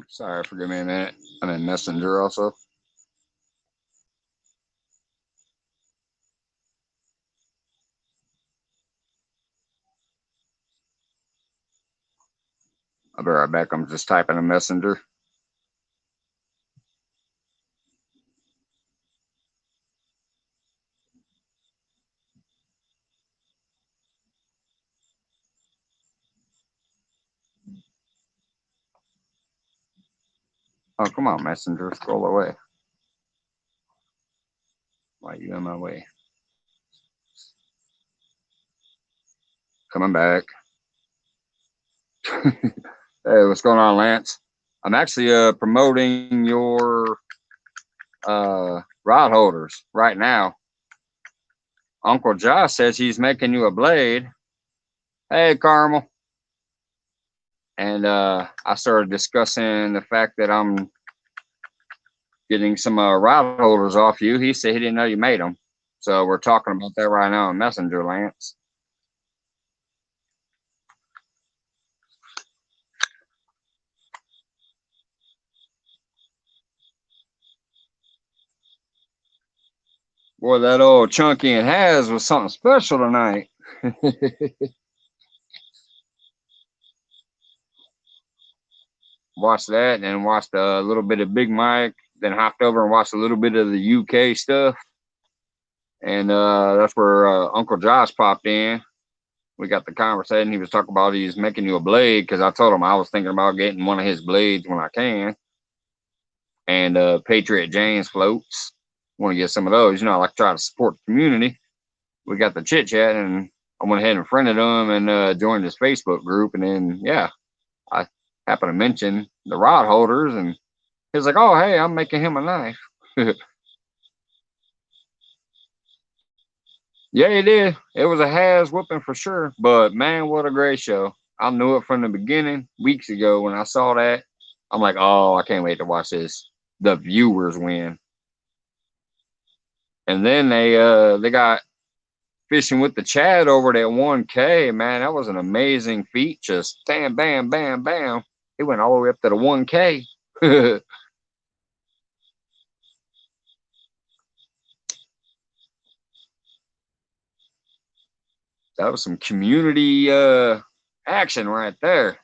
Sorry, forgive me a minute. I'm in Messenger also. I'll be right back. I'm just typing a Messenger. Oh, come on, Messenger. Scroll away. Why are you in my way? Coming back. Hey, what's going on, Lance? I'm actually promoting your rod holders right now. Uncle Josh says he's making you a blade. Hey, Carmel. And I started discussing the fact that I'm getting some rod holders off you. He said he didn't know you made them. So we're talking about that right now on Messenger, Lance. Boy, that old Chunky and Has was something special tonight. Watched that and watched a little bit of Big Mike, then hopped over and watched a little bit of the UK stuff. And that's where Uncle Josh popped in. We got the conversation. He was talking about he's making you a blade because I told him I was thinking about getting one of his blades when I can. And Patriot James floats. Want to get some of those. You know, I like to try to support the community. We got the chit chat, and I went ahead and friended him and joined his Facebook group. And then, yeah, I happened to mention the rod holders, and he was like, "Oh, hey, I'm making him a knife." Yeah, he did. It was a Has whooping for sure. But man, what a great show! I knew it from the beginning weeks ago when I saw that. I'm like, oh, I can't wait to watch this. The viewers win, and then they got fishing with the Chad over at 1K. Man, that was an amazing feat. Just bam, bam, bam, bam. It went all the way up to the 1K. That was some community action right there.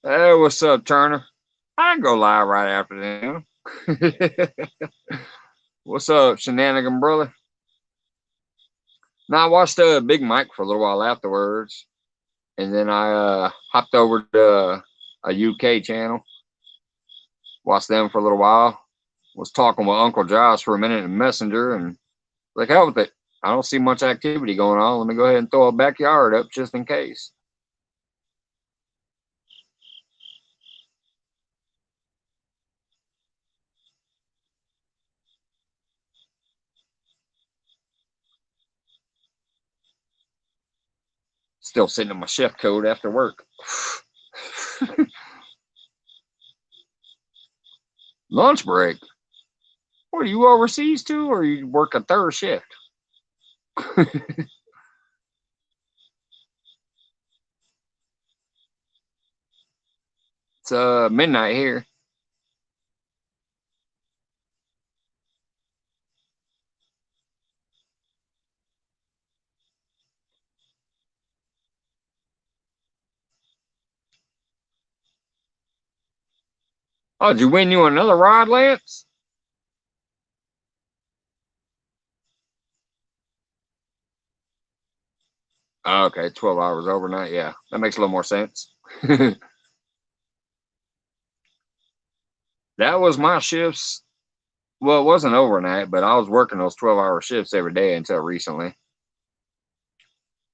Hey, what's up, Turner? I can go live right after them. What's up, shenanigan brother? Now I watched Big Mike for a little while afterwards, and then I hopped over to a UK channel, watched them for a little while. Was talking with Uncle Josh for a minute in Messenger, and like hell with it. I don't see much activity going on. Let me go ahead and throw a backyard up just in case. Still sitting in my chef coat after work. Lunch break. What are you overseas too, or you work a third shift? It's midnight here. Oh, did you win you another rod, Lance? Oh, okay, 12 hours overnight. Yeah, that makes a little more sense. That was my shifts. Well, it wasn't overnight, but I was working those 12-hour shifts every day until recently.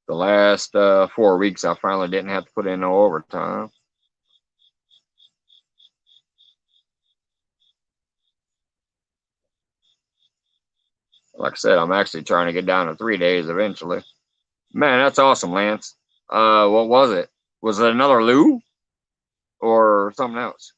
The last 4 weeks, I finally didn't have to put in no overtime. Like I said, I'm actually trying to get down to 3 days eventually. Man, that's awesome, Lance. What was it? Was it another Lou or something else?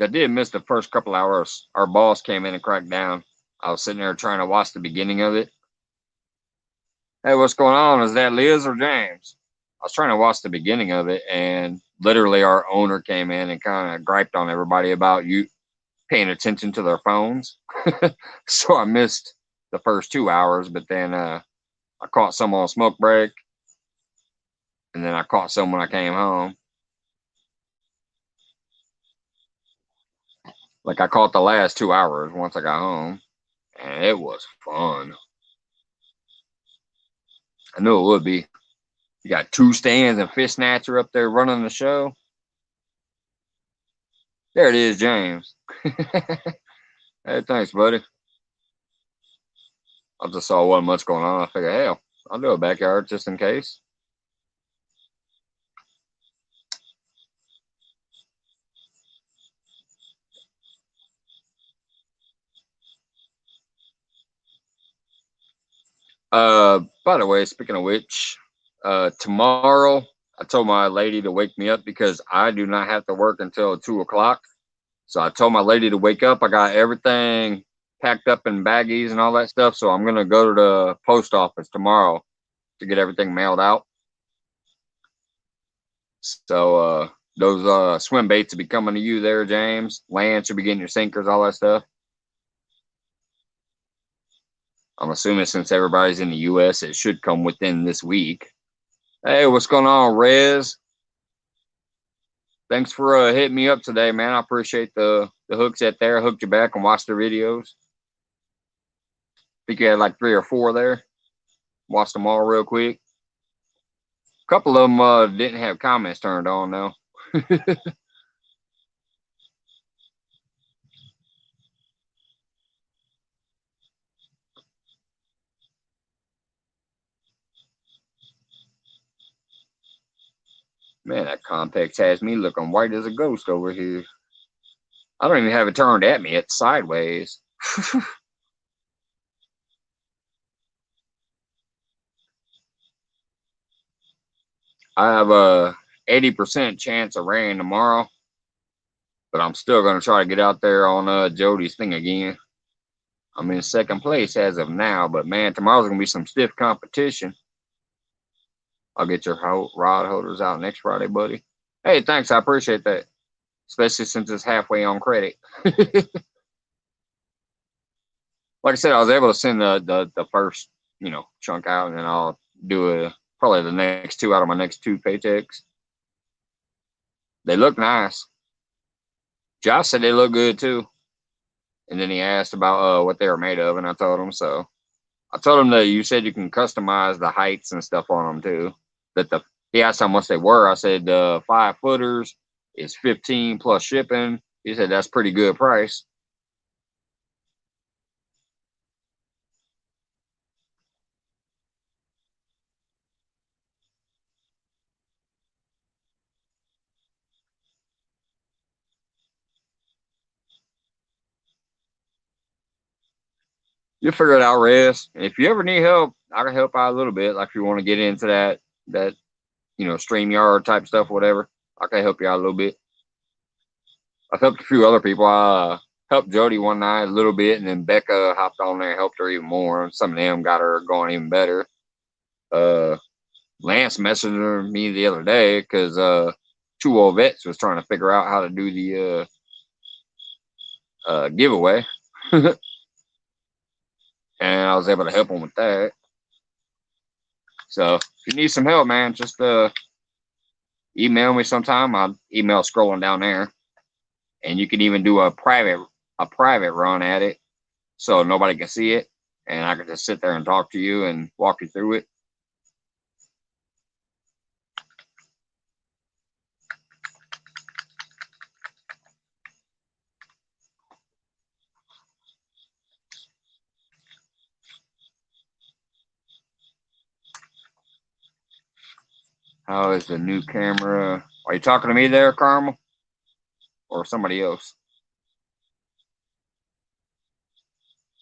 I did miss the first couple hours. Our boss came in and cracked down. I was sitting there trying to watch the beginning of it. Hey, what's going on? Is that Liz or James? I was trying to watch the beginning of it, and literally our owner came in and kind of griped on everybody about you paying attention to their phones. So I missed the first 2 hours, but then I caught some on smoke break, and then I caught some when I came home. Like I caught the last 2 hours once I got home, and it was fun. I knew it would be. You got two stands and fish snatcher up there running the show. There it is, James. Hey, thanks, buddy. I just saw wasn't much going on. I figured, hell, I'll do a backyard just in case. By the way, speaking of which, tomorrow I told my lady to wake me up because I do not have to work until 2 o'clock. So I told my lady to wake up. I got everything packed up in baggies and all that stuff. So I'm gonna go to the post office tomorrow to get everything mailed out. So those swim baits will be coming to you there, James. Lance will be getting your sinkers, all that stuff. I'm assuming since everybody's in the US, it should come within this week. Hey, what's going on, Rez? Thanks for hitting me up today, man. I appreciate the hooks at there. I hooked you back and watched the videos. I think you had like 3 or 4 there. Watched them all real quick. A couple of them didn't have comments turned on though. Man, that Compex has me looking white as a ghost over here. I don't even have it turned at me. It's sideways. I have a 80% chance of rain tomorrow, but I'm still going to try to get out there on Jody's thing again. I'm in second place as of now, but man, tomorrow's going to be some stiff competition. I'll get your rod holders out next Friday, buddy. Hey, thanks. I appreciate that, especially since it's halfway on credit. Like I said, I was able to send the first, chunk out, and then I'll do probably the next 2 out of my next 2 paychecks. They look nice. Josh said they look good too. And then he asked about what they were made of, and I told him. So I told him that you said you can customize the heights and stuff on them too. He asked how much they were. I said 5-footers is 15 plus shipping. He said that's pretty good price. You'll figure it out, Rez. If you ever need help, I can help out a little bit. Like if you want to get into that StreamYard type stuff, whatever, I can help you out a little bit. I've helped a few other people. I helped Jody one night a little bit, and then Becca hopped on there and helped her even more. Some of them got her going even better. Lance messaged me the other day because 2 old vets was trying to figure out how to do the giveaway. And I was able to help them with that. So if you need some help, man, just email me sometime. I'll email scrolling down there, and you can even do a private run at it, so nobody can see it, and I can just sit there and talk to you and walk you through it. How is the new camera? Are you talking to me there, Carmel, or somebody else?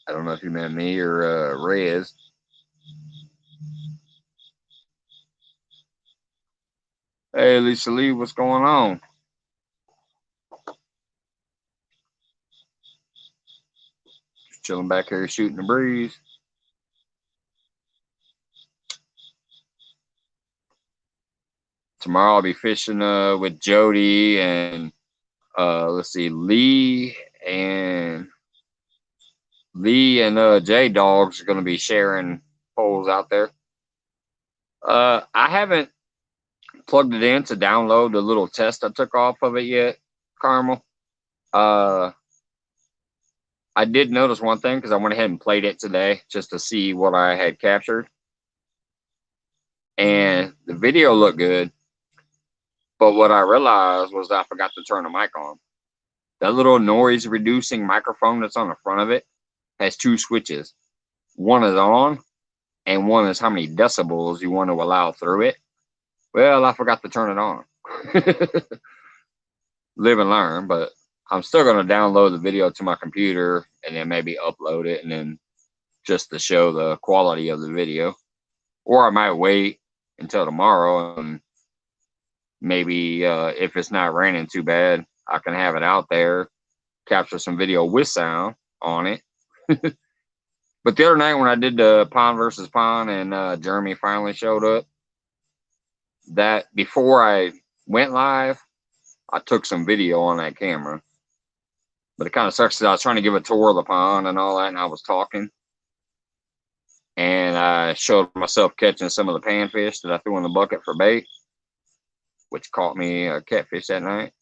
I don't know if you meant me or Rez. Hey, Lisa Lee, what's going on? chilling back here shooting the breeze. Tomorrow I'll be fishing with Jody and let's see, Lee and J Dogs are going to be sharing poles out there. I haven't plugged it in to download the little test I took off of it yet, Carmel. I did notice one thing because I went ahead and played it today just to see what I had captured. And the video looked good. But what I realized was I forgot to turn the mic on. That little noise reducing microphone that's on the front of it has two switches. One is on, and one is how many decibels you want to allow through it. Well, I forgot to turn it on. Live and learn, but I'm still going to download the video to my computer and then maybe upload it and then just to show the quality of the video. Or I might wait until tomorrow and maybe if it's not raining too bad, I can have it out there, capture some video with sound on it. But the other night when I did the pond versus pond and Jeremy finally showed up, that before I went live, I took some video on that camera. But it kind of sucks because I was trying to give a tour of the pond and all that, and I was talking. And I showed myself catching some of the panfish that I threw in the bucket for bait, which caught me a catfish that night.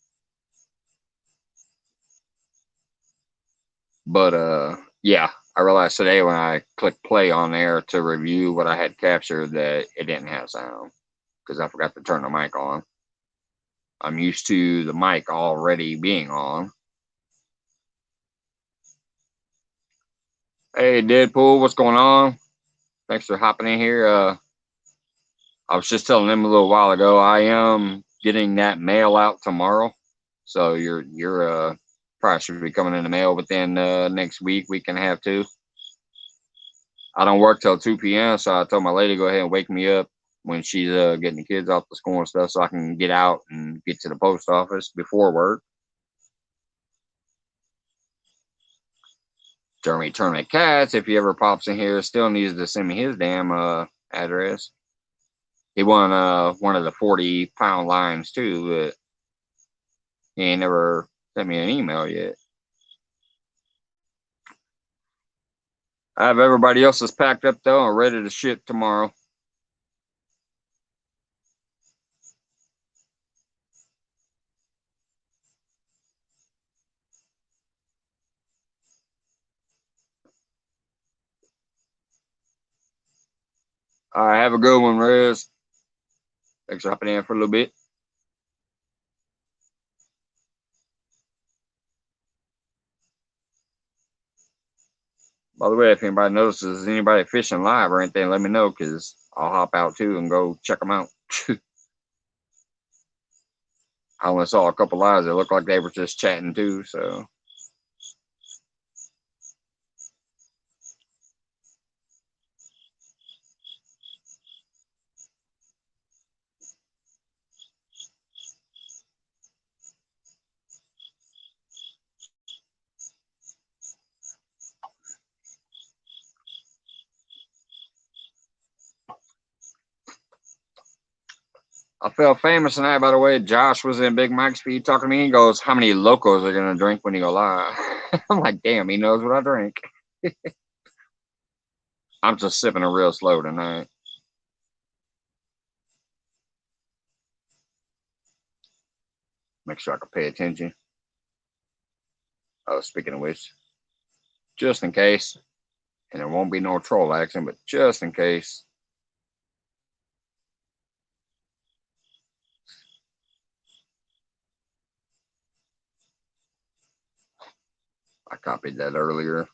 But yeah, I realized today when I clicked play on there to review what I had captured that it didn't have sound because I forgot to turn the mic on. I'm used to the mic already being on. Hey, Deadpool, what's going on? Thanks for hopping in here. I was just telling them a little while ago, I am getting that mail out tomorrow. So you're probably should be coming in the mail within next week and a half too. I don't work till 2 p.m. So I told my lady to go ahead and wake me up when she's getting the kids off the school and stuff so I can get out and get to the post office before work. Jeremy Tournament Cats, if he ever pops in here, still needs to send me his damn address. He won one of the 40-pound lines too, but he ain't never sent me an email yet. I have everybody else's packed up though and ready to ship tomorrow. All right, have a good one, Rez. Thanks for hopping in for a little bit. By the way, if anybody notices anybody fishing live or anything, let me know because I'll hop out too and go check them out. I only saw a couple lives that looked like they were just chatting too, so. I felt famous tonight, by the way. Josh was in Big Mike's feed talking to me. He goes, how many locos are going to drink when you go live? I'm like, damn, he knows what I drink. I'm just sipping it real slow tonight. Make sure I can pay attention. Oh, speaking of which, just in case, and there won't be no troll action, but just in case. I copied that earlier.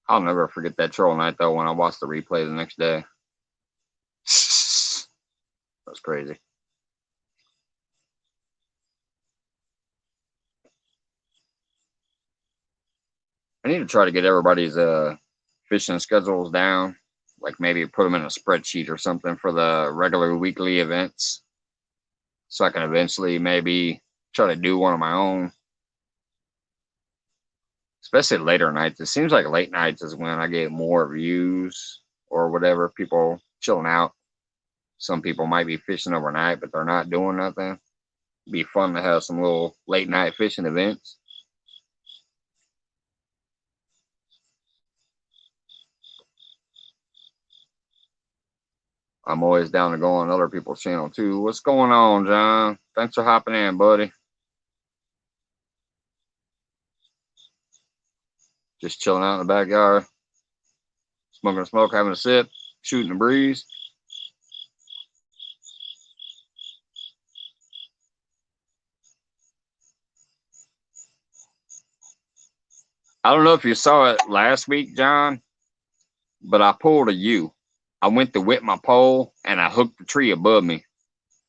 I'll never forget that troll night, though, when I watched the replay the next day. That's crazy. I need to try to get everybody's fishing schedules down. Like maybe put them in a spreadsheet or something for the regular weekly events. so I can eventually maybe try to do one of my own. Especially later nights. It seems like late nights is when I get more views or whatever. People chilling out. Some people might be fishing overnight, but they're not doing nothing. It'd be fun to have some little late night fishing events. I'm always down to go on other people's channel too. What's going on, John? Thanks for hopping in, buddy. Just chilling out in the backyard, smoking a smoke, having a sip, shooting a breeze. I don't know if you saw it last week, John, but I pulled a U. I went to whip my pole and I hooked the tree above me.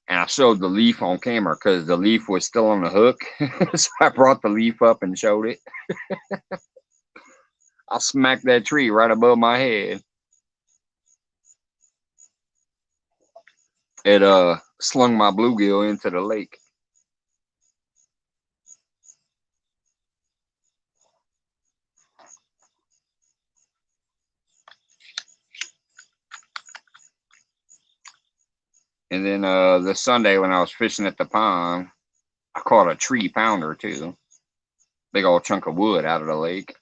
And I showed the leaf on camera because the leaf was still on the hook. So I brought the leaf up and showed it. I smacked that tree right above my head. It slung my bluegill into the lake. And then this Sunday when I was fishing at the pond, I caught a tree pounder too. Big old chunk of wood out of the lake.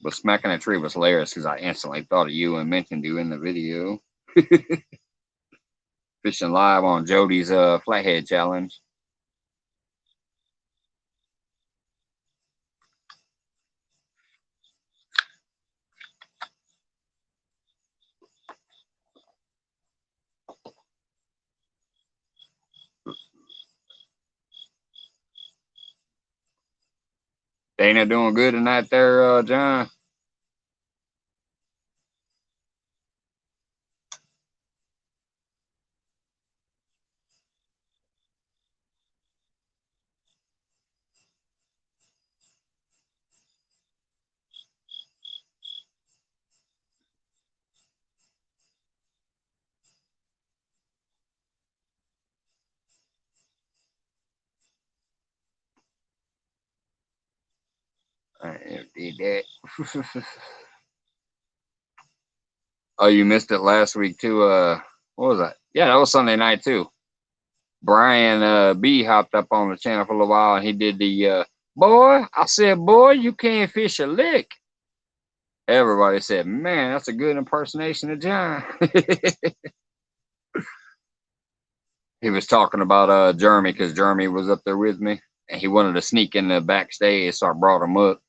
But smacking that tree was hilarious because I instantly thought of you and mentioned you in the video. Fishing live on Jody's flathead challenge. Dana doing good tonight there, John? I did that. Oh, you missed it last week too. What was that? Yeah, that was Sunday night too. Brian B hopped up on the channel for a little while and he did the boy. I said, boy, you can't fish a lick. Everybody said, man, that's a good impersonation of John. He was talking about Jeremy because Jeremy was up there with me and he wanted to sneak in the backstage, so I brought him up.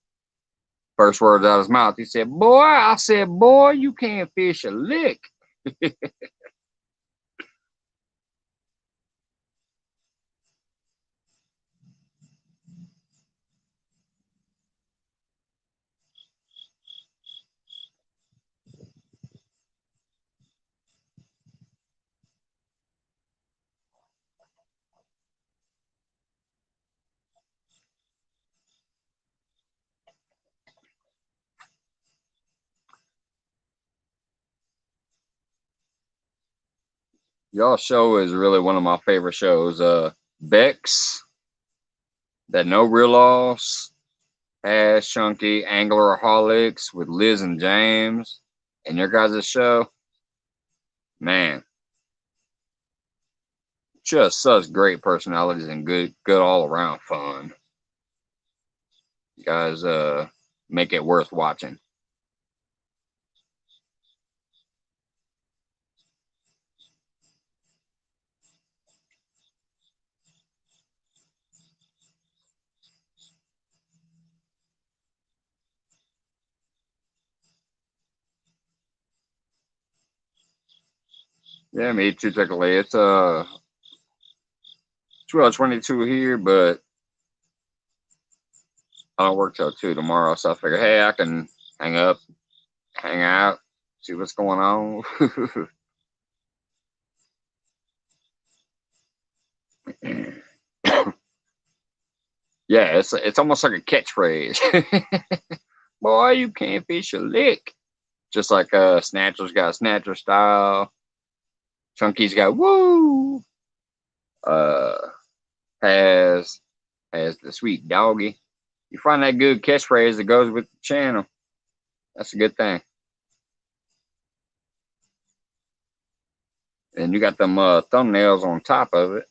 First words out of his mouth, he said, boy, I said, boy, you can't fish a lick. Y'all show is really one of my favorite shows. Bex, that No Real Loss, Ash Chunky, Angleraholics with Liz and James, and your guys' show. Man, just such great personalities and good all around fun. You guys make it worth watching. Yeah, me too, technically. It's 12:22 here, but I don't work till 2 tomorrow, so I figure, hey, I can hang up, hang out, see what's going on. Yeah, it's almost like a catchphrase. Boy, you can't fish a lick. Just like Snatcher's got Snatcher style. Chunky's got woo. Uh, has the sweet doggy. You find that good catchphrase that goes with the channel. That's a good thing. And you got them thumbnails on top of it.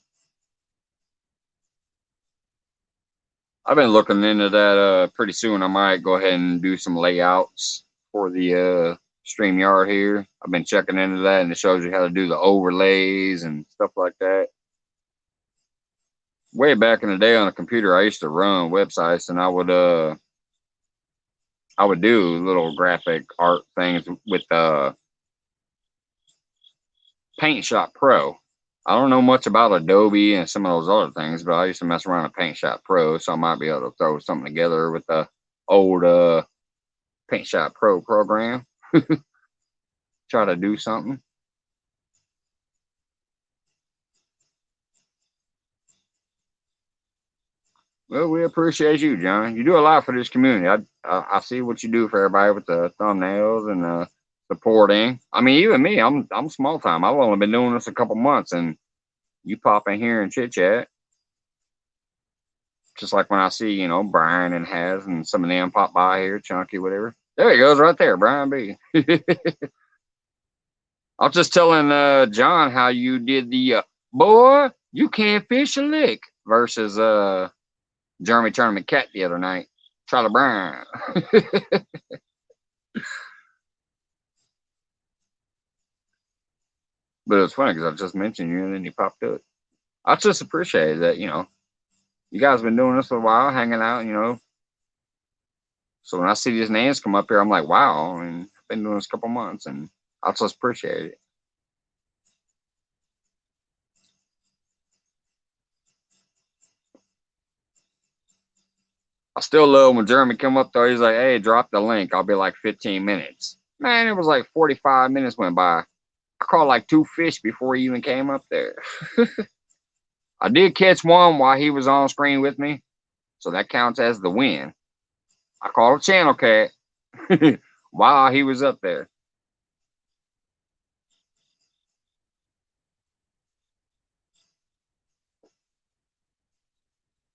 I've been looking into that. Pretty soon I might go ahead and do some layouts for the StreamYard here. I've been checking into that, and it shows you how to do the overlays and stuff like that. Way back in the day on a computer, I used to run websites, and I would do little graphic art things with Paint Shop Pro. I don't know much about Adobe and some of those other things, but I used to mess around with Paint Shop Pro, so I might be able to throw something together with the old Paint Shop Pro program. Try to do something. Well, we appreciate you, John. You do a lot for this community. I see what you do for everybody with the thumbnails and supporting. I mean, even me, I'm small time. I've only been doing this a couple months, and you pop in here and chit chat. Just like when I see, you know, Brian and Has and some of them pop by here, Chunky, whatever. There he goes, right there, Brian B. I was just telling John how you did the boy, you can't fish a lick versus Jeremy Tournament Cat the other night. Charlie Brown. But it was funny because I just mentioned you and then you popped up. I just appreciate that, you know, you guys been doing this for a while, hanging out, you know. So when I see these names come up here, I'm like, wow. I mean, I've been doing this a couple months, and I just appreciate it. I still love when Jeremy come up there. He's like, hey, drop the link. I'll be like 15 minutes. Man, it was like 45 minutes went by. I caught like 2 fish before he even came up there. I did catch one while he was on screen with me, so that counts as the win. I caught a channel cat while he was up there.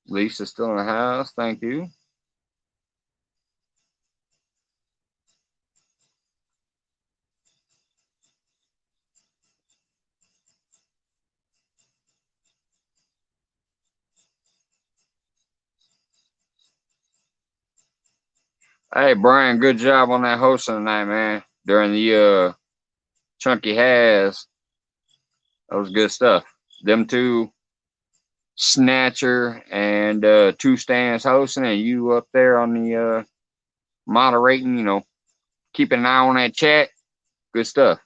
Lisa's still in the house. Thank you. Hey, Brian, good job on that hosting tonight, man. During the Chunky Has. That was good stuff. Them two, Snatcher and 2 stands hosting, and you up there on the moderating, you know, keeping an eye on that chat. Good stuff.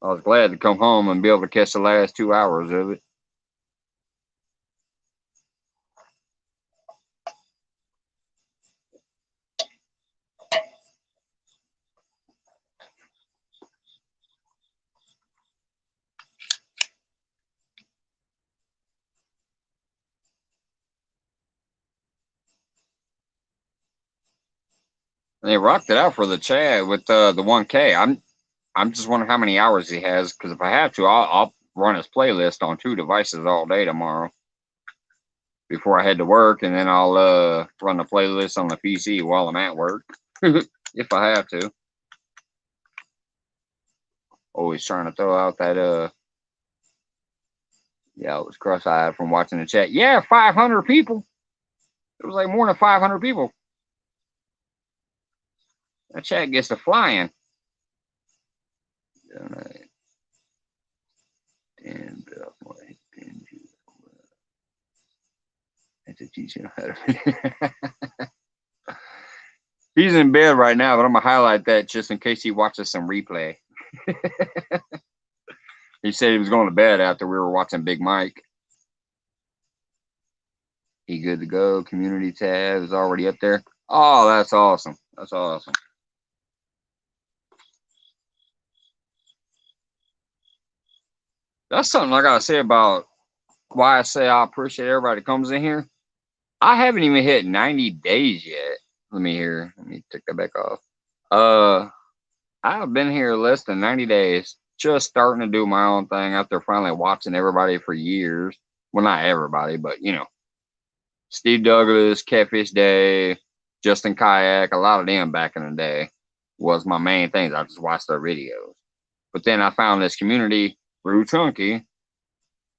I was glad to come home and be able to catch the last 2 hours of it. And they rocked it out for the Chad with the 1K. I'm just wondering how many hours he has, because if I have to, I'll run his playlist on 2 devices all day tomorrow before I head to work, and then I'll run the playlist on the PC while I'm at work if I have to. Always trying to throw out that yeah, I was cross-eyed from watching the chat. Yeah, 500 people. It was like more than 500 people. That chat gets to flying. And to teach him how to. He's in bed right now, but I'm gonna highlight that just in case he watches some replay. He said he was going to bed after we were watching Big Mike. He good to go. Community tab is already up there. Oh, that's awesome. That's awesome. That's something I gotta say about why I say I appreciate everybody that comes in here. I haven't even hit 90 days yet. Let me hear. Let me take that back off. Uh, I've been here less than 90 days, just starting to do my own thing after finally watching everybody for years. Well, not everybody, but Steve Douglas, Catfish Day, Justin Kayak, a lot of them back in the day was my main things. I just watched their videos. But then I found this community through Chunky.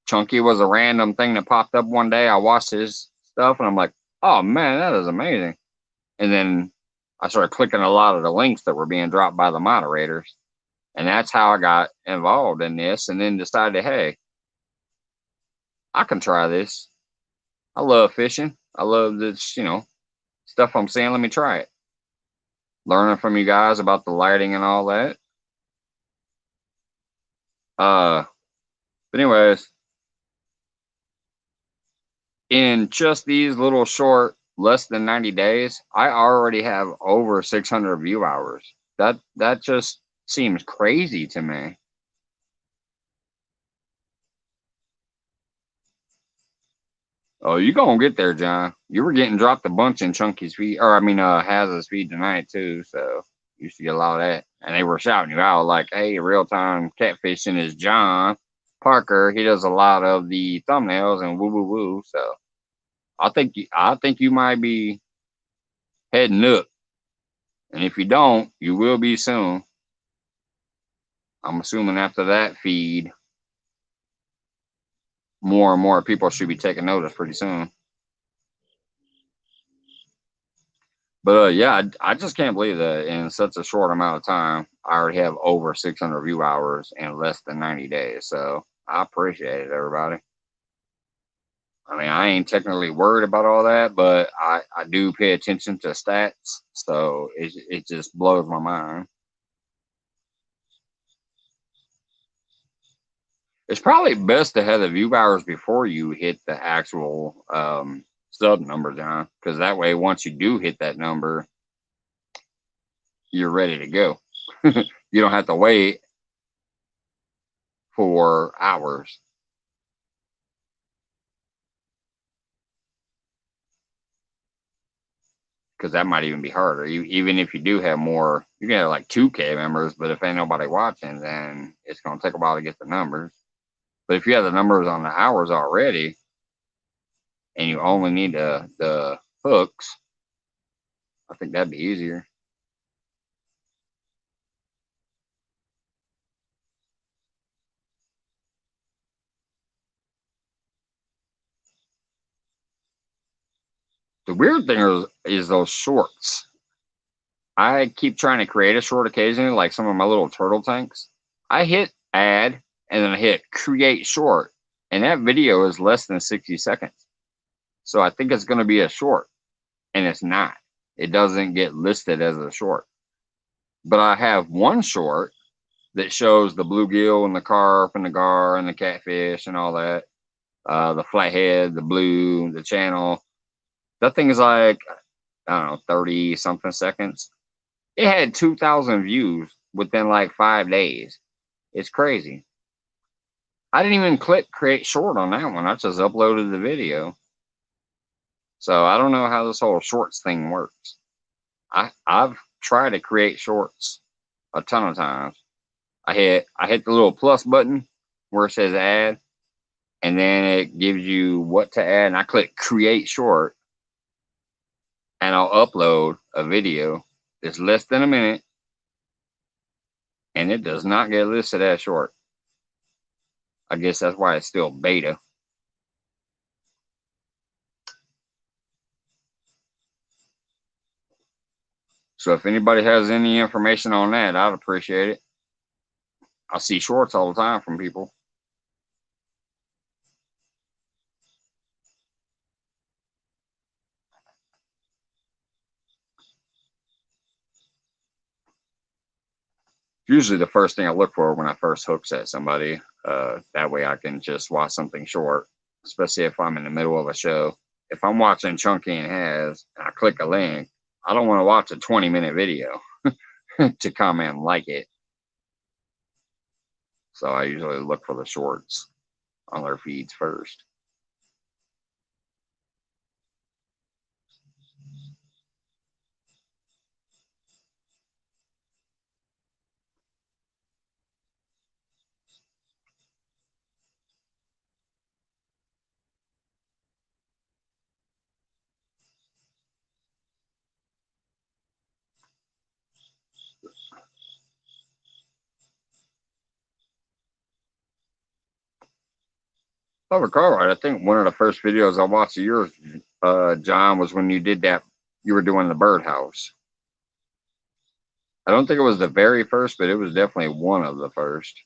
Chunky was a random thing that popped up one day. I watched his stuff and I'm like, oh man, that is amazing. And then I started clicking a lot of the links that were being dropped by the moderators. And that's how I got involved in this and then decided, hey, I can try this. I love fishing. I love this, stuff I'm seeing. Let me try it. Learning from you guys about the lighting and all that. But anyways, in just these little short, less than 90 days, I already have over 600 view hours. That just seems crazy to me. Oh, you gonna get there, John. You were getting dropped a bunch in Chunky's feed, or I mean, Haz's feed tonight too. So you used to get a lot of that, and they were shouting you out like, "Hey, real time catfishing is John Parker. He does a lot of the thumbnails and woo woo woo." So I think you might be heading up, and if you don't, you will be soon. I'm assuming after that feed, more and more people should be taking notice pretty soon. But yeah, I just can't believe that in such a short amount of time, I already have over 600 view hours in less than 90 days. So I appreciate it, everybody. I mean, I ain't technically worried about all that, but I do pay attention to stats. So it just blows my mind. It's probably best to have the view hours before you hit the actual sub number, John, because that way, once you do hit that number, you're ready to go. You don't have to wait for hours. Because that might even be harder. Even if you do have more, you can have like 2K members, but if ain't nobody watching, then it's going to take a while to get the numbers. But if you have the numbers on the hours already, and you only need the hooks, I think that'd be easier. The weird thing is those shorts. I keep trying to create a short occasionally, like some of my little turtle tanks. I hit add and then I hit create short, and that video is less than 60 seconds. So I think it's going to be a short, and it's not. It doesn't get listed as a short. But I have one short that shows the bluegill and the carp and the gar and the catfish and all that. The flathead, the blue, the channel. That thing is like, I don't know, 30 something seconds. It had 2,000 views within like 5 days. It's crazy. I didn't even click create short on that one. I just uploaded the video. So I don't know how this whole shorts thing works. I've tried to create shorts a ton of times. I hit the little plus button where it says add, and then it gives you what to add, and I click create short, and I'll upload a video that's less than a minute, and it does not get listed as short. I guess that's why it's still beta. So if anybody has any information on that, I'd appreciate it. I see shorts all the time from people. Usually the first thing I look for when I first hook set somebody. That way I can just watch something short, especially if I'm in the middle of a show. If I'm watching Chunky and Has and I click a link, I don't want to watch a 20-minute video to comment and like it. So I usually look for the shorts on their feeds first. If I recall right, I think one of the first videos I watched of yours, John, was when you did that. You were doing the birdhouse. I don't think it was the very first, but it was definitely one of the first.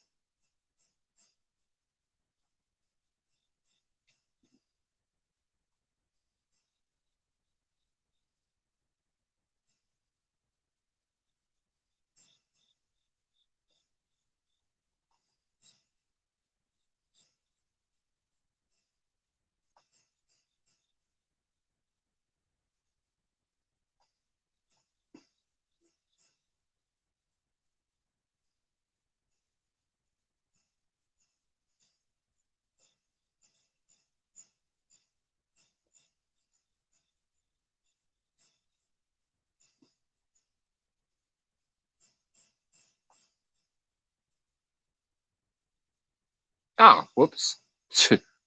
Oh, whoops.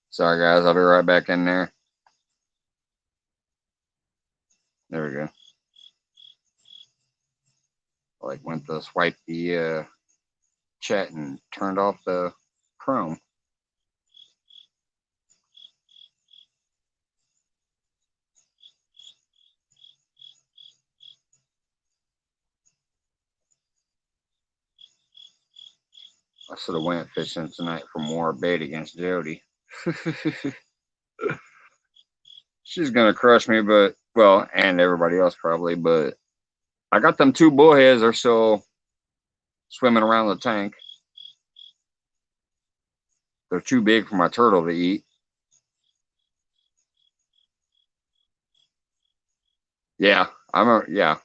Sorry, guys. I'll be right back in there. There we go. Like went to swipe the chat and turned off the Chrome. I should have went fishing tonight for more bait against Jody. She's gonna crush me, but well, and everybody else probably. But I got them two bullheads. They're still swimming around the tank. They're too big for my turtle to eat. Yeah, yeah.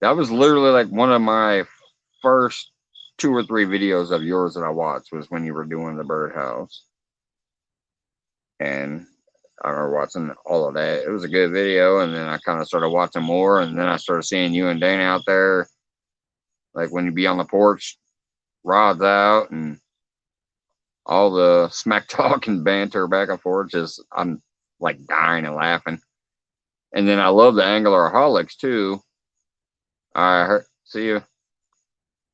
That was literally like one of my first 2 or 3 videos of yours that I watched was when you were doing the birdhouse. And I remember watching all of that. It was a good video, and then I kind of started watching more, and then I started seeing you and Dana out there, like when you be on the porch, rods out, and all the smack talk and banter back and forth. Just I'm like dying and laughing. And then I love the angleraholics too. I heard, see you.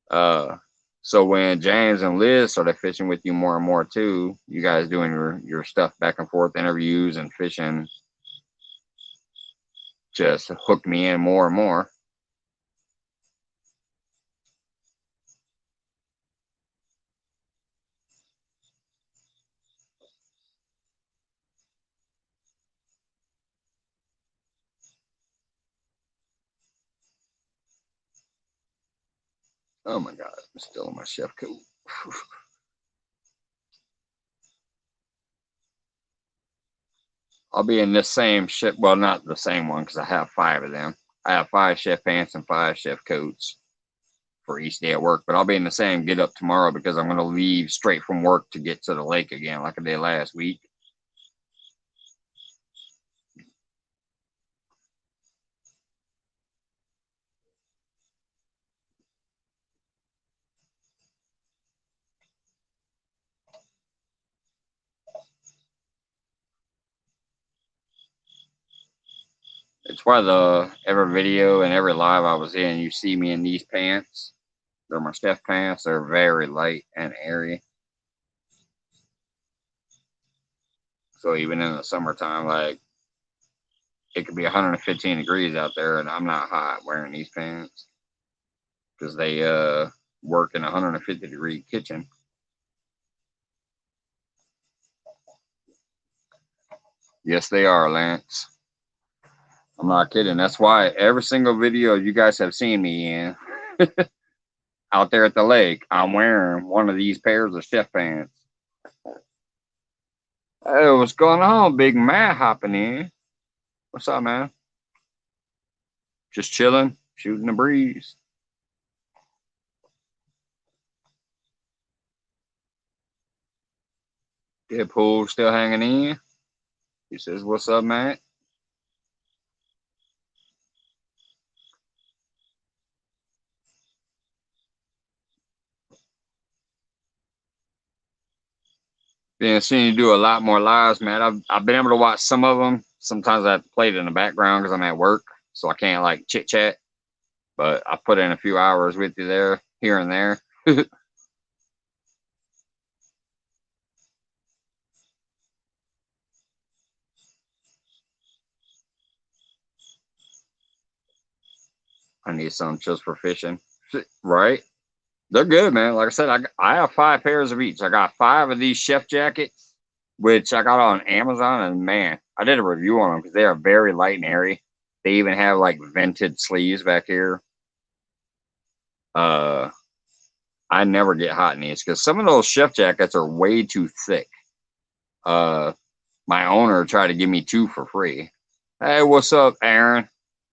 Uh, so when James and Liz started fishing with you more and more too, you guys doing your stuff back and forth, interviews and fishing, just hooked me in more and more. Oh my God, I'm still in my chef coat. I'll be in this same ship. Well, not the same one because I have 5 of them. I have 5 chef pants and 5 chef coats for each day at work. But I'll be in the same get up tomorrow because I'm going to leave straight from work to get to the lake again, like I did last week. It's why every video and every live I was in, you see me in these pants. They're my chef pants. They're very light and airy. So even in the summertime, like it could be 115 degrees out there, and I'm not hot wearing these pants because they work in a 150-degree kitchen. Yes, they are, Lance. I'm not kidding. That's why every single video you guys have seen me in out there at the lake, I'm wearing one of these pairs of chef pants. Hey, what's going on, Big Matt hopping in? What's up, man? Just chilling, shooting the breeze. Deadpool still hanging in. He says, "What's up, Matt?" Been seeing you do a lot more lives, man. I've been able to watch some of them. Sometimes I have to play it in the background because I'm at work, so I can't like chit chat. But I put in a few hours with you there, here and there. I need some just for fishing. Right? They're good, man. Like I said, I have 5 pairs of each. I got 5 of these chef jackets, which I got on Amazon, and man, I did a review on them because they are very light and airy. They even have like vented sleeves back here. Uh, I never get hot in these because some of those chef jackets are way too thick. Uh, my owner tried to give me 2 for free. Hey, what's up, Aaron?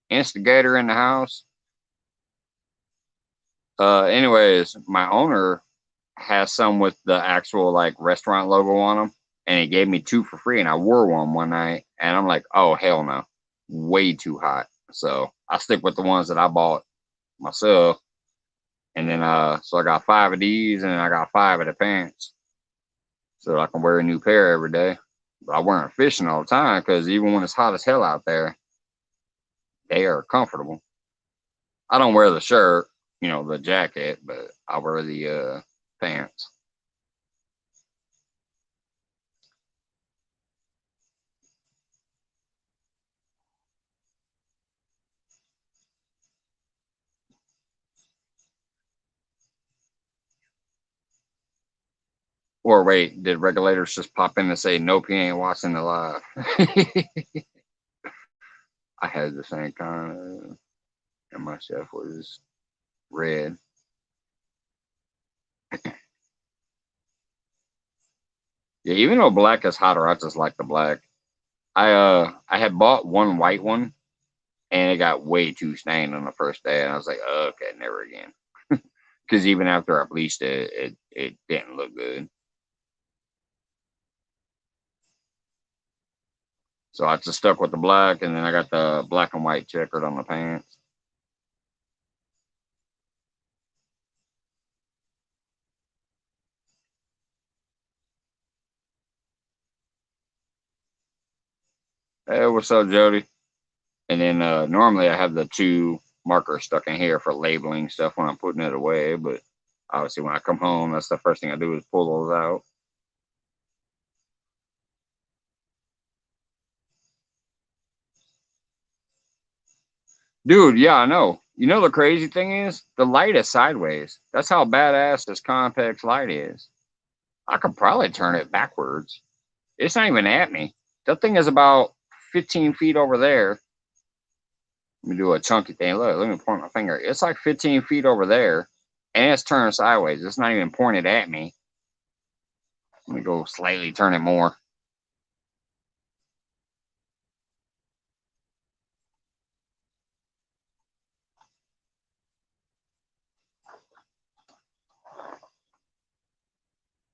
Instigator in the house. Anyways, my owner has some with the actual like restaurant logo on them, and he gave me 2 for free, and I wore one night, and I'm like, oh hell no, way too hot. So I stick with the ones that I bought myself, and then so I got 5 of these, and then I got 5 of the pants, so I can wear a new pair every day. But I wear them fishing all the time because even when it's hot as hell out there, they are comfortable. I don't wear the shirt, the jacket, but I wear the pants. Or wait, did regulators just pop in and say, nope, he ain't watching the live? I had the same kind, and my chef was red. Yeah, even though black is hotter, I just like the black. I had bought one white one, and it got way too stained on the first day, and I was like, oh, okay, never again. Because even after I bleached it, it didn't look good. So I just stuck with the black, and then I got the black and white checkered on the pants. Hey, what's up, Jody? And then normally I have the 2 markers stuck in here for labeling stuff when I'm putting it away. But obviously when I come home, that's the first thing I do is pull those out. Dude, yeah, I know. You know the crazy thing is the light is sideways. That's how badass this Conpex light is. I could probably turn it backwards. It's not even at me. That thing is about 15 feet over there. Let me do a chunky thing. Look, let me point my finger. It's like 15 feet over there, and it's turned sideways. It's not even pointed at me. Let me go slightly turn it more.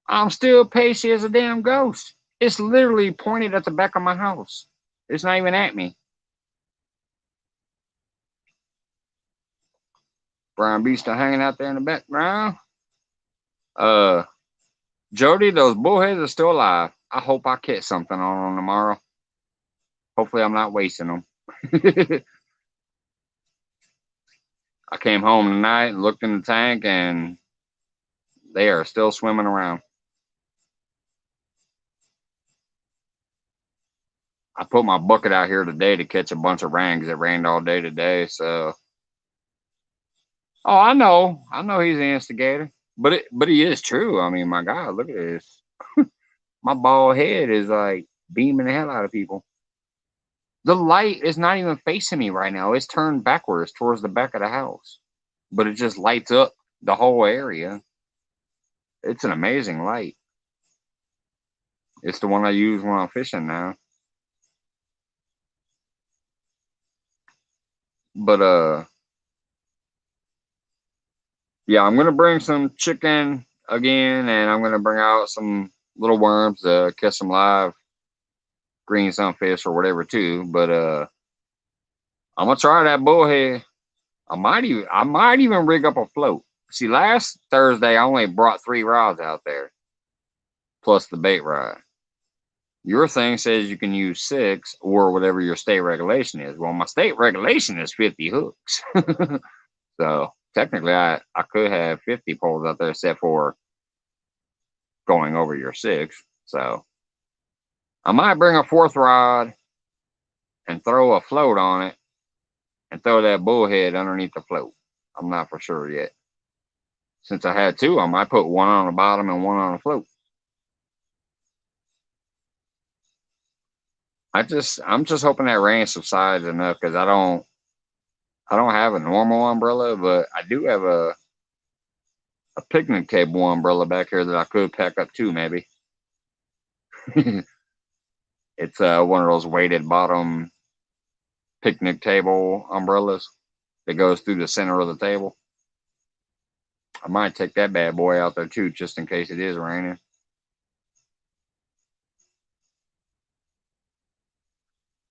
I'm still pacey as a damn ghost. It's literally pointed at the back of my house. It's not even at me. Brian B still hanging out there in the background. Uh, Jody, those bullheads are still alive. I hope I catch something on them tomorrow. Hopefully, I'm not wasting them. I came home tonight and looked in the tank, and they are still swimming around. I put my bucket out here today to catch a bunch of rain because it rained all day today. So, oh, I know he's an instigator, but he is true. I mean, my God, look at this. My bald head is like beaming the hell out of people. The light is not even facing me right now. It's turned backwards towards the back of the house, but it just lights up the whole area. It's an amazing light. It's the one I use when I'm fishing now. But yeah, I'm gonna bring some chicken again, and I'm gonna bring out some little worms to catch some live green sunfish or whatever too. But I'm gonna try that bullhead. I might even rig up a float. See, last Thursday I only brought 3 rods out there, plus the bait rod. Your thing says you can use 6 or whatever your state regulation is. Well, my state regulation is 50 hooks. So technically I could have 50 poles out there except for going over your 6. So I might bring a 4th rod and throw a float on it and throw that bullhead underneath the float. I'm not for sure yet. Since I had two, I might put one on the bottom and one on the float. I'm just hoping that rain subsides enough because I don't have a normal umbrella, but I do have a picnic table umbrella back here that I could pack up too, maybe. It's one of those weighted bottom picnic table umbrellas that goes through the center of the table. I might take that bad boy out there too, just in case it is raining.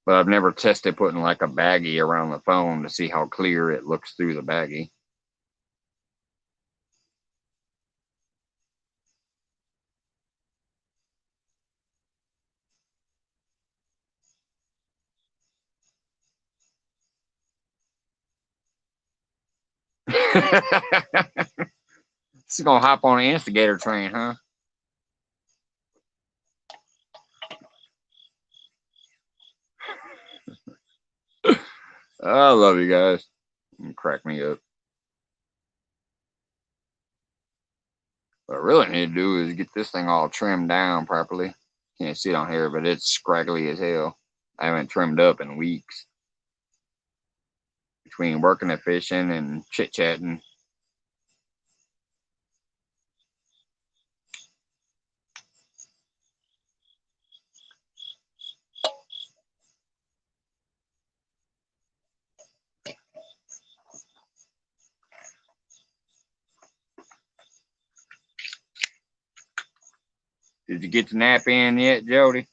But I've never tested putting like a baggie around the phone to see how clear it looks through the baggie. She's gonna hop on the instigator train, huh? I love you guys. Crack me up. What I really need to do is get this thing all trimmed down properly. Can't see it on here, but it's scraggly as hell. I haven't trimmed up in weeks. Between working at fishing and chit chatting. Did you get the nap in yet, Jody?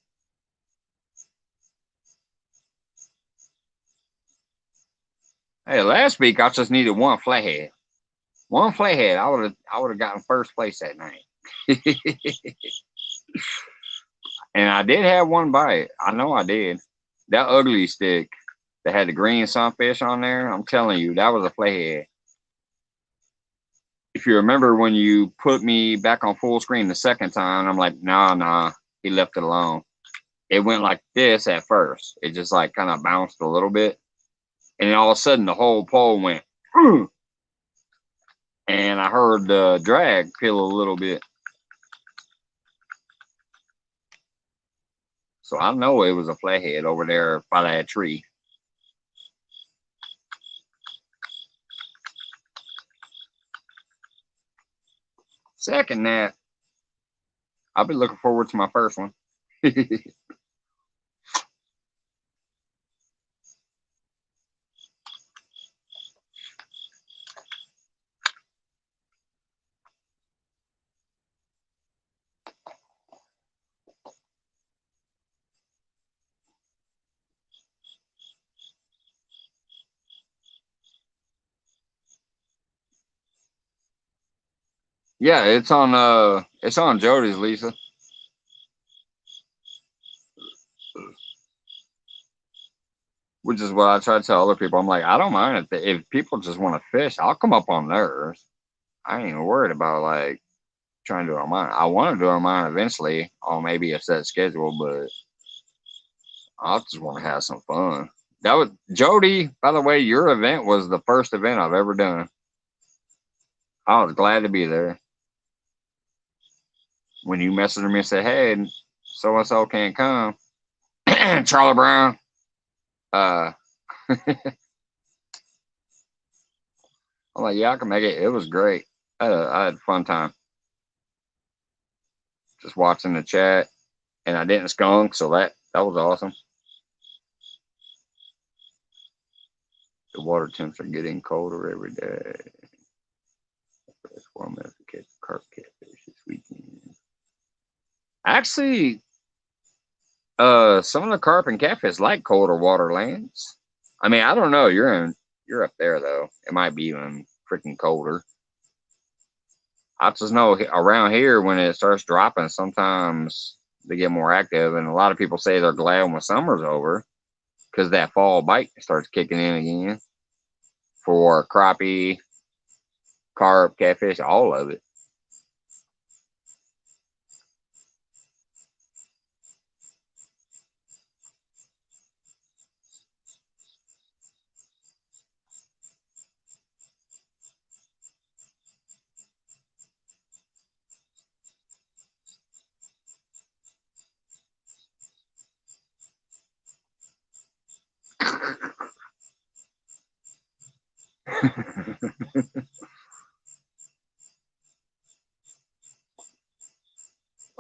Hey, last week I just needed one flathead. One flathead, I would have gotten first place that night. And I did have one bite. I know I did. That ugly stick that had the green sunfish on there, I'm telling you, that was a flathead. If you remember when you put me back on full screen the second time, I'm like, nah, he left it alone. It went like this at first. It just like kind of bounced a little bit. And then all of a sudden the whole pole went, and I heard the drag feel a little bit. So I know it was a flathead over there by that tree. Second nap. I'll be looking forward to my first one. Yeah, it's on Jody's, Lisa. Which is what I try to tell other people. I'm like, I don't mind if people just want to fish, I'll come up on theirs. I ain't even worried about like trying to do it on mine. I want to do it on mine eventually on maybe a set schedule, but I just want to have some fun. That was Jody, by the way, your event was the first event I've ever done. I was glad to be there. When you messaged me and said, hey, so and so can't come. Charlie Brown. I'm like, yeah, I can make it. It was great. I had a fun time. Just watching the chat. And I didn't skunk, so that was awesome. The water temps are getting colder every day. That's 4 minutes to catch carp catfish this weekend. Actually, some of the carp and catfish like colder water lands. I mean, I don't know. You're up there though. It might be even freaking colder. I just know around here when it starts dropping, sometimes they get more active, and a lot of people say they're glad when summer's over because that fall bite starts kicking in again for crappie, carp, catfish, all of it.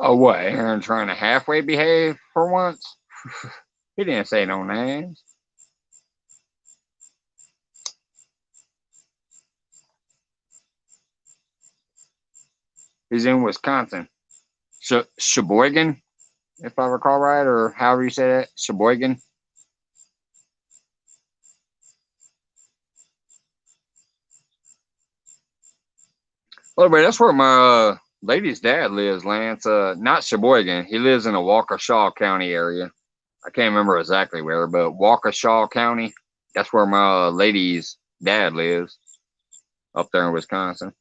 Oh, what? Aaron trying to halfway behave for once? He didn't say no names. He's in Wisconsin. Sheboygan, if I recall right, or however you say that. Sheboygan. Oh, but that's where my lady's dad lives, Lance. Not Sheboygan. He lives in the Waukesha County area. I can't remember exactly where, but Waukesha County. That's where my lady's dad lives, up there in Wisconsin.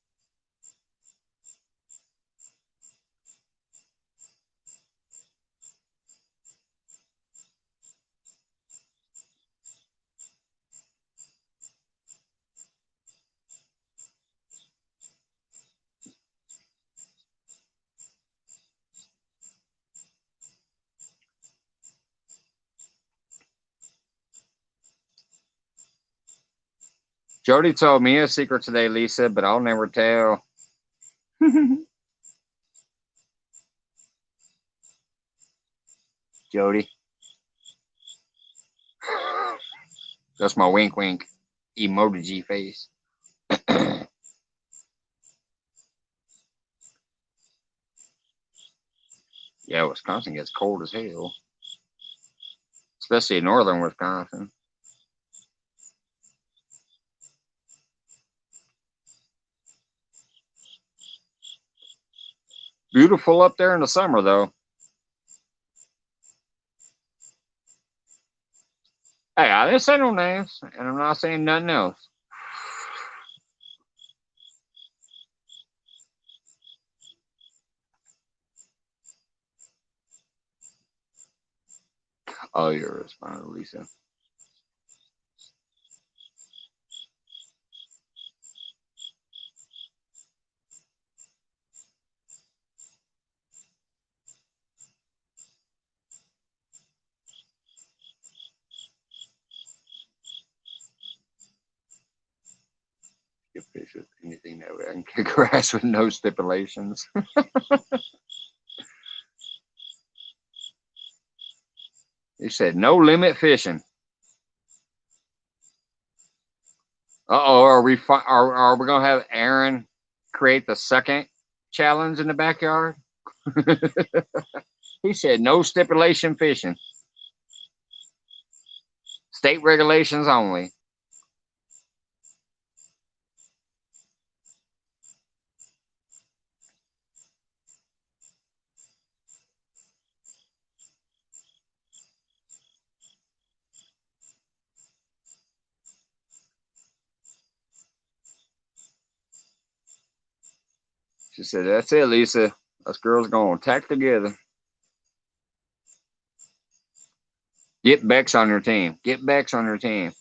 Jody told me a secret today, Lisa, but I'll never tell. Jody. That's my wink wink emoji face. Yeah, Wisconsin gets cold as hell, especially in northern Wisconsin. Beautiful up there in the summer, though. Hey, I didn't say no names, and I'm not saying nothing else. Oh, you're responding, Lisa. Get fish with anything that way. I can kick grass with no stipulations. He said no limit fishing. Uh-oh, are we gonna have Aaron create the second challenge in the backyard? He said no stipulation fishing. State regulations only. She said, that's it, Lisa. Us girls gonna tack together. Get Bex on your team. Get Bex on your team.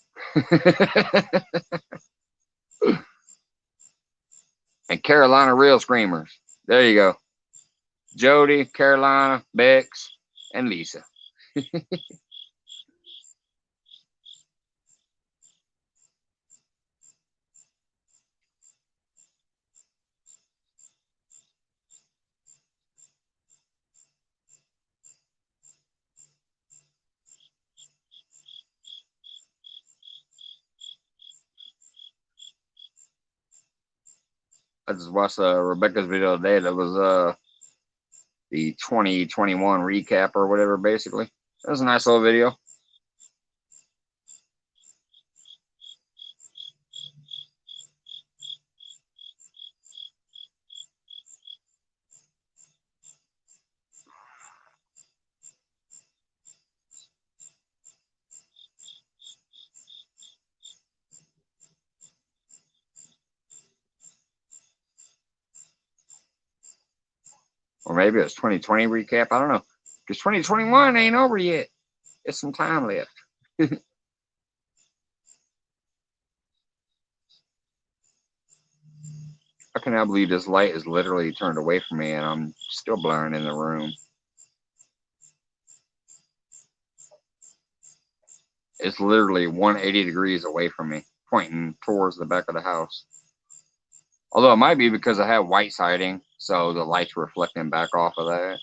And Carolina Real Screamers. There you go. Jody, Carolina, Bex, and Lisa. I just watched Rebecca's video today. That was the 2021 recap or whatever, basically. It was a nice little video. Or maybe it was 2020 recap. I don't know. Because 2021 ain't over yet. There's some time left. I cannot believe this light is literally turned away from me and I'm still blurring in the room. It's literally 180 degrees away from me. pointing towards the back of the house. Although it might be because I have white siding, so the light's reflecting back off of that.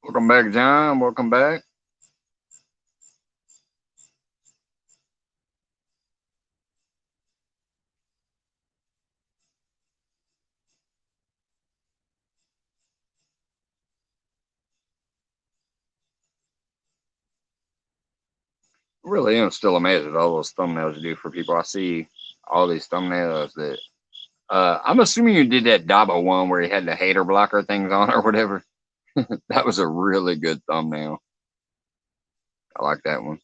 Welcome back, John. Welcome back. Really am still amazed at all those thumbnails you do for people. I see all these thumbnails that I'm assuming you did that Dabo one where he had the hater blocker things on or whatever. That was a really good thumbnail. I like that one.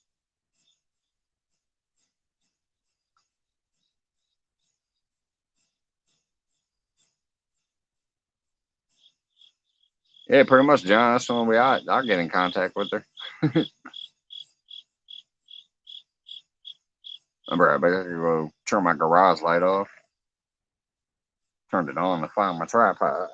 Yeah, pretty much, John. That's the only way I get in contact with her. Remember, I better go turn my garage light off. Turned it on to find my tripod.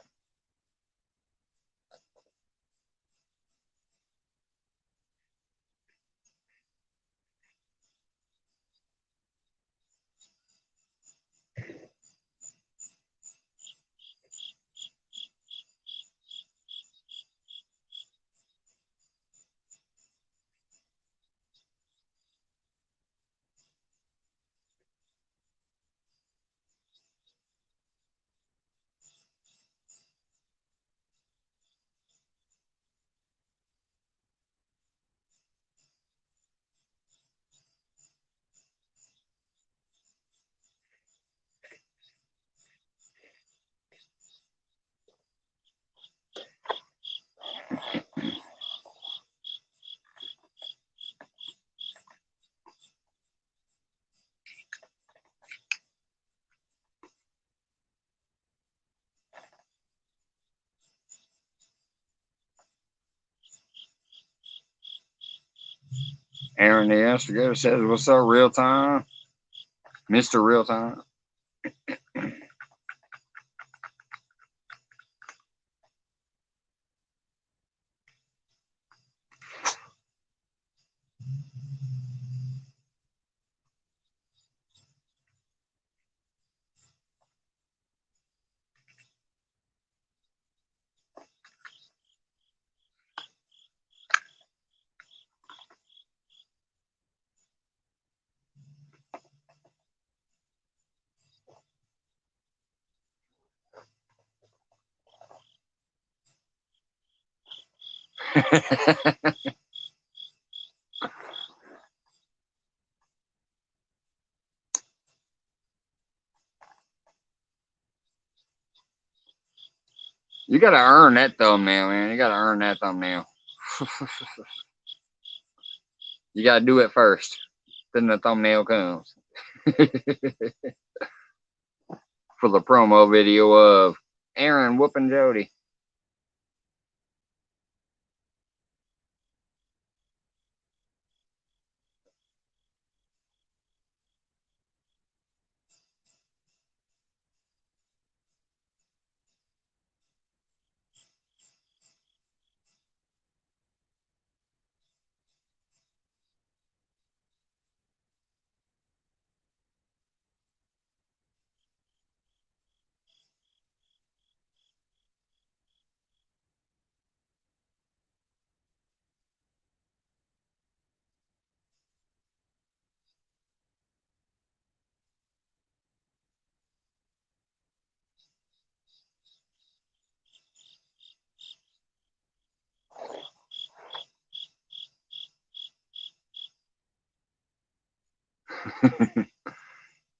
Aaron the Instigator says, "What's up, real time, Mister Real Time?" You gotta earn that thumbnail, man. You gotta earn that thumbnail. You gotta do it first. Then the thumbnail comes. For the promo video of Aaron whooping Jody.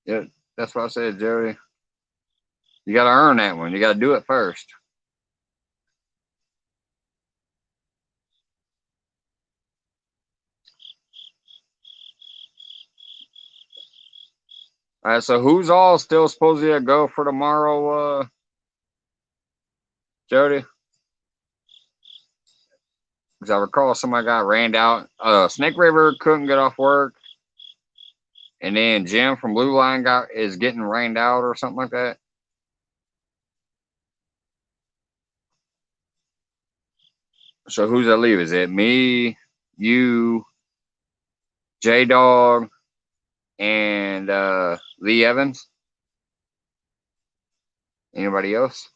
Yeah, that's what I said, Jody. You gotta earn that one. You gotta do it first. All right, so who's all still supposed to go for tomorrow, Jody? Because I recall somebody got ran out. Snake River couldn't get off work, and then Jim from Blue Line is getting rained out or something like that. So who's that leave? Is it me, you, J Dog, and Lee Evans? Anybody else?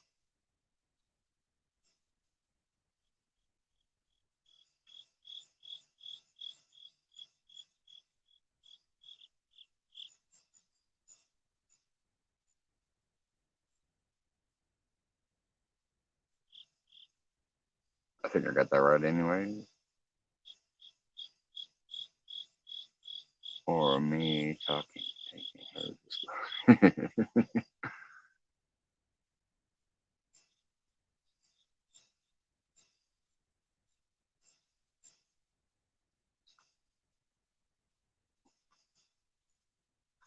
I think I got that right anyway. Or me talking, taking her.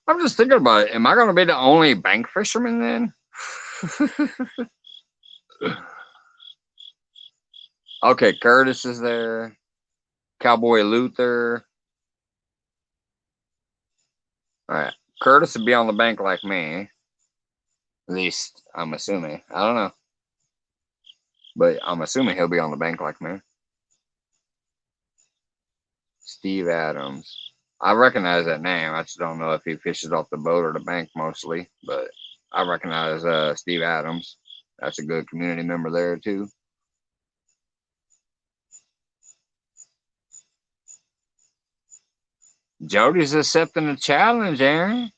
I'm just thinking about it. Am I going to be the only bank fisherman then? Okay, Curtis is there. Cowboy Luther. All right. Curtis would be on the bank like me. At least I'm assuming. I don't know. But I'm assuming he'll be on the bank like me. Steve Adams. I recognize that name. I just don't know if he fishes off the boat or the bank mostly. But I recognize Steve Adams. That's a good community member there too. Jody's accepting the challenge, Aaron.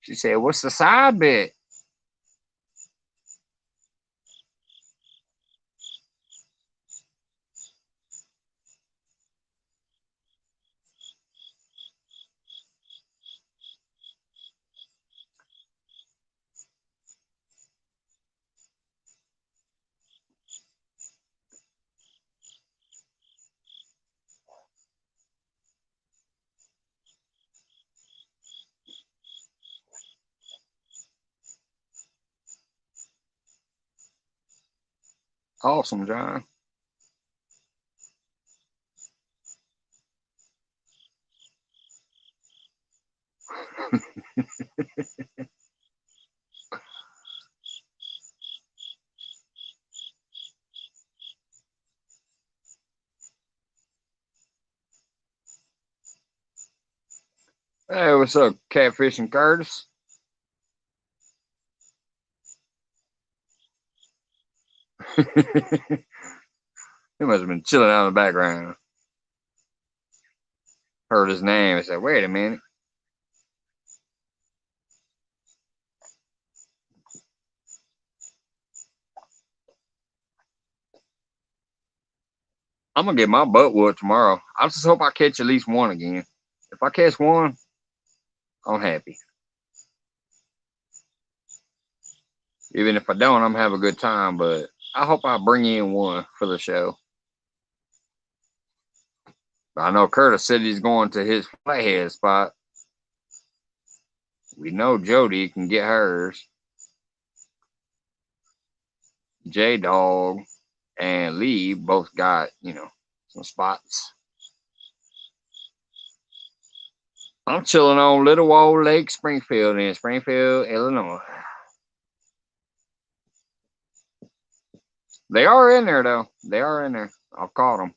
She said, "What's the side bit?" Awesome, John. Hey, what's up, Catfish and Curtis? He must have been chilling out in the background. Heard his name and said, "Wait a minute." I'm gonna get my butt whooped tomorrow. I just hope I catch at least one again. If I catch one, I'm happy. Even if I don't, I'm gonna have a good time. But I hope I bring in one for the show. I know Curtis said he's going to his flathead spot. We know Jody can get hers. J Dog and Lee both got, some spots. I'm chilling on Little Old Lake Springfield in Springfield, Illinois. They are in there, though. They are in there. I've caught them.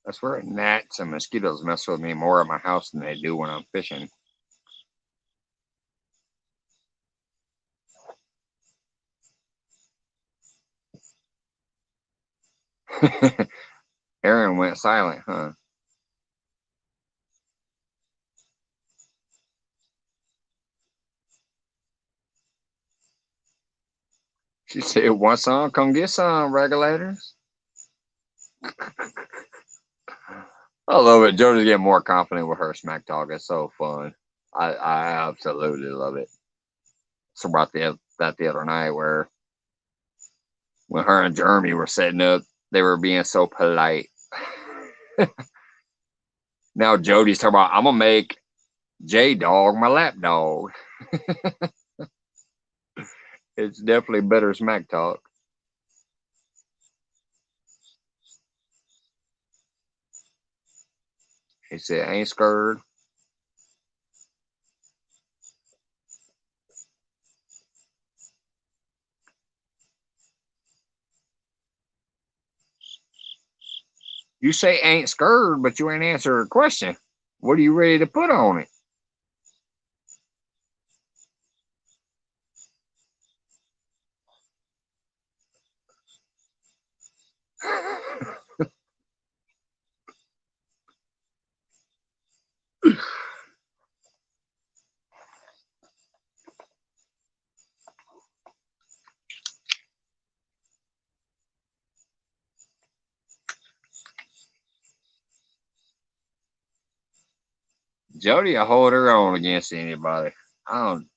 I swear gnats and mosquitoes mess with me more at my house than they do when I'm fishing. Aaron went silent, huh? She said, "Want some? Come get some, regulators." I love it. Jody's getting more confident with her smack talk. It's so fun. I absolutely love it. So about the other night where when her and Jeremy were setting up, they were being so polite. Now Jody's talking about, I'm gonna make J Dog my lap dog. It's definitely better smack talk. He said, "Ain't scared." You say ain't scared, but you ain't answer a question. What are you ready to put on it? Jody, I hold her own against anybody. I'm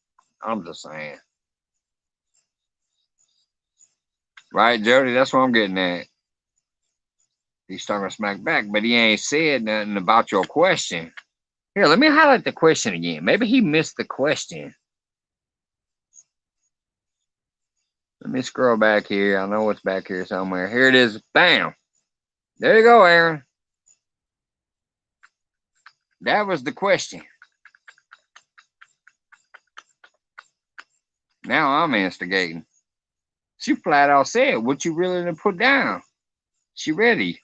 just saying. Right, Jody? That's what I'm getting at. He's talking smack back, but he ain't said nothing about your question. Here, let me highlight the question again. Maybe he missed the question. Let me scroll back here. I know it's back here somewhere. Here it is. Bam. There you go, Aaron. That was the question. Now I'm instigating. She flat out said, "What you willing to put down?" She ready.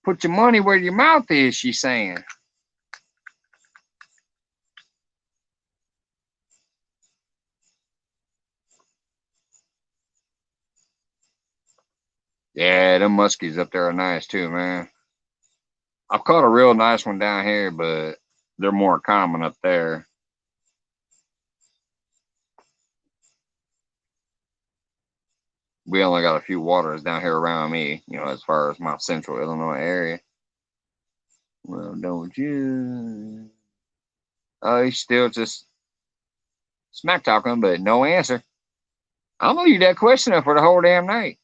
Put your money where your mouth is, she's saying. Yeah, them muskies up there are nice too, man. I've caught a real nice one down here, but they're more common up there. We only got a few waters down here around me, as far as my central Illinois area. Well, don't you? Oh, he's still just smack talking, but no answer. I'm gonna leave that question up for the whole damn night.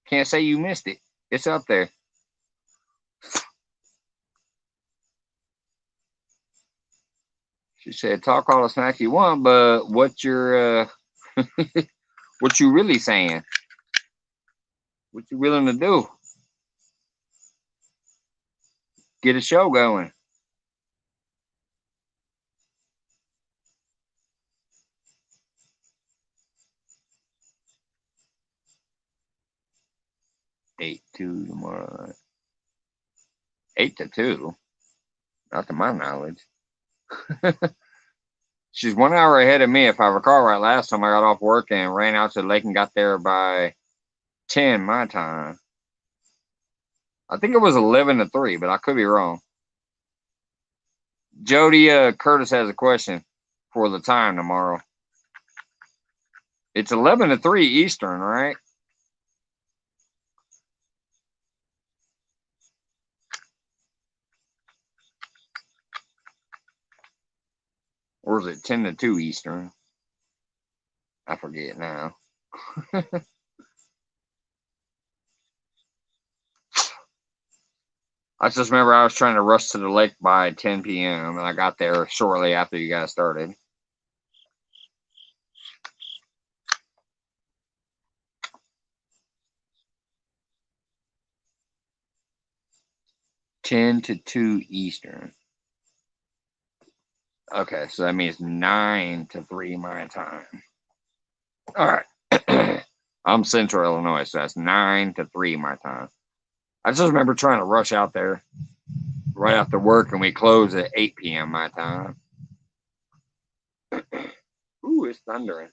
Can't say you missed it. It's up there. She said, "Talk all the smack you want, but what you're, what you really saying? What you willing to do? Get a show going." Eight two tomorrow. 8 to 2. Not to my knowledge. She's 1 hour ahead of me, if I recall right. Last time I got off work and ran out to the lake and got there by 10 my time. I think it was 11 to 3, but I could be wrong. Jody, Curtis has a question for the time tomorrow. It's 11 to 3 Eastern, right? Or is it 10 to 2 Eastern? I forget now. I just remember I was trying to rush to the lake by 10 p.m. and I got there shortly after you guys started. Ten to 2 Eastern. Okay, so that means 9 to 3 my time. All right. I'm Central Illinois, so that's 9 to 3 my time. I just remember trying to rush out there right after work, and we close at 8 p.m. my time. Ooh, it's thundering.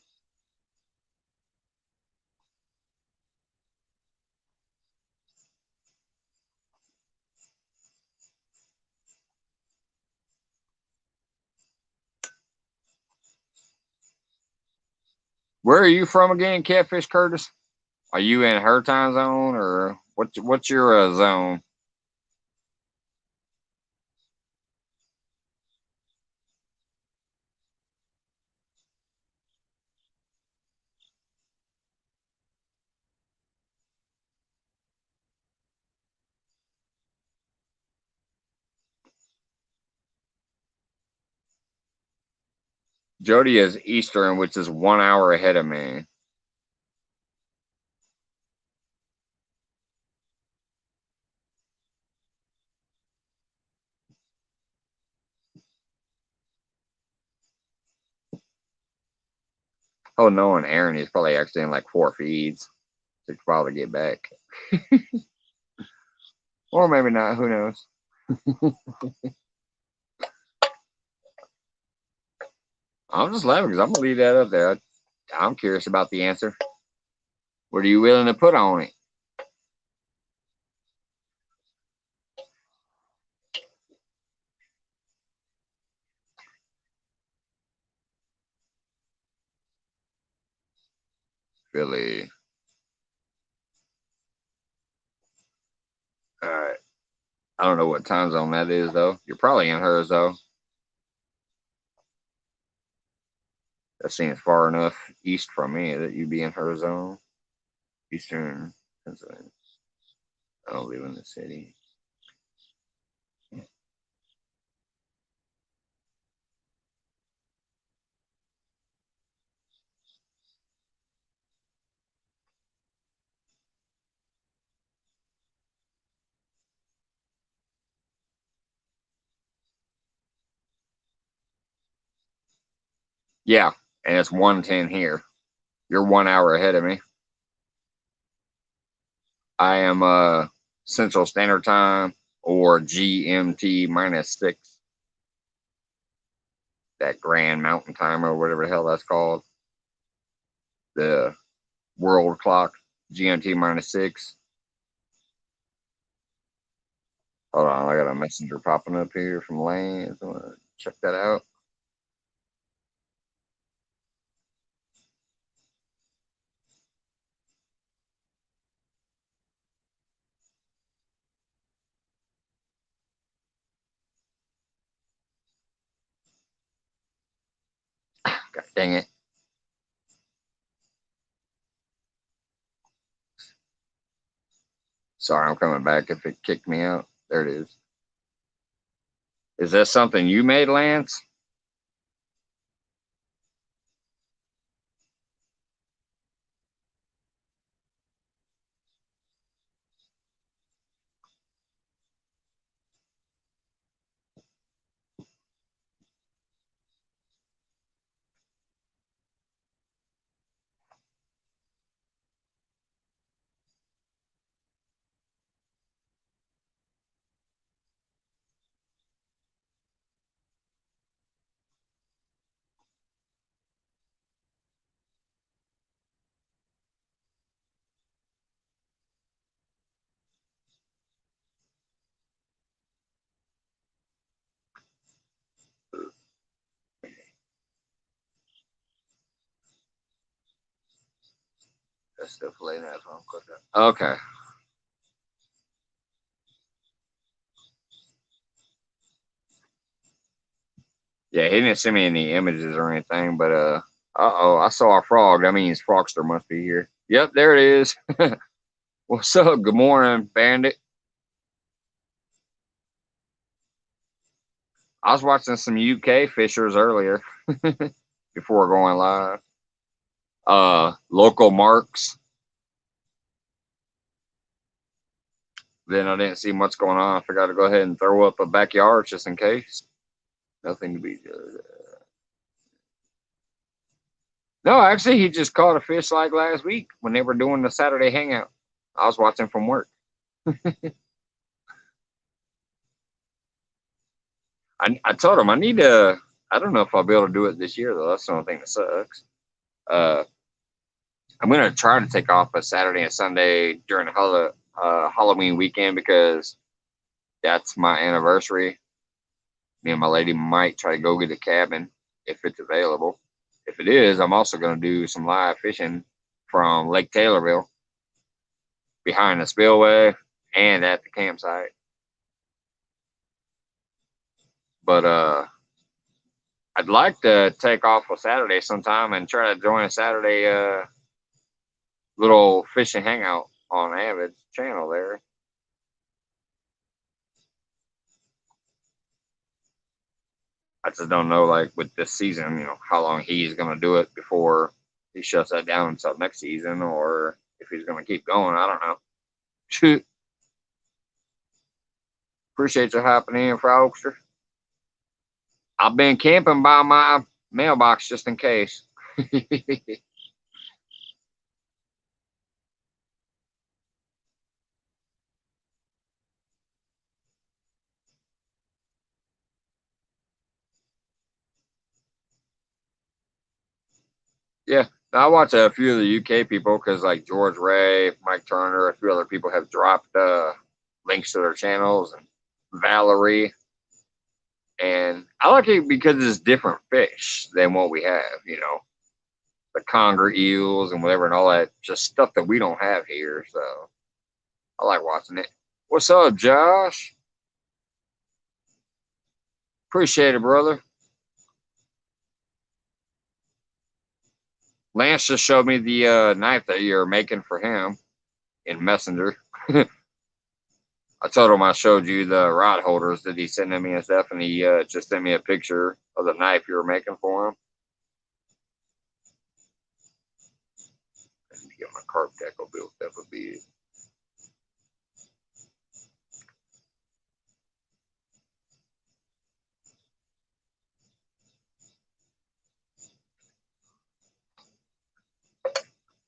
Where are you from again, Catfish Curtis? Are you in her time zone or what's your zone? Jody is Eastern, which is 1 hour ahead of me. Oh no, and Aaron is probably actually in like 4 feeds. Takes a while to get back. Or maybe not, who knows? I'm just laughing because I'm gonna leave that up there. I'm curious about the answer. What are you willing to put on it? Philly. All right. I don't know what time zone that is though. You're probably in hers though. That seems far enough east from me that you'd be in her zone. Eastern Pennsylvania. I don't live in the city. Yeah, and it's 1:10 here. You're 1 hour ahead of me. I am Central Standard Time or GMT -6. That Grand Mountain Time or whatever the hell that's called. The world clock, GMT -6. Hold on, I got a messenger popping up here from Lane. Check that out. God dang it. Sorry, I'm coming back if it kicked me out. There it is. Is that something you made, Lance? That's still playing that phone. Okay. Yeah, he didn't send me any images or anything, but oh, I saw a frog. That means Frogster must be here. Yep, there it is. What's up? Good morning, Bandit. I was watching some UK fishers earlier before going live. Local marks. Then I didn't see much going on. I forgot to go ahead and throw up a backyard just in case. Nothing to be. No, actually, he just caught a fish like last week when they were doing the Saturday hangout. I was watching from work. I told him I need to. I don't know if I'll be able to do it this year though. That's the only thing that sucks. Uh, I'm gonna try to take off a Saturday and Sunday during the Halloween weekend because that's my anniversary. Me and my lady might try to go get a cabin if it's available. if it is, I'm also going to do some live fishing from Lake Taylorville behind the spillway and at the campsite. But I'd like to take off a Saturday sometime and try to join a Saturday little fishing hangout on Avid's channel there. I just don't know, like with this season, you know, how long he's going to do it before he shuts that down until next season, or if he's going to keep going. I don't know. Shoot. Appreciate you hopping in, Frogster. I've been camping by my mailbox just in case. Yeah, I watch a few of the UK people because like George Ray, Mike Turner, a few other people have dropped links to their channels, and Valerie. And I like it because it's different fish than what we have, you know, the conger eels and whatever and all that, just stuff that we don't have here. So I like watching it. What's up, Josh? Appreciate it, brother. Lance just showed me the knife that you're making for him in Messenger. I told him I showed you the rod holders that he sent me and stuff, and he just sent me a picture of the knife you were making for him. I need to get my carp tackle built up a bit.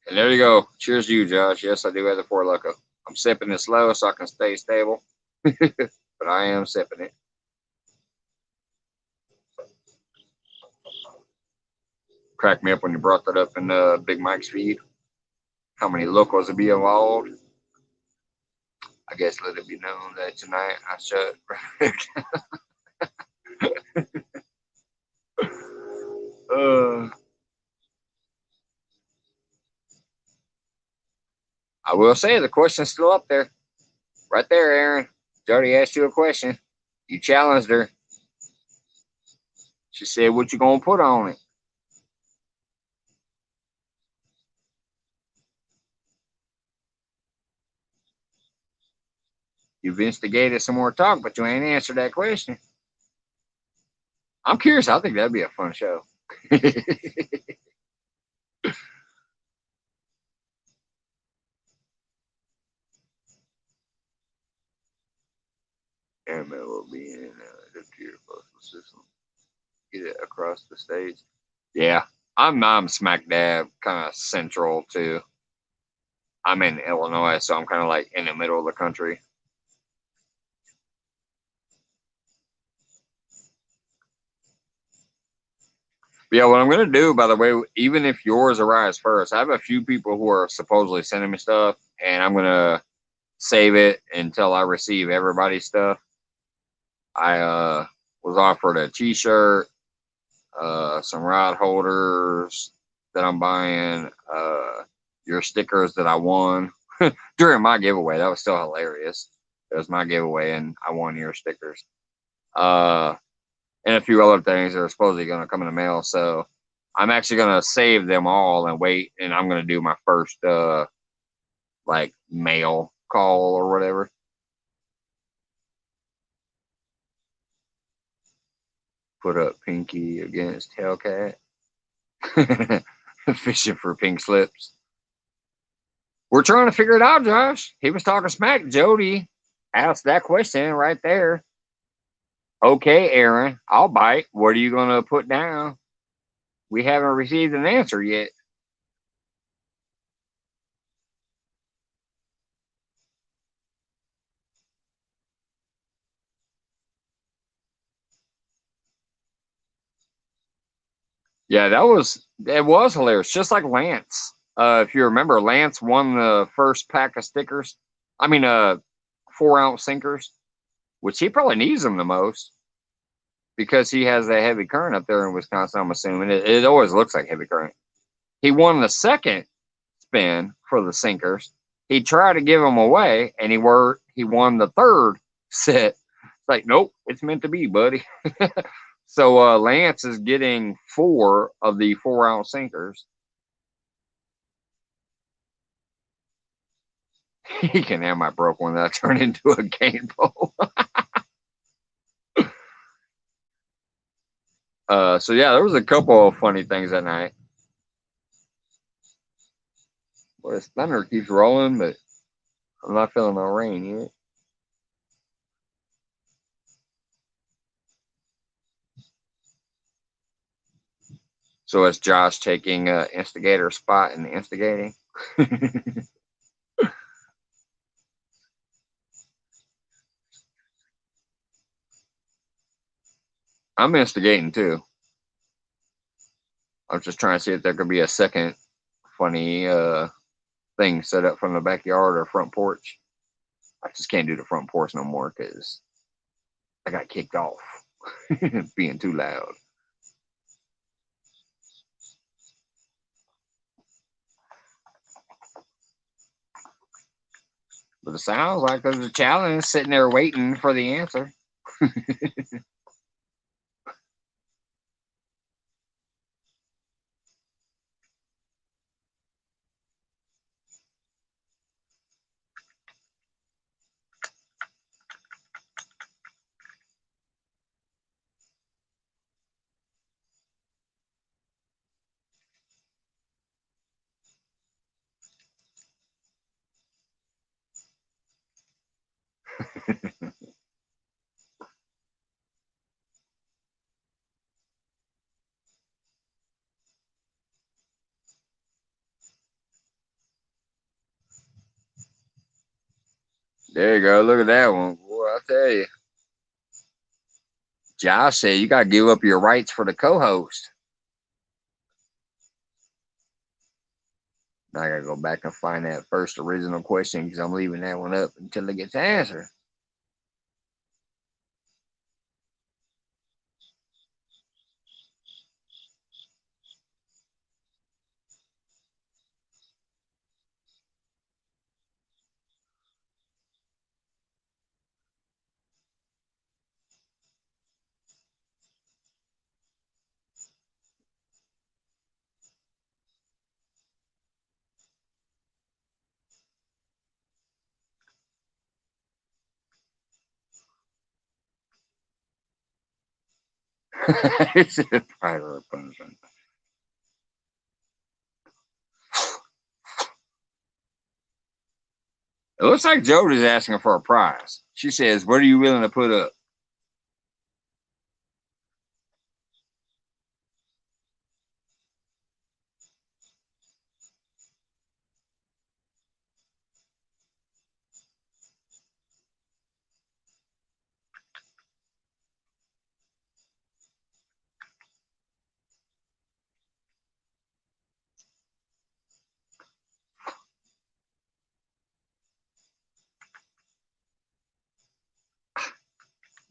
And there you go. Cheers to you, Josh. Yes, I do have the Four Loko. I'm sipping it slow so I can stay stable, but I am sipping it. Cracked me up when you brought that up in Big Mike's feed. How many locals would be involved? I guess let it be known that tonight I shut. I will say the question's still up there. Right there, Aaron. Jody asked you a question. You challenged her. She said, what you gonna put on it? You've instigated some more talk, but you ain't answered that question. I'm curious. I think that'd be a fun show. Airmail will be in the tier postal system. Get it across the states. Yeah, I'm smack dab kind of central too. I'm in Illinois, so I'm kind of like in the middle of the country. But yeah, what I'm gonna do, by the way, even if yours arrives first, I have a few people who are supposedly sending me stuff, and I'm gonna save it until I receive everybody's stuff. I was offered a T-shirt, some rod holders that I'm buying, your stickers that I won during my giveaway. That was still hilarious. It was my giveaway, and I won your stickers. And a few other things that are supposedly going to come in the mail. So I'm actually going to save them all and wait, and I'm going to do my first like mail call or whatever. Put up Pinky against Hellcat. Fishing for pink slips. We're trying to figure it out, Josh. He was talking smack. Jody asked that question right there. Okay, Aaron, I'll bite. What are you going to put down? We haven't received an answer yet. Yeah, it was hilarious. Just like Lance. If you remember, Lance won the first pack of stickers. I mean, 4-ounce sinkers, which he probably needs them the most. because he has a heavy current up there in Wisconsin. I'm assuming it always looks like heavy current. He won the second spin for the sinkers. He tried to give them away, and he won the third set. It's like, nope, it's meant to be, buddy. So Lance is getting 4 of the 4-ounce sinkers. He can have my broke one that I turned into a game pole. So yeah, there was a couple of funny things that night. Well, this thunder keeps rolling, but I'm not feeling no rain yet. So it's Josh taking instigator spot and instigating. I'm instigating too. I was just trying to see if there could be a second funny thing set up from the backyard or front porch. I just can't do the front porch no more because I got kicked off being too loud. But it sounds like there's a challenge sitting there waiting for the answer. There you go. Look at that one. Boy, I tell you. Josh said you got to give up your rights for the co-host. I got to go back and find that first original question because I'm leaving that one up until it gets answered. It's a private punishment. It looks like Jody's asking for a prize. She says, "What are you willing to put up?"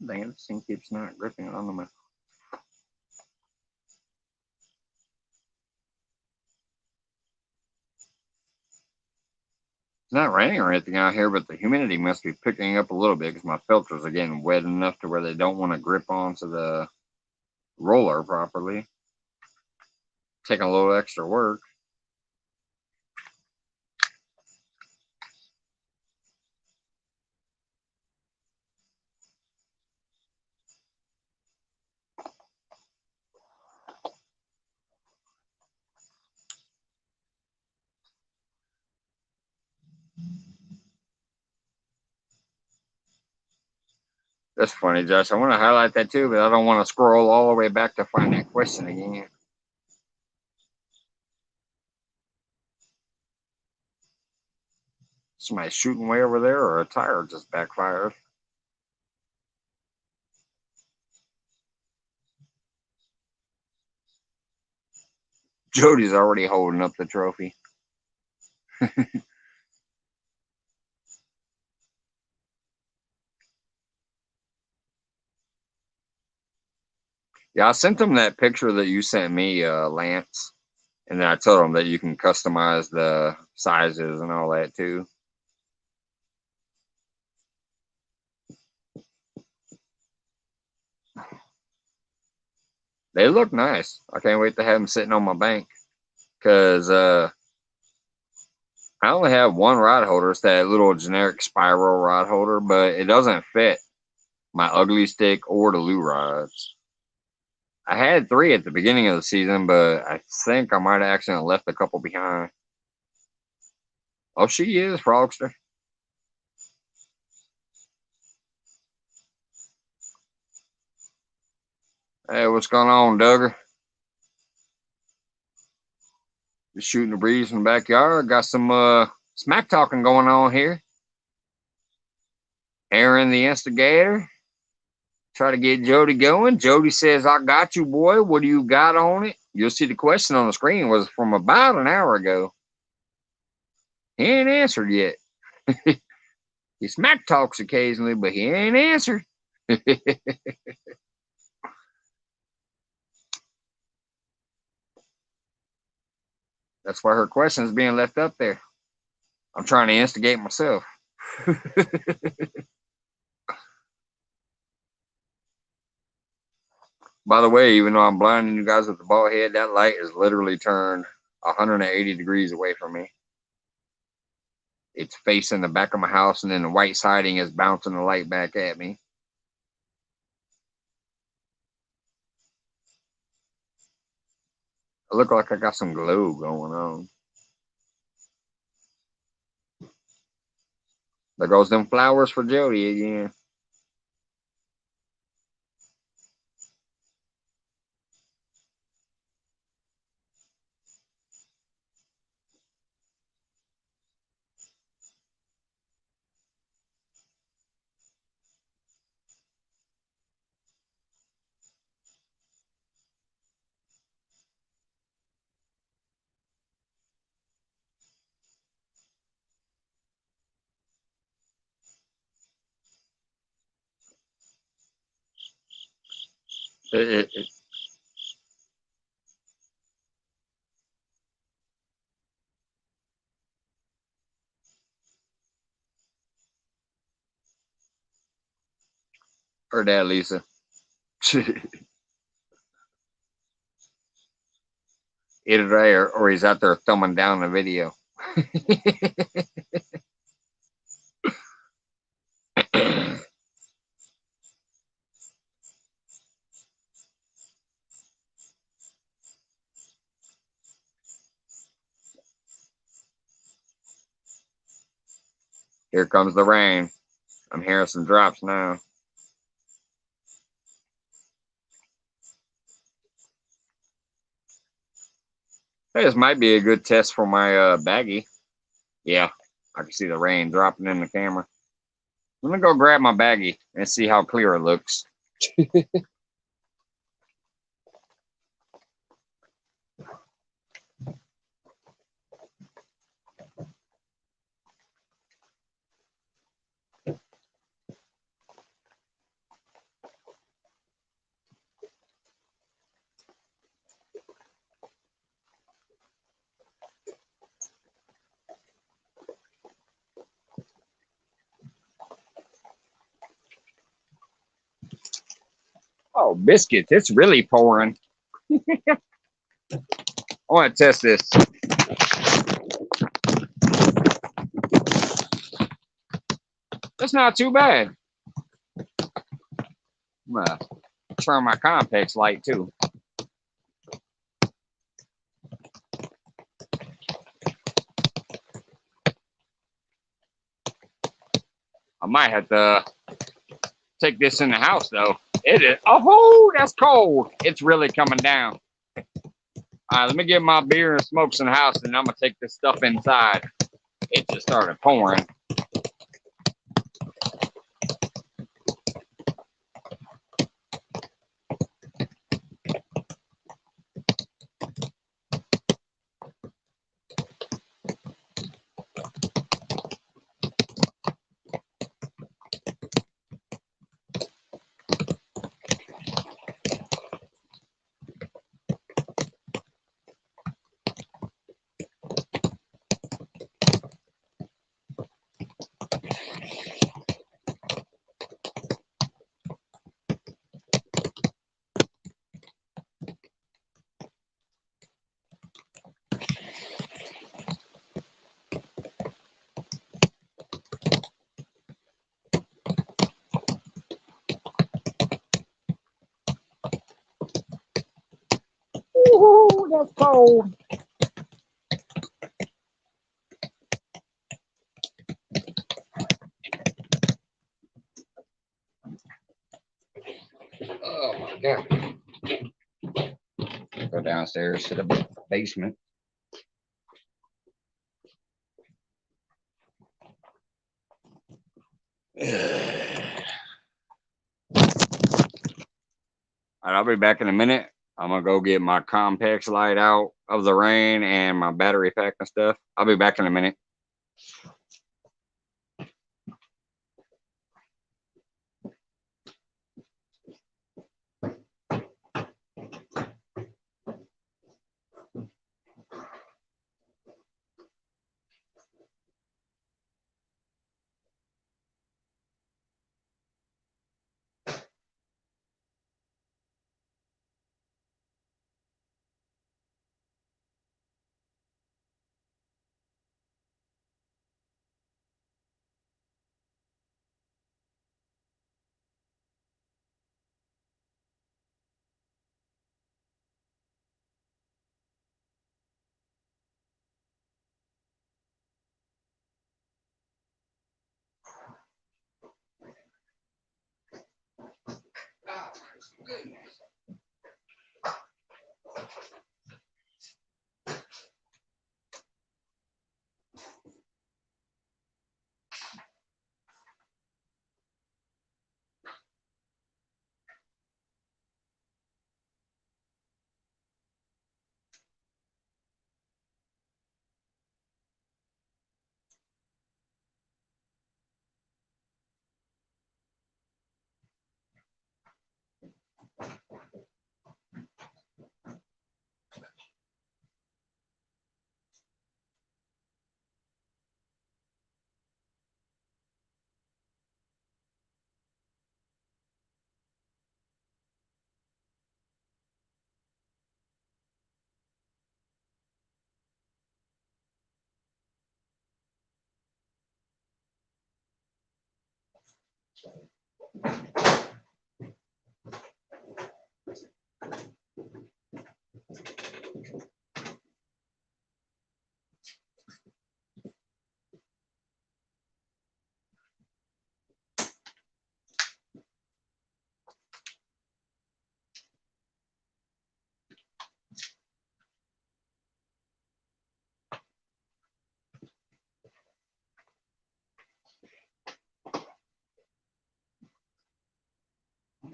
Dang it, this thing keeps not gripping onto my. It's not raining or anything out here, but the humidity must be picking up a little bit because my filters are getting wet enough to where they don't want to grip onto the roller properly. Taking a little extra work. That's funny, Josh. I want to highlight that too, but I don't want to scroll all the way back to find that question again. Somebody shooting way over there, or a tire just backfired. Jody's already holding up the trophy. Yeah, I sent them that picture that you sent me, Lance, and then I told them that you can customize the sizes and all that too. They look nice. I can't wait to have them sitting on my bank because I only have one rod holder. It's that little generic spiral rod holder, but it doesn't fit my ugly stick or the lure rods. I had 3 at the beginning of the season, but I think I might have accidentally left a couple behind. Oh, she is, Frogster. Hey, what's going on, Duggar? Just shooting the breeze in the backyard. Got some smack talking going on here. Aaron the instigator. Try to get Jody going. Jody says, I got you, boy. What do you got on it? You'll see the question on the screen was from about an hour ago. He ain't answered yet. He smack talks occasionally, but he ain't answered. That's why her question is being left up there. I'm trying to instigate myself. By the way, even though I'm blinding you guys with the ball head, that light is literally turned 180 degrees away from me. It's facing the back of my house, and then the white siding is bouncing the light back at me. I look like I got some glow going on. There goes them flowers for Jody again. Heard that, Lisa. Either there or he's out there thumbing down the video. Here comes the rain. I'm hearing some drops now. Hey, this might be a good test for my baggie. Yeah, I can see the rain dropping in the camera. I'm gonna go grab my baggie and see how clear it looks. Oh, biscuits, it's really pouring. I want to test this. That's not too bad. I'm gonna turn my Compex light too. I might have to take this in the house though. It is. Oh, that's cold. It's really coming down. All right, let me get my beer and smokes in the house, and I'm gonna take this stuff inside. It just started pouring. that's cold. Oh my God. Go downstairs to the basement. I'll be back in a minute. I'm gonna go get my Compex light out of the rain and my battery pack and stuff. I'll be back in a minute.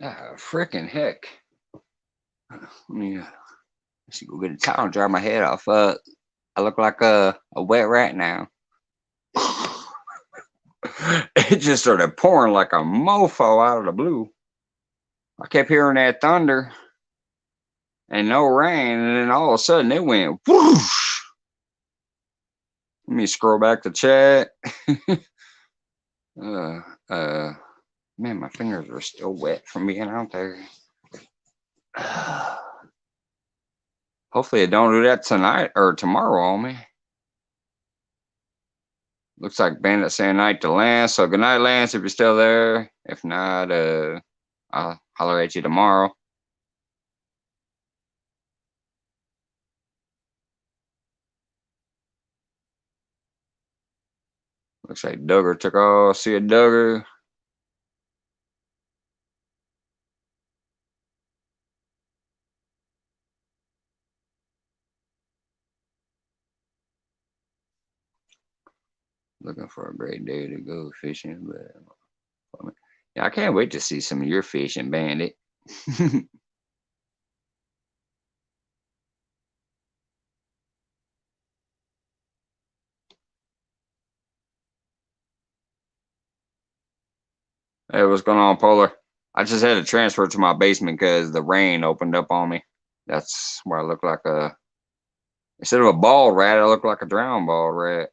Ah, freaking heck. Let me go get a towel and dry my head off. I look like a wet rat now. It just started pouring like a mofo out of the blue. I kept hearing that thunder and no rain, and then all of a sudden it went whoosh. Let me scroll back to chat. Man, my fingers are still wet from being out there. Hopefully, it don't do that tonight or tomorrow on me. Looks like Bandit saying night to Lance. So good night, Lance, if you're still there. If not, I'll holler at you tomorrow. Looks like Duggar took off. See a Duggar. Looking for a great day to go fishing, but yeah, I can't wait to see some of your fishing, Bandit. Hey, what's going on, Polar? I just had to transfer to my basement because the rain opened up on me. That's where I look like a, instead of a bald rat, I look like a drowned bald rat.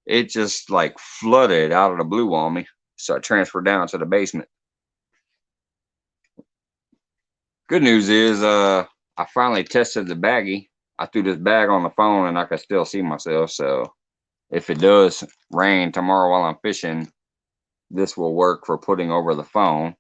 It just like flooded out of the blue on me. So I transferred down to the basement. Good news is I finally tested the baggie. I threw this bag on the phone and I can still see myself. So if it does rain tomorrow while I'm fishing, this will work for putting over the phone.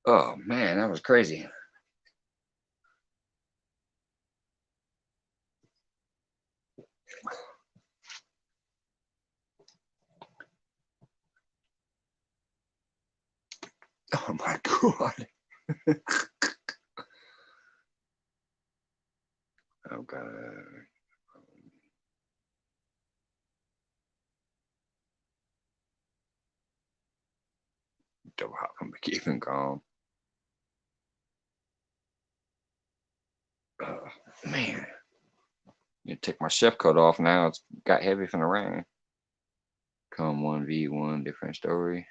Oh man, that was crazy. Oh my god. Oh god. Double hop from keeping calm. Man, you take my chef coat off now. It's got heavy from the rain. Come 1v1, different story.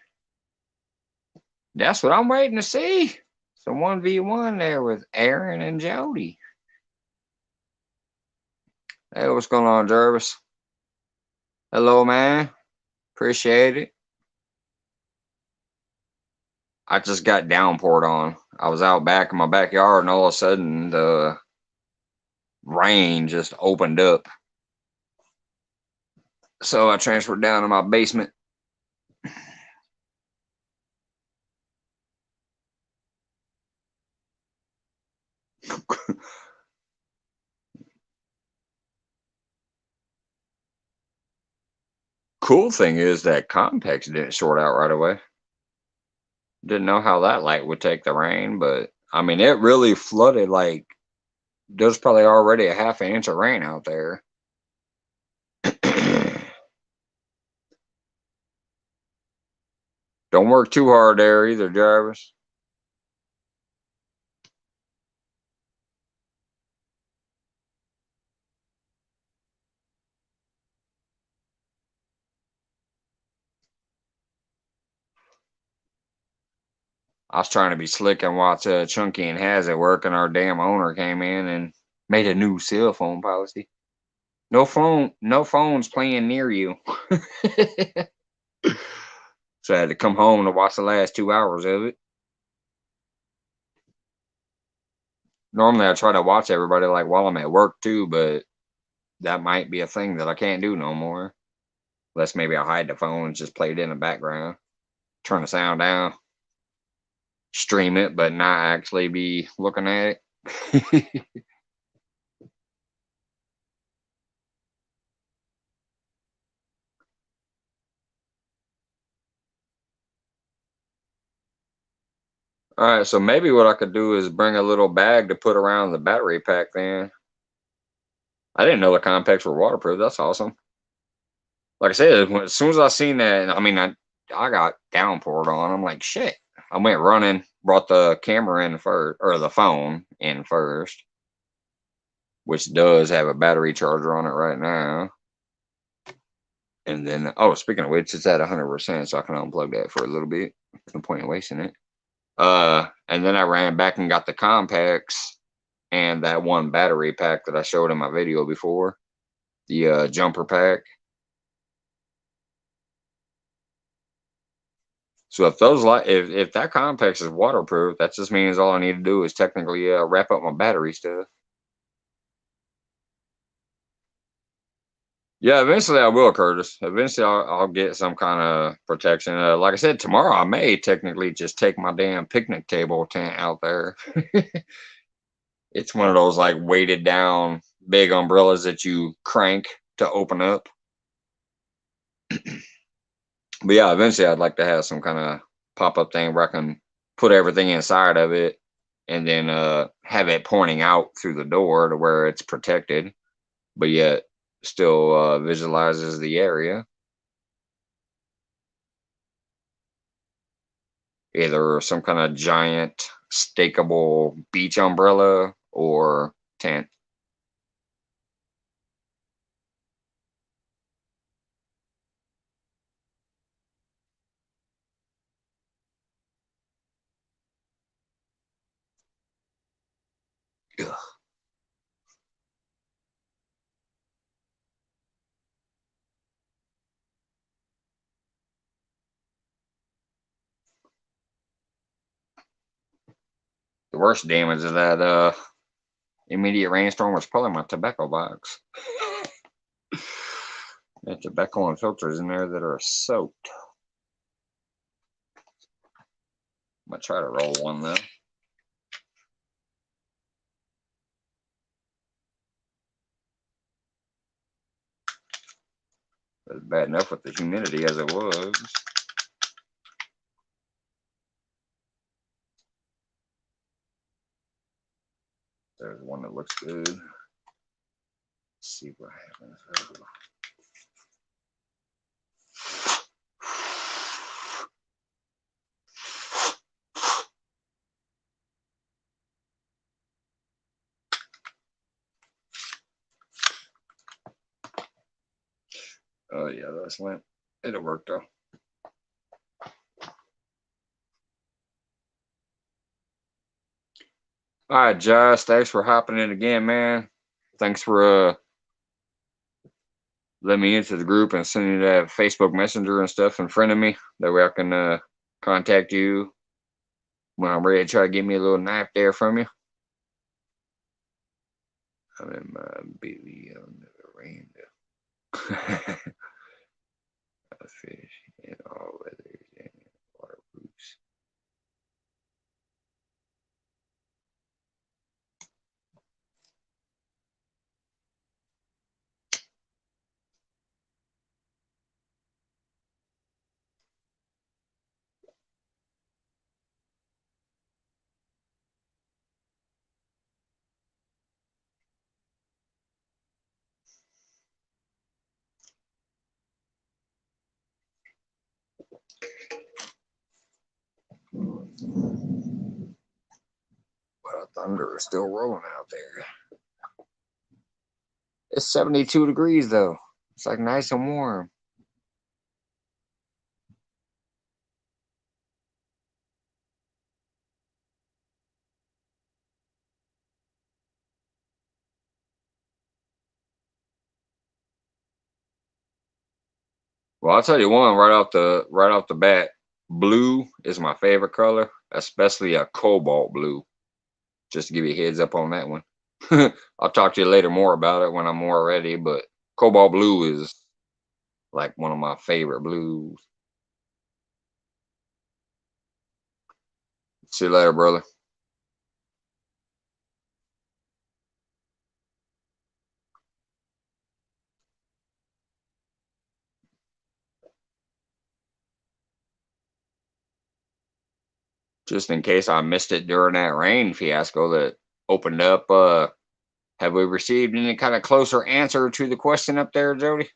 That's what I'm waiting to see. Some 1v1 there with Aaron and Jody. Hey, what's going on, Jervis? Hello, man. Appreciate it. I just got downpoured on. I was out back in my backyard, and all of a sudden the rain just opened up. So I transferred down to my basement. Cool thing is that Compex didn't short out right away. Didn't know how that light would take the rain, but I mean, it really flooded. Like, there's probably already a half an inch of rain out there. Don't work too hard there either, Jarvis. I was trying to be slick and watch Chunky and Has it work, and our damn owner came in and made a new cell phone policy. No phones playing near you. So I had to come home to watch the last 2 hours of it. Normally I try to watch everybody like while I'm at work too, but that might be a thing that I can't do no more. Unless maybe I hide the phone and just play it in the background. Turn the sound down. Stream it, but not actually be looking at it. All right, so maybe what I could do is bring a little bag to put around the battery pack then. I didn't know the compacts were waterproof. That's awesome. Like I said, as soon as I seen that, I mean, I got downpoured on. I'm like, shit. I went running, brought the camera in first, or the phone in first, which does have a battery charger on it right now. And then, oh, speaking of which, it's at 100%, so I can unplug that for a little bit. No point in wasting it. And then I ran back and got the compacts and that one battery pack that I showed in my video before, the jumper pack. So if those if that complex is waterproof, that just means all I need to do is technically wrap up my battery stuff. Yeah, eventually I will, Curtis. Eventually I'll get some kind of protection. Like I said, tomorrow I may technically just take my damn picnic table tent out there. It's one of those like weighted down big umbrellas that you crank to open up. But yeah, eventually I'd like to have some kind of pop-up thing where I can put everything inside of it and then have it pointing out through the door to where it's protected, but yet still visualizes the area. Either some kind of giant stakeable beach umbrella or tent. Ugh. The worst damage of that immediate rainstorm was probably my tobacco box. That tobacco and filters in there that are soaked. gonna try to roll one though. It's bad enough with the humidity as it was. There's one that looks good. Let's see what happens. Oh yeah, that's limp. It'll work though. All right, Josh, thanks for hopping in again, man. Thanks for letting me into the group and sending that Facebook Messenger and stuff in front of me. That way I can contact you when I'm ready to try to get me a little knife there from you. I'm in my baby on the veranda. A fish in all weathers and waterproofs. Well, thunder is still rolling out there. It's 72 degrees though. It's like nice and warm. Well, I'll tell you one right off the bat. Blue is my favorite color, especially a cobalt blue. Just to give you a heads up on that one. I'll talk to you later more about it when I'm more ready, but cobalt blue is like one of my favorite blues. See you later, brother. Just in case I missed it during that rain fiasco that opened up, have we received any kind of closer answer to the question up there, Jody?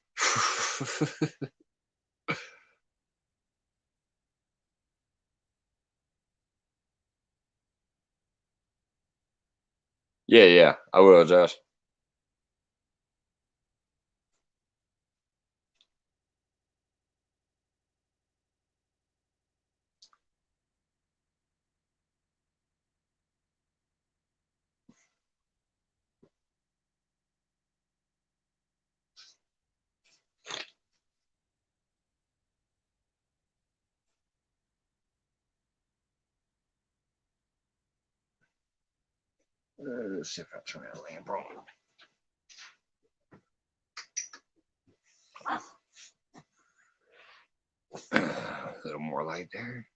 Yeah, I will, Josh. Let's see if I turn that lamp on. A little more light there.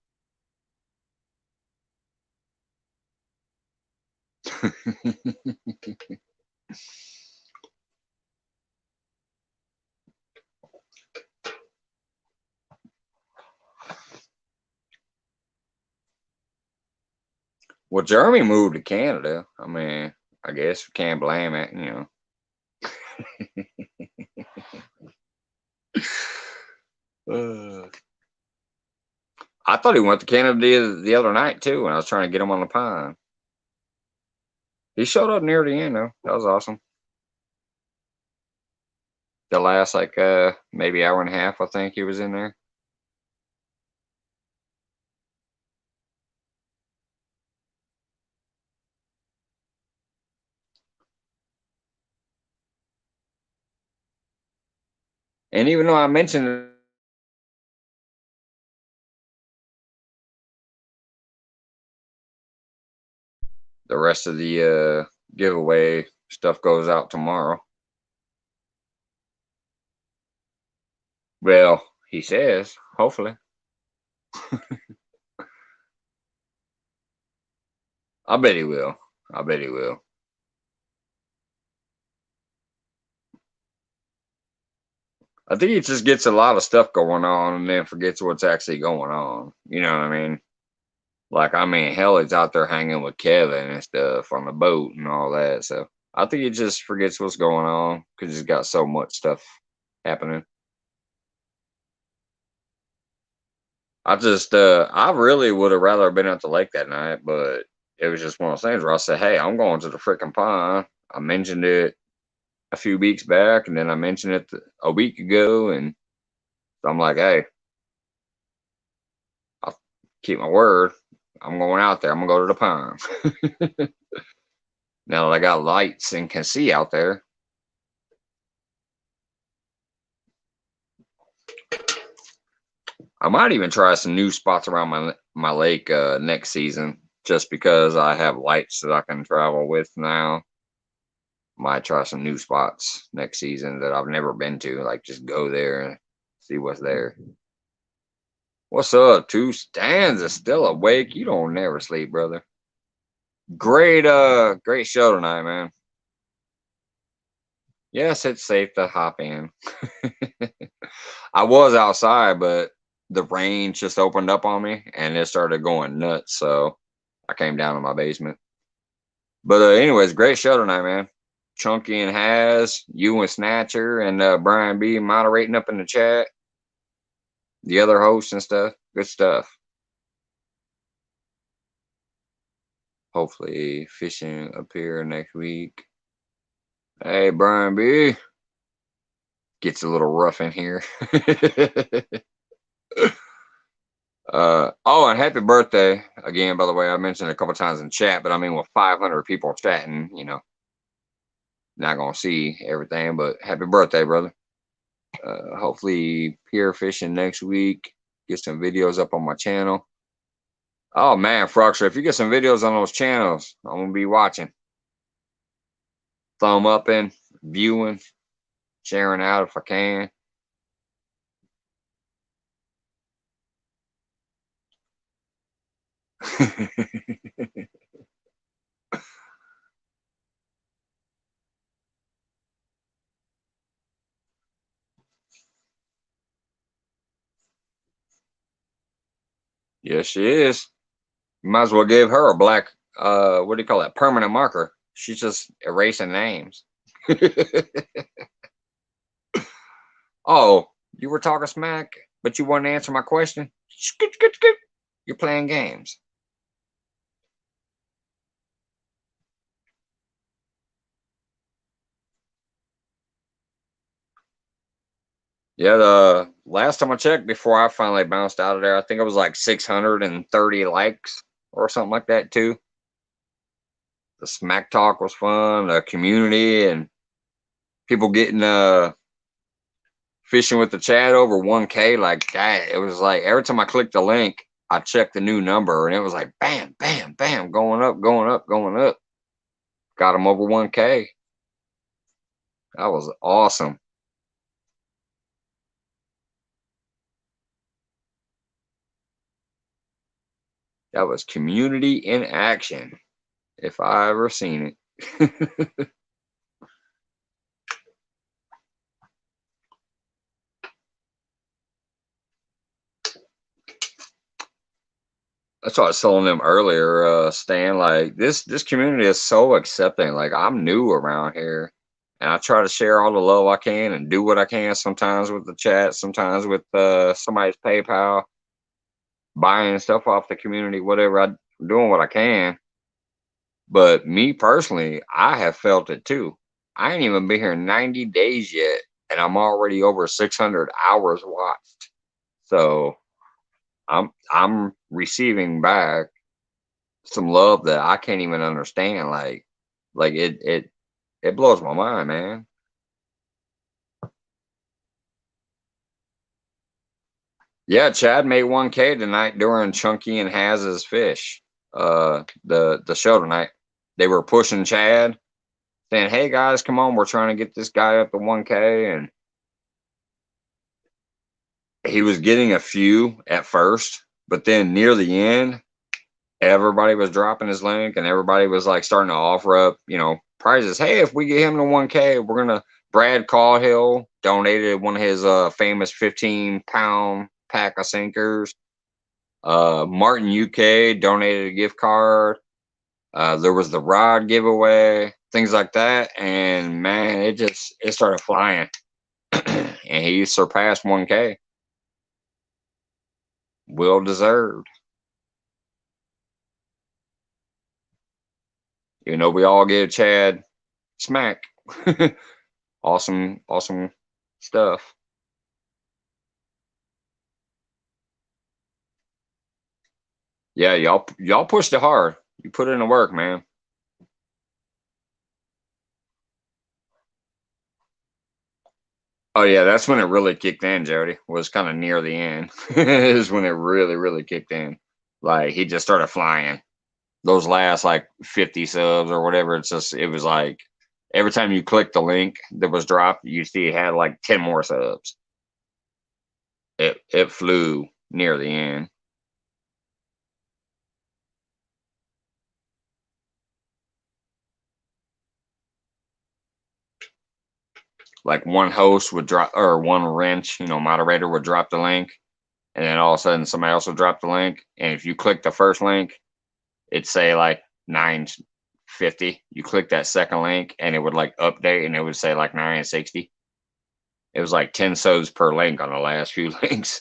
Well, Jeremy moved to Canada. I mean, I guess we can't blame it. I thought he went to Canada the other night too, when I was trying to get him on the pine. He showed up near the end though. That was awesome. The last like maybe hour and a half, I think he was in there. And even though I mentioned the rest of the giveaway stuff goes out tomorrow. Well, he says, hopefully. I bet he will. I bet he will. I think he just gets a lot of stuff going on and then forgets what's actually going on. You know what I mean? Like, I mean, hell, he's out there hanging with Kevin and stuff on the boat and all that. So I think he just forgets what's going on because he's got so much stuff happening. I really would have rather been at the lake that night, but it was just one of those things where I said, "Hey, I'm going to the freaking pond." I mentioned it a few weeks back, and then I mentioned it a week ago, and so I'm like, "Hey, I'll keep my word. I'm going out there. I'm gonna go to the pond." Now that I got lights and can see out there, I might even try some new spots around my lake next season, just because I have lights that I can travel with now. Might try some new spots next season that I've never been to. Like, just go there and see what's there. What's up? Two Stands is still awake. You don't never sleep, brother. Great show tonight, man. Yes, it's safe to hop in. I was outside, but the rain just opened up on me and it started going nuts. So I came down to my basement. But anyways, great show tonight, man. Chunky and Has, you and Snatcher, and Brian B moderating up in the chat. The other hosts and stuff. Good stuff. Hopefully fishing up here next week. Hey, Brian B. Gets a little rough in here. Oh, and happy birthday again, by the way. I mentioned it a couple times in chat, but I mean, with 500 people chatting, not gonna see everything, but happy birthday, brother. Hopefully pier fishing next week. Get some videos up on my channel. Oh man, Fruxer, if you get some videos on those channels, I'm gonna be watching. Thumb up in, viewing, sharing out if I can. Yes, she is. You might as well give her a black, what do you call that? Permanent marker. She's just erasing names. Oh, you were talking smack, but you wanted to answer my question? Scoot, scoot, scoot. You're playing games. Yeah, the last time I checked before I finally bounced out of there, I think it was like 630 likes or something like that too. The smack talk was fun, the community and people getting fishing with the chat over 1K like that. It was like every time I clicked the link, I checked the new number and it was like bam, bam, bam, going up, going up, going up. Got them over 1K. That was awesome. That was community in action, if I ever seen it. That's what I was telling them earlier, Stan. Like this community is so accepting. Like I'm new around here, and I try to share all the love I can and do what I can. Sometimes with the chat, sometimes with somebody's PayPal, buying stuff off the community, whatever. I'm doing what I can. But me personally, I have felt it too. I ain't even been here 90 days yet, and I'm already over 600 hours watched. So I'm receiving back some love that I can't even understand. Like it blows my mind, man. Yeah, Chad made 1K tonight during Chunky and Haz's fish. The show tonight. They were pushing Chad, saying, "Hey guys, come on, we're trying to get this guy up to 1K," and he was getting a few at first, but then near the end, everybody was dropping his link, and everybody was like starting to offer up, prizes. Hey, if we get him to 1K, we're gonna. Brad Caldhill donated one of his famous 15-pound pack of sinkers. Martin UK donated a gift card. There was the rod giveaway, things like that, and man, it started flying, and he surpassed 1K. Well deserved. We all give Chad smack. Awesome, awesome stuff. Yeah, y'all pushed it hard. You put in the work, man. Oh yeah, that's when it really kicked in, Jody. Was kind of near the end. Is when it really, really kicked in. Like he just started flying. Those last like 50 subs or whatever. It was like every time you click the link that was dropped, you see it had like 10 more subs. It flew near the end. Like one host would drop, or one wrench, moderator would drop the link, and then all of a sudden somebody else would drop the link. And if you click the first link, it'd say like 950. You click that second link and it would like update and it would say like 960. It was like 10 subs per link on the last few links.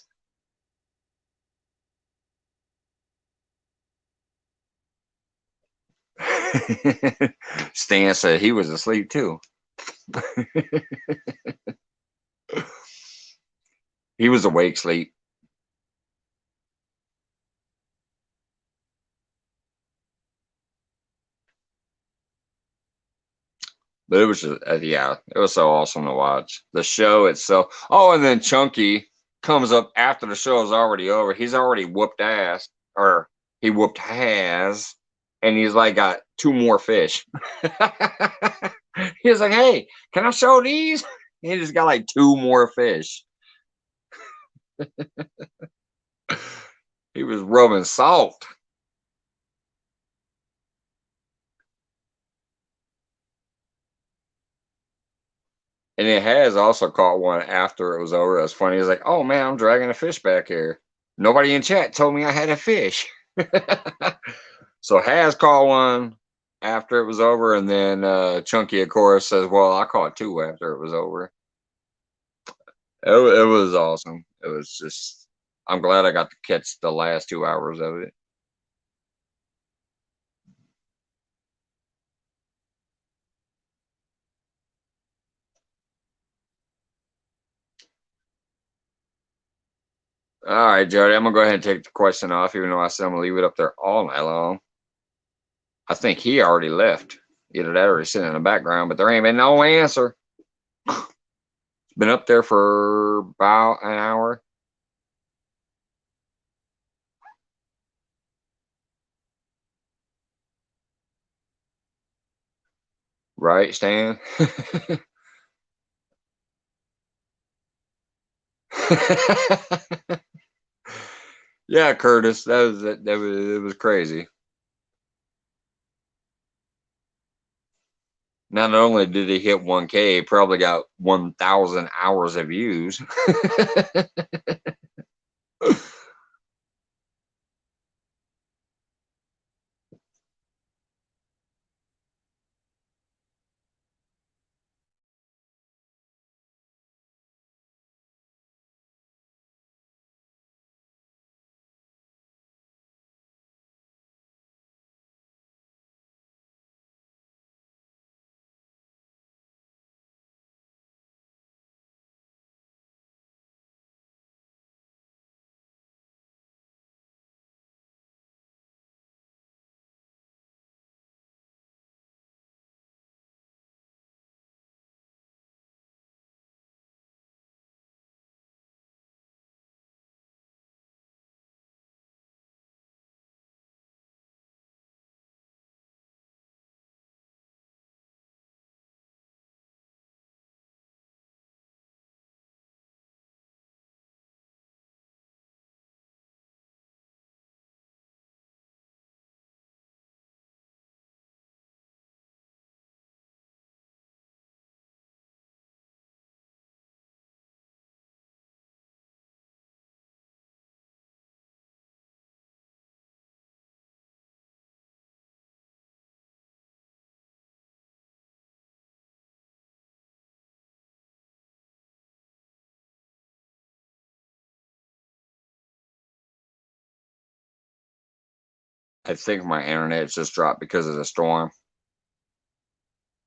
Stan said he was asleep too. He was awake sleep. But it was just, yeah, it was so awesome to watch. The show itself. Oh, and then Chunky comes up after the show is already over. He's already whooped ass, or he whooped has, and he's like got two more fish. He's like, hey, can I show these? He just got like two more fish. He was rubbing salt. And it has also caught one after it was over. It was funny. He's like, oh man, I'm dragging a fish back here. Nobody in chat told me I had a fish. So has caught one after it was over, and then Chunky, of course, says, well, I caught two after it was over. It was awesome. It was just, I'm glad I got to catch the last 2 hours of it. All right, Jody, I'm gonna go ahead and take the question off, even though I said I'm gonna leave it up there all night long. I think he already left. Either that or he's sitting in the background, but there ain't been no answer. It's been up there for about an hour. Right, Stan? Yeah, Curtis, it was crazy. Not only did he hit 1K, he probably got 1,000 hours of views. I think my internet just dropped because of the storm.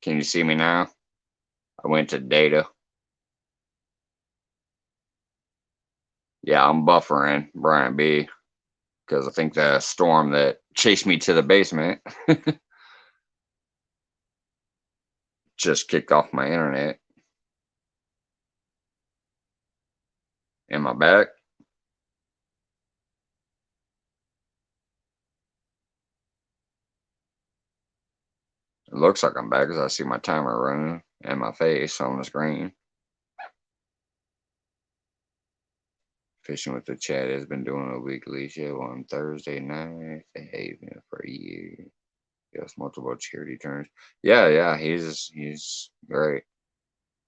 Can you see me now? I went to data. Yeah, I'm buffering, Brian B, because I think the storm that chased me to the basement just kicked off my internet. Am I back? It looks like I'm back because I see my timer running and my face on the screen. Fishing with the Chat has been doing a weekly show on Thursday night. They have been for a year. Yes, multiple charity turns. Yeah, yeah, he's great.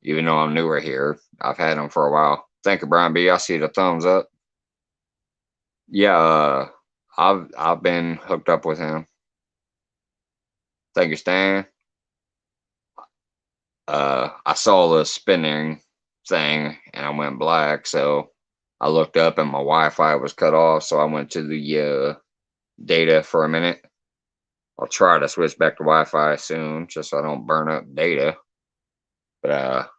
Even though I'm newer here, I've had him for a while. Thank you, Brian B. I see the thumbs up. Yeah, I've been hooked up with him. Thank you, Stan. I saw the spinning thing and I went black, so I looked up and my Wi-Fi was cut off, so I went to the data for a minute. I'll try to switch back to Wi-Fi soon, just so I don't burn up data. But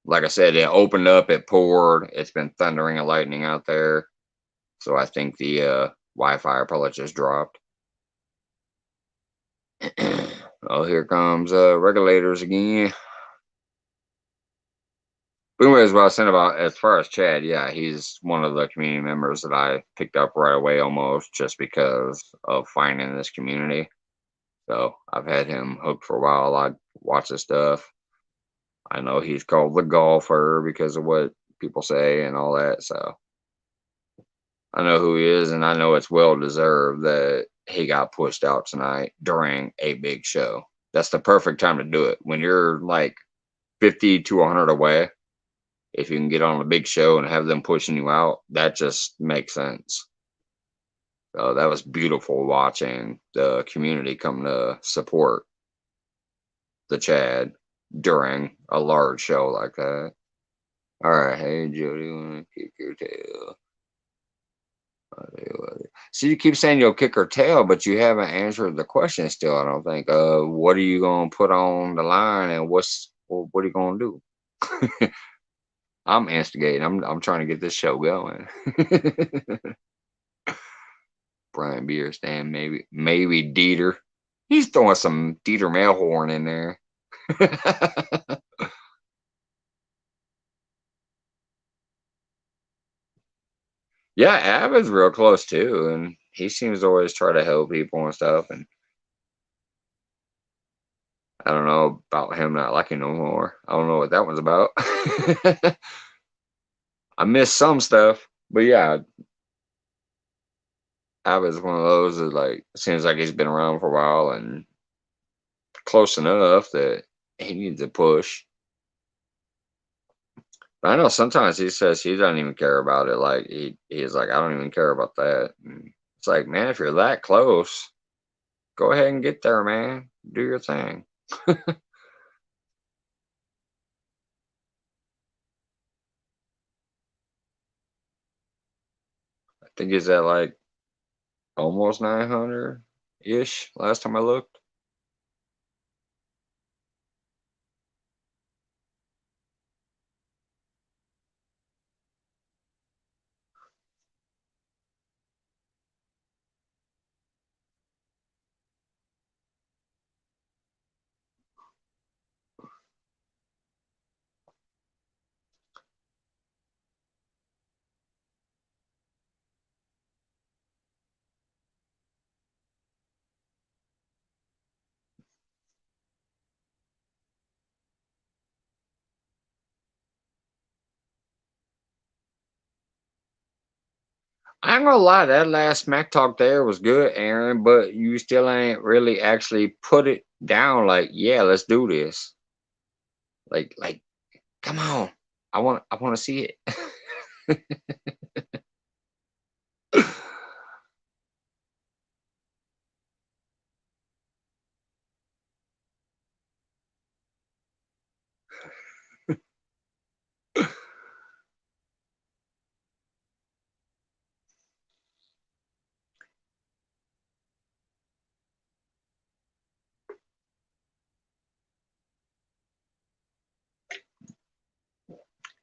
like I said, it opened up, it poured. It's been thundering and lightning out there, so I think the Wi-Fi probably just dropped. Oh, here comes regulators again. But anyways, what I was saying about as far as Chad, yeah, he's one of the community members that I picked up right away almost just because of finding this community. So I've had him hooked for a while. I watch his stuff. I know he's called the golfer because of what people say and all that. So I know who he is, and I know it's well deserved that he got pushed out tonight during a big show. That's the perfect time to do it. When you're like 50 to 100 away, if you can get on a big show and have them pushing you out, that just makes sense. So that was beautiful watching the community come to support the Chad during a large show like that. All right, hey Jody, wanna kick your tail? So you keep saying you'll kick her tail, but you haven't answered the question still. I don't think. What are you gonna put on the line, and what are you gonna do? I'm instigating. I'm trying to get this show going. Brian Bierstand, maybe Dieter. He's throwing some Dieter Melhorn in there. Yeah, Ab is real close too, and he seems to always try to help people and stuff. And I don't know about him not liking no more. I don't know what that one's about. I missed some stuff, but yeah, Ab is one of those that like seems like he's been around for a while and close enough that he needs a push. But I know sometimes he says he doesn't even care about it. Like he's like, I don't even care about that. And it's like, man, if you're that close, go ahead and get there, man. Do your thing. I think he's at like almost 900 ish last time I looked. I ain't gonna lie, that last smack talk there was good, Aaron, but you still ain't really actually put it down like, yeah, let's do this. Like, come on. I wanna see it.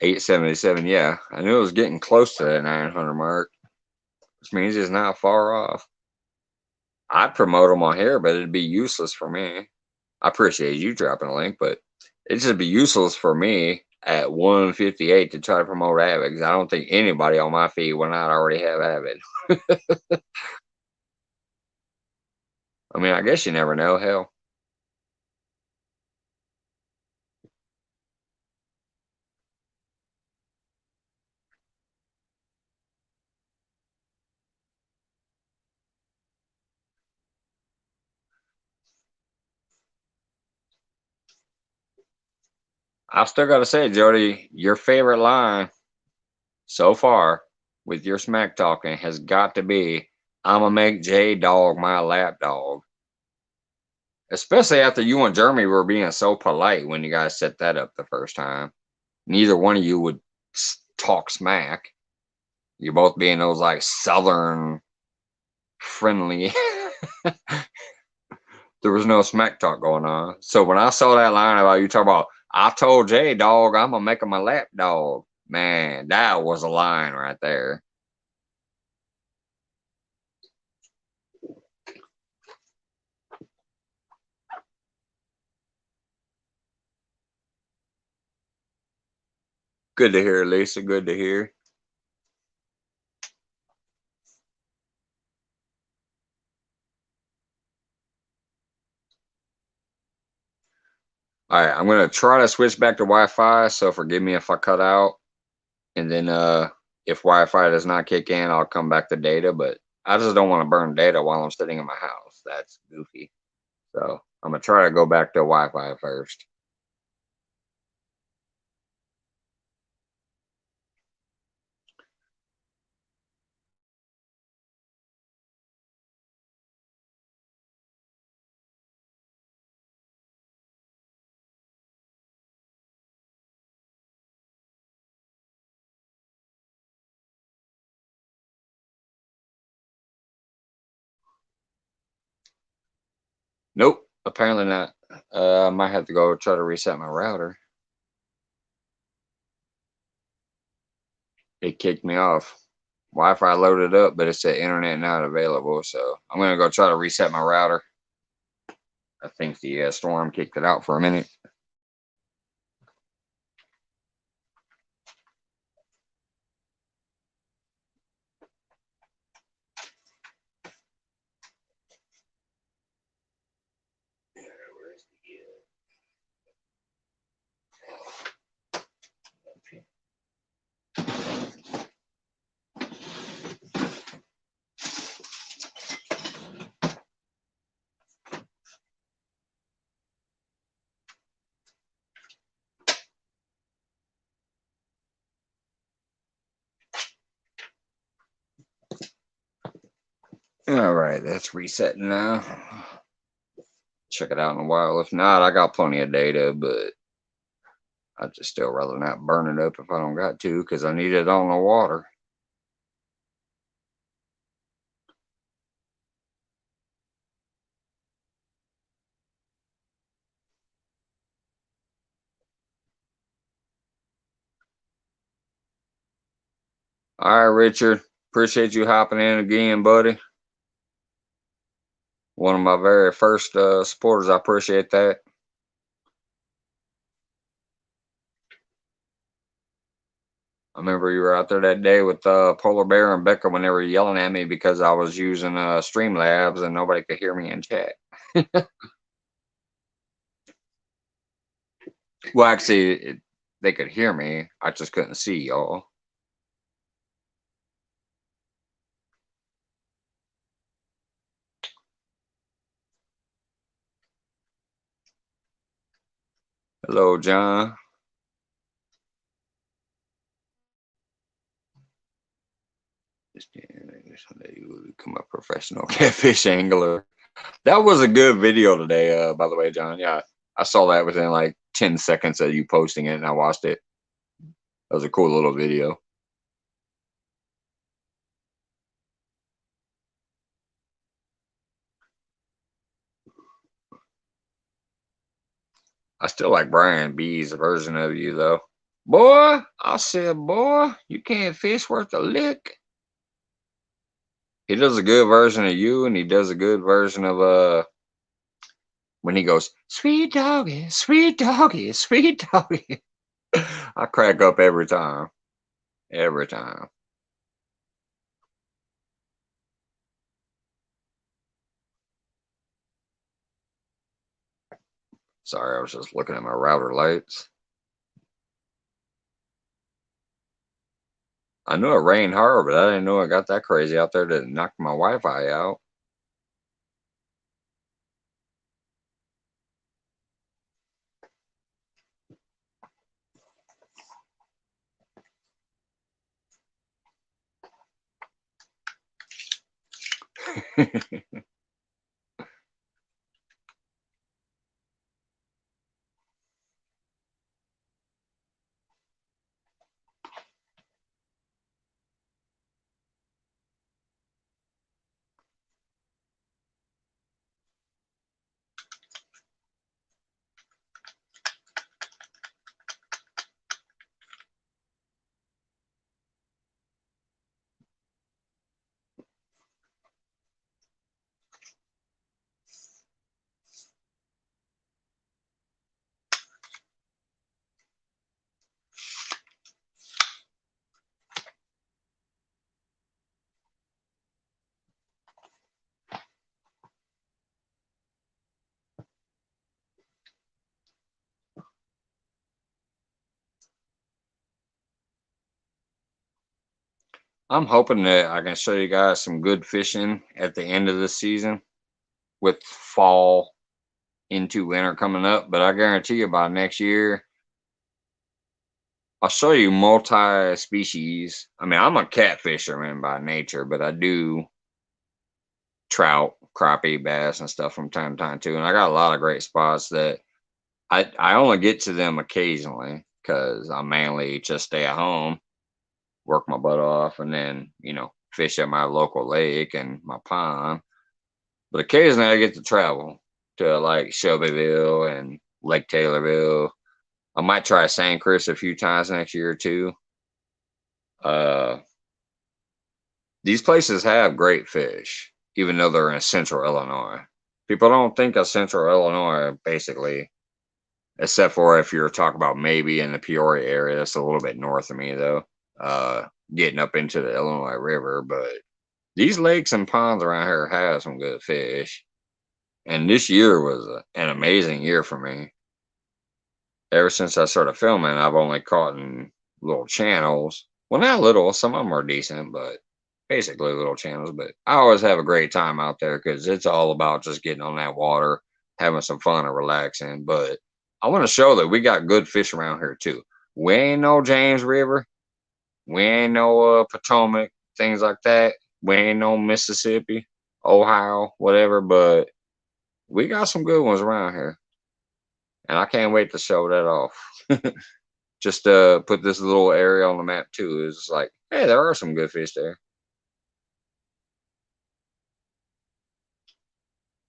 877. Yeah, I knew it was getting close to that 900 mark, which means it's not far off. I'd promote them on here, but it'd be useless for me. I appreciate you dropping a link, but it'd just be useless for me at 158 to try to promote Avid, because I don't think anybody on my feed will not already have Avid. I mean, I guess you never know. Hell, I've still got to say, Jody, your favorite line so far with your smack talking has got to be, "I'm gonna make J Dog my lap dog." Especially after you and Jeremy were being so polite when you guys set that up the first time. Neither one of you would talk smack. You're both being those like southern friendly. There was no smack talk going on. So when I saw that line about you talking about, "I told J Dog I'm gonna make him a lap dog," man, that was a line right there. Good to hear, Lisa. Good to hear. All right, I'm gonna try to switch back to Wi-Fi. So forgive me if I cut out. And then if Wi-Fi does not kick in, I'll come back to data. But I just don't want to burn data while I'm sitting in my house. That's goofy. So I'm gonna try to go back to Wi-Fi first. Nope, apparently not. I might have to go try to reset my router. It kicked me off. Wi-Fi loaded up, but it said internet not available. So I'm gonna go try to reset my router. I think the storm kicked it out for a minute. All right, that's resetting now. Check it out in a while. If not, I got plenty of data, but I'd just still rather not burn it up if I don't got to, because I need it on the water. All right, Richard. Appreciate you hopping in again, buddy. One of my very first supporters. I appreciate that. I remember you were out there that day with Polar Bear and Becca when they were yelling at me because I was using Streamlabs and nobody could hear me in chat. Well, actually, they could hear me. I just couldn't see y'all. Hello, John. Someday you will become a professional catfish angler. That was a good video today, by the way, John. Yeah, I saw that within like 10 seconds of you posting it, and I watched it. That was a cool little video. I still like Brian B's version of you, though. Boy, I said, boy, you can't fish worth a lick. He does a good version of you, and he does a good version of when he goes, sweet doggy, sweet doggy. I crack up every time. Every time. Sorry, I was just looking at my router lights. I knew it rained hard, but I didn't know it got that crazy out there to knock my Wi-Fi out. I'm hoping that I can show you guys some good fishing at the end of the season with fall into winter coming up. But I guarantee you by next year, I'll show you multi-species. I mean, I'm a catfisherman by nature, but I do trout, crappie, bass, and stuff from time to time too. And I got a lot of great spots that I only get to them occasionally because I mainly just stay at home, work my butt off, and then fish at my local lake and my pond. But occasionally I get to travel to like Shelbyville and Lake Taylorville. I might try San Chris a few times next year too. Uh, these places have great fish, even though they're in central Illinois. People don't think of central Illinois basically, except for if you're talking about maybe in the Peoria area. That's a little bit north of me though. Getting up into the Illinois River, but these lakes and ponds around here have some good fish. And this year was an amazing year for me. Ever since I started filming, I've only caught in little channels. Well, not little, some of them are decent, but basically little channels. But I always have a great time out there because it's all about just getting on that water, having some fun and relaxing. But I want to show that we got good fish around here too. We ain't no James River, we ain't no Potomac, things like that. We ain't no Mississippi, Ohio, whatever, but we got some good ones around here. And I can't wait to show that off. Just put this little area on the map too. It's like, hey, there are some good fish there.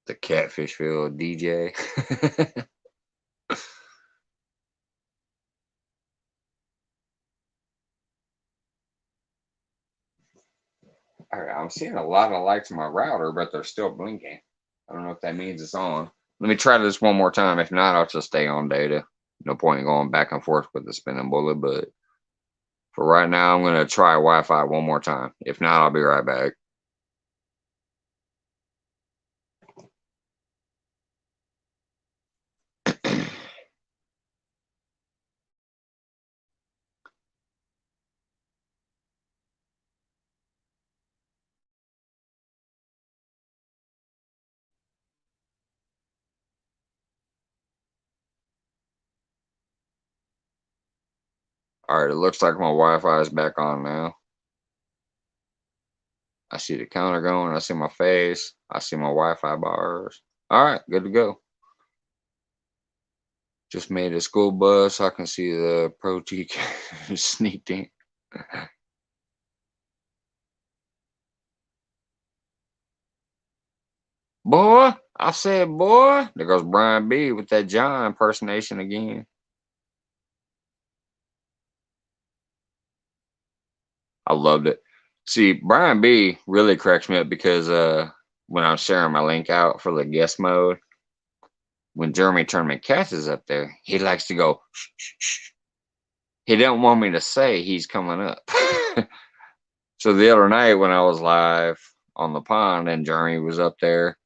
The catfish field DJ. All right, I'm seeing a lot of lights on my router, but they're still blinking. I don't know if that means it's on. Let me try this one more time. If not, I'll just stay on data. No point in going back and forth with the spinning bullet, but for right now, I'm going to try Wi-Fi one more time. If not, I'll be right back. All right, it looks like my Wi-Fi is back on now. I see the counter going. I see my face. I see my Wi-Fi bars. All right, good to go. Just made a school bus. I can see the Pro T sneaked in. Boy, I said, boy. There goes Brian B with that John impersonation again. I loved it. See, Brian B really cracks me up because when I'm sharing my link out for the guest mode, when Jeremy Tournament Cats is up there, he likes to go shh, shh, shh. He didn't want me to say he's coming up. So the other night when I was live on the pond and Jeremy was up there,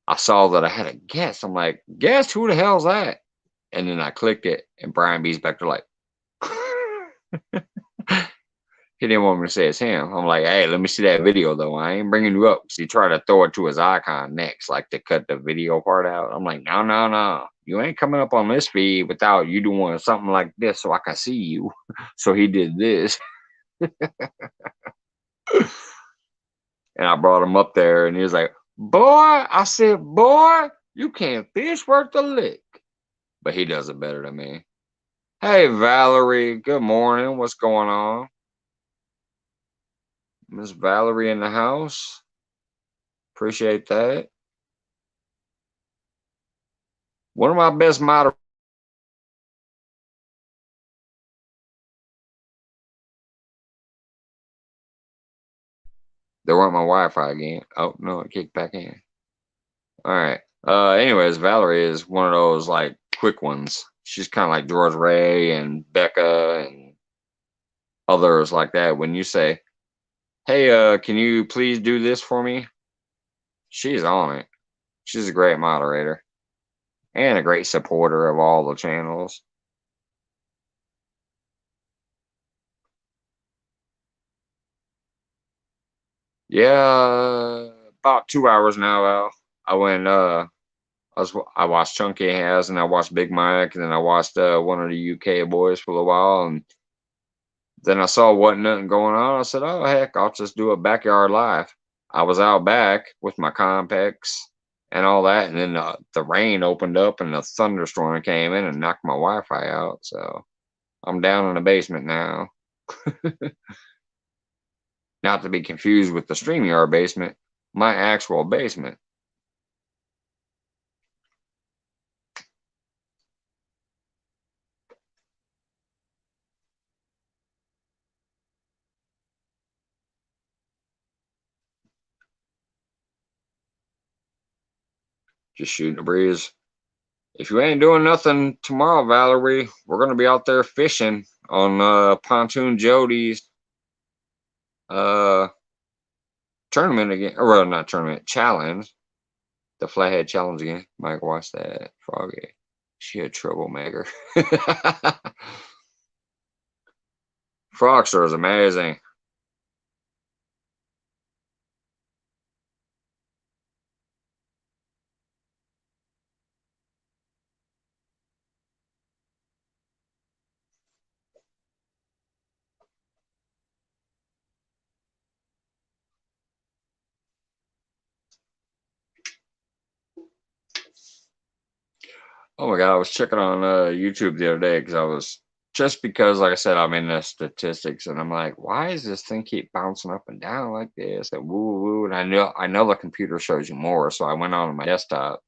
I saw that I had a guest. I'm like, guest, who the hell's that? And then I clicked it, and Brian B's back there like, he didn't want me to say it's him. I'm like, hey, let me see that video though. I ain't bringing you up. So he tried to throw it to his icon next, like to cut the video part out. I'm like, no, no, no. You ain't coming up on this feed without you doing something like this so I can see you. So he did this. And I brought him up there and he was like, boy, I said, boy, you can't fish worth a lick. But he does it better than me. Hey, Valerie, good morning. What's going on? Miss Valerie in the house. Appreciate that. One of my best moderators. There went my Wi-Fi again. Oh, no, it kicked back in. All right. Anyways, Valerie is one of those like quick ones. She's kind of like George Ray and Becca and others like that. When you say, hey, can you please do this for me? She's on it. She's a great moderator and a great supporter of all the channels. Yeah, about 2 hours now, Al. I went, I watched Chunky Has, and I watched Big Mike, and then I watched one of the UK boys for a while, and then I saw wasn't nothing going on. I said, oh, heck, I'll just do a backyard live. I was out back with my Compex and all that, and then the rain opened up and the thunderstorm came in and knocked my Wi-Fi out, so I'm down in the basement now. Not to be confused with the StreamYard basement, my actual basement. Just shooting a breeze. If you ain't doing nothing tomorrow, Valerie, we're gonna be out there fishing on Pontoon Jody's tournament again, or well, not tournament, challenge. The Flathead Challenge again. Mike, watch that. Froggy. She a troublemaker. Frogster is amazing. Oh my god, I was checking on YouTube the other day because like I said, I'm in the statistics and I'm like, why does this thing keep bouncing up and down like this and woo woo? And I know the computer shows you more, so I went on my desktop.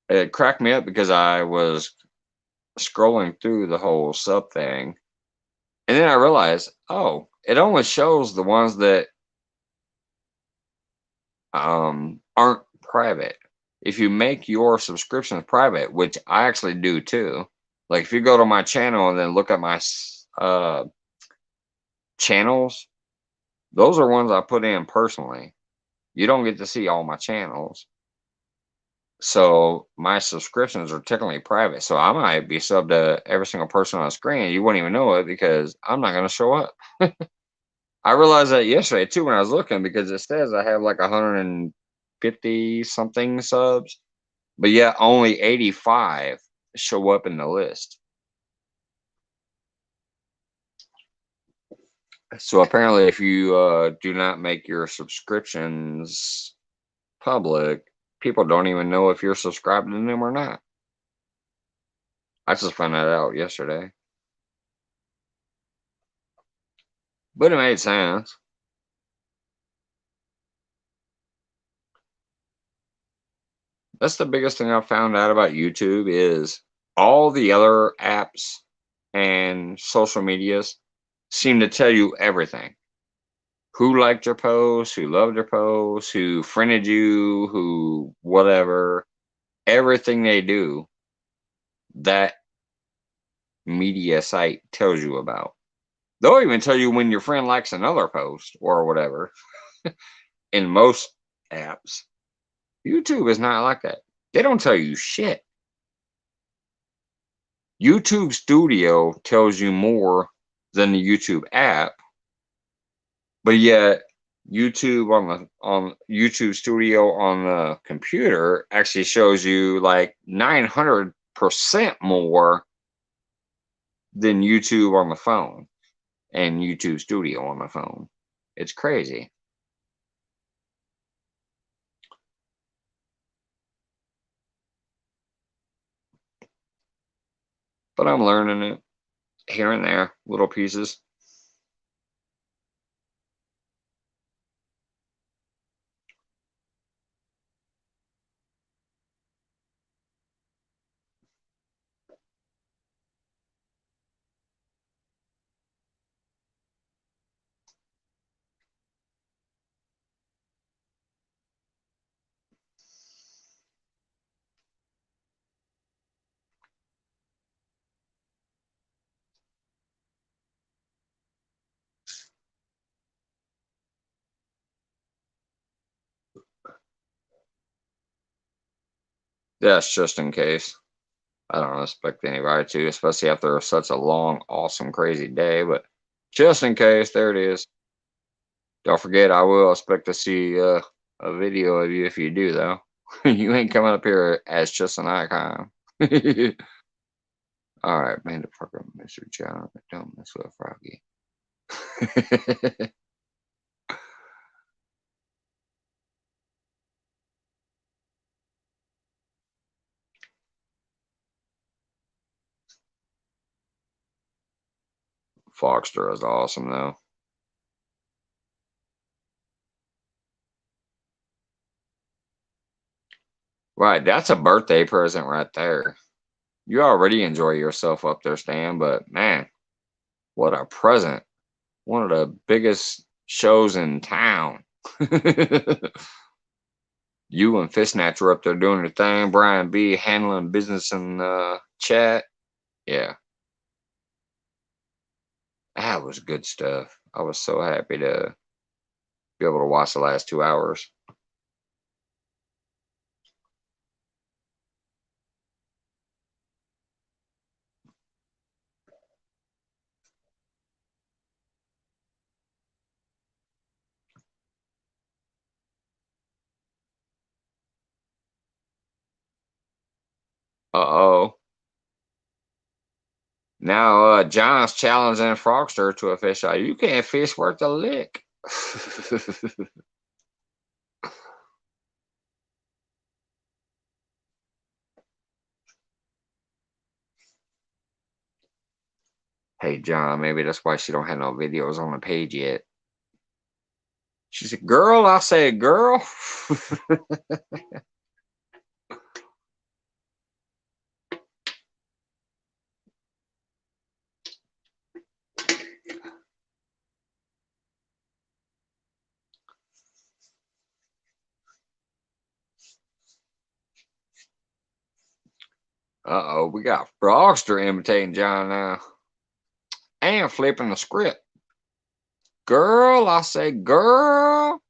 It cracked me up because I was scrolling through the whole sub thing, and then I realized, oh, it only shows the ones that aren't private. If you make your subscriptions private, which I actually do too, like if you go to my channel and then look at my channels, those are ones I put in personally. You don't get to see all my channels. So my subscriptions are technically private. So I might be subbed to every single person on the screen. You wouldn't even know it because I'm not going to show up. I realized that yesterday too when I was looking because it says I have like 150 something subs, but yet only 85 show up in the list. So apparently, if you do not make your subscriptions public, people don't even know if you're subscribed to them or not. I just found that out yesterday. But it made sense. That's the biggest thing I found out about YouTube is all the other apps and social medias seem to tell you everything. Who liked your post, who loved your post, who friended you, who whatever. Everything they do, that media site tells you about. They'll even tell you when your friend likes another post or whatever in most apps. YouTube is not like that. They don't tell you shit. YouTube Studio tells you more than the YouTube app, but yet on YouTube Studio on the computer actually shows you like 900% more than YouTube on the phone and YouTube Studio on the phone. It's crazy. But I'm learning it here and there, little pieces. That's just in case. I don't expect anybody to, especially after such a long, awesome, crazy day. But just in case, there it is. Don't forget, I will expect to see a video of you if you do, though. You ain't coming up here as just an icon. All right, man, the fucker, Mr. John, don't mess with Froggy. Foxter is awesome, though. Right, that's a birthday present right there. You already enjoy yourself up there, Stan, but man, what a present. One of the biggest shows in town. You and Fishsnatch were up there doing your thing. Brian B handling business in chat. Yeah, that was good stuff. I was so happy to be able to watch the last 2 hours. Uh-oh. Now John's challenging Frogster to a fish eye. You can't fish worth a lick. Hey John, maybe that's why she don't have no videos on the page yet. She said, girl, I said, girl. Uh-oh, we got Frogster imitating John now. And flipping the script. Girl, I say, girl.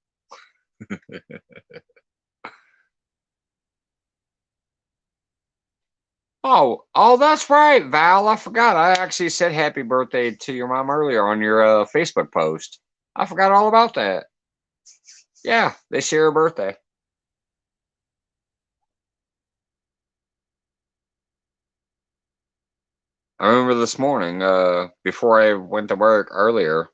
Oh, that's right, Val. I forgot. I actually said happy birthday to your mom earlier on your Facebook post. I forgot all about that. Yeah, they share a birthday. I remember this morning, before I went to work earlier,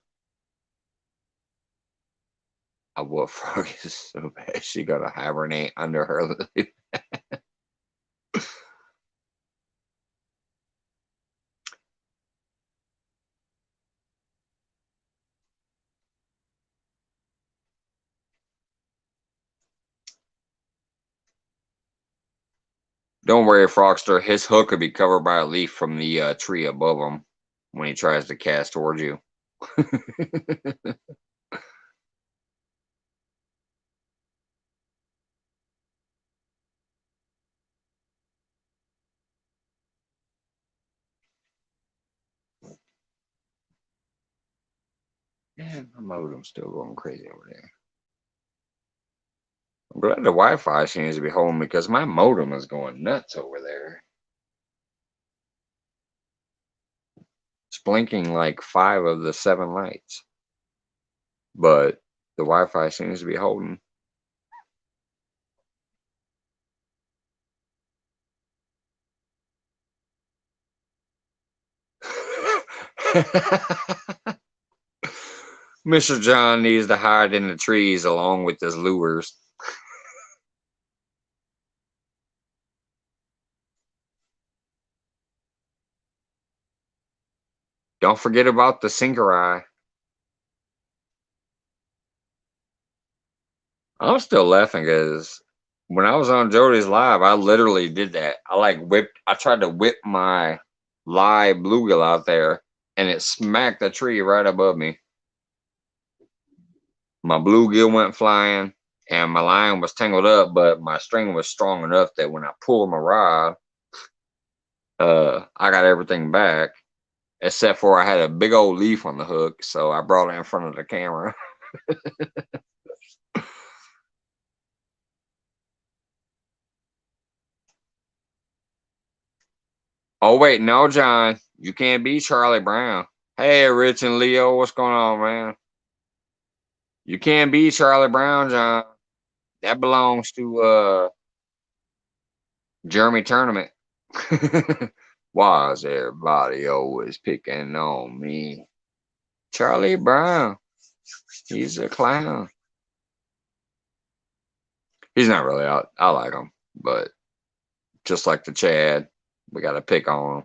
a wolf frog is so bad. She got to hibernate under her lip. Don't worry, Frogster. His hook could be covered by a leaf from the tree above him when he tries to cast towards you. Man, my modem's still going crazy over there. I'm glad the Wi-Fi seems to be holding because my modem is going nuts over there. It's blinking like 5 of the 7 lights, but the Wi-Fi seems to be holding. Mr. John needs to hide in the trees along with his lures. Don't forget about the sinker eye. I'm still laughing because when I was on Jody's live, I literally did that. I tried to whip my live bluegill out there and it smacked the tree right above me. My bluegill went flying and my line was tangled up, but my string was strong enough that when I pulled my rod, I got everything back except for I had a big old leaf on the hook. So I brought it in front of the camera. Oh, wait, no, John, you can't be Charlie Brown. Hey, Rich and Leo, what's going on, man? You can't be Charlie Brown, John. That belongs to Jeremy Tournament. Why is everybody always picking on me? Charlie Brown, he's a clown. He's not really out. I like him, but just like the Chad, we got to pick on him.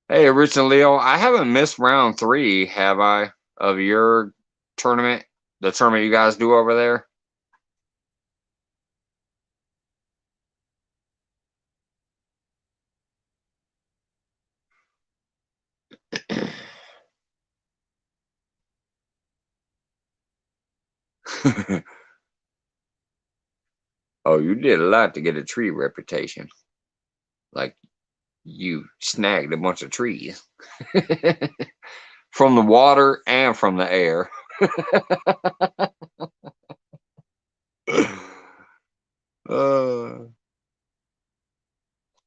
Hey, Rich and Leo, I haven't missed round 3, have I, of your tournament? The tournament you guys do over there? Oh, you did a lot to get a tree reputation. Like you snagged a bunch of trees from the water and from the air. uh,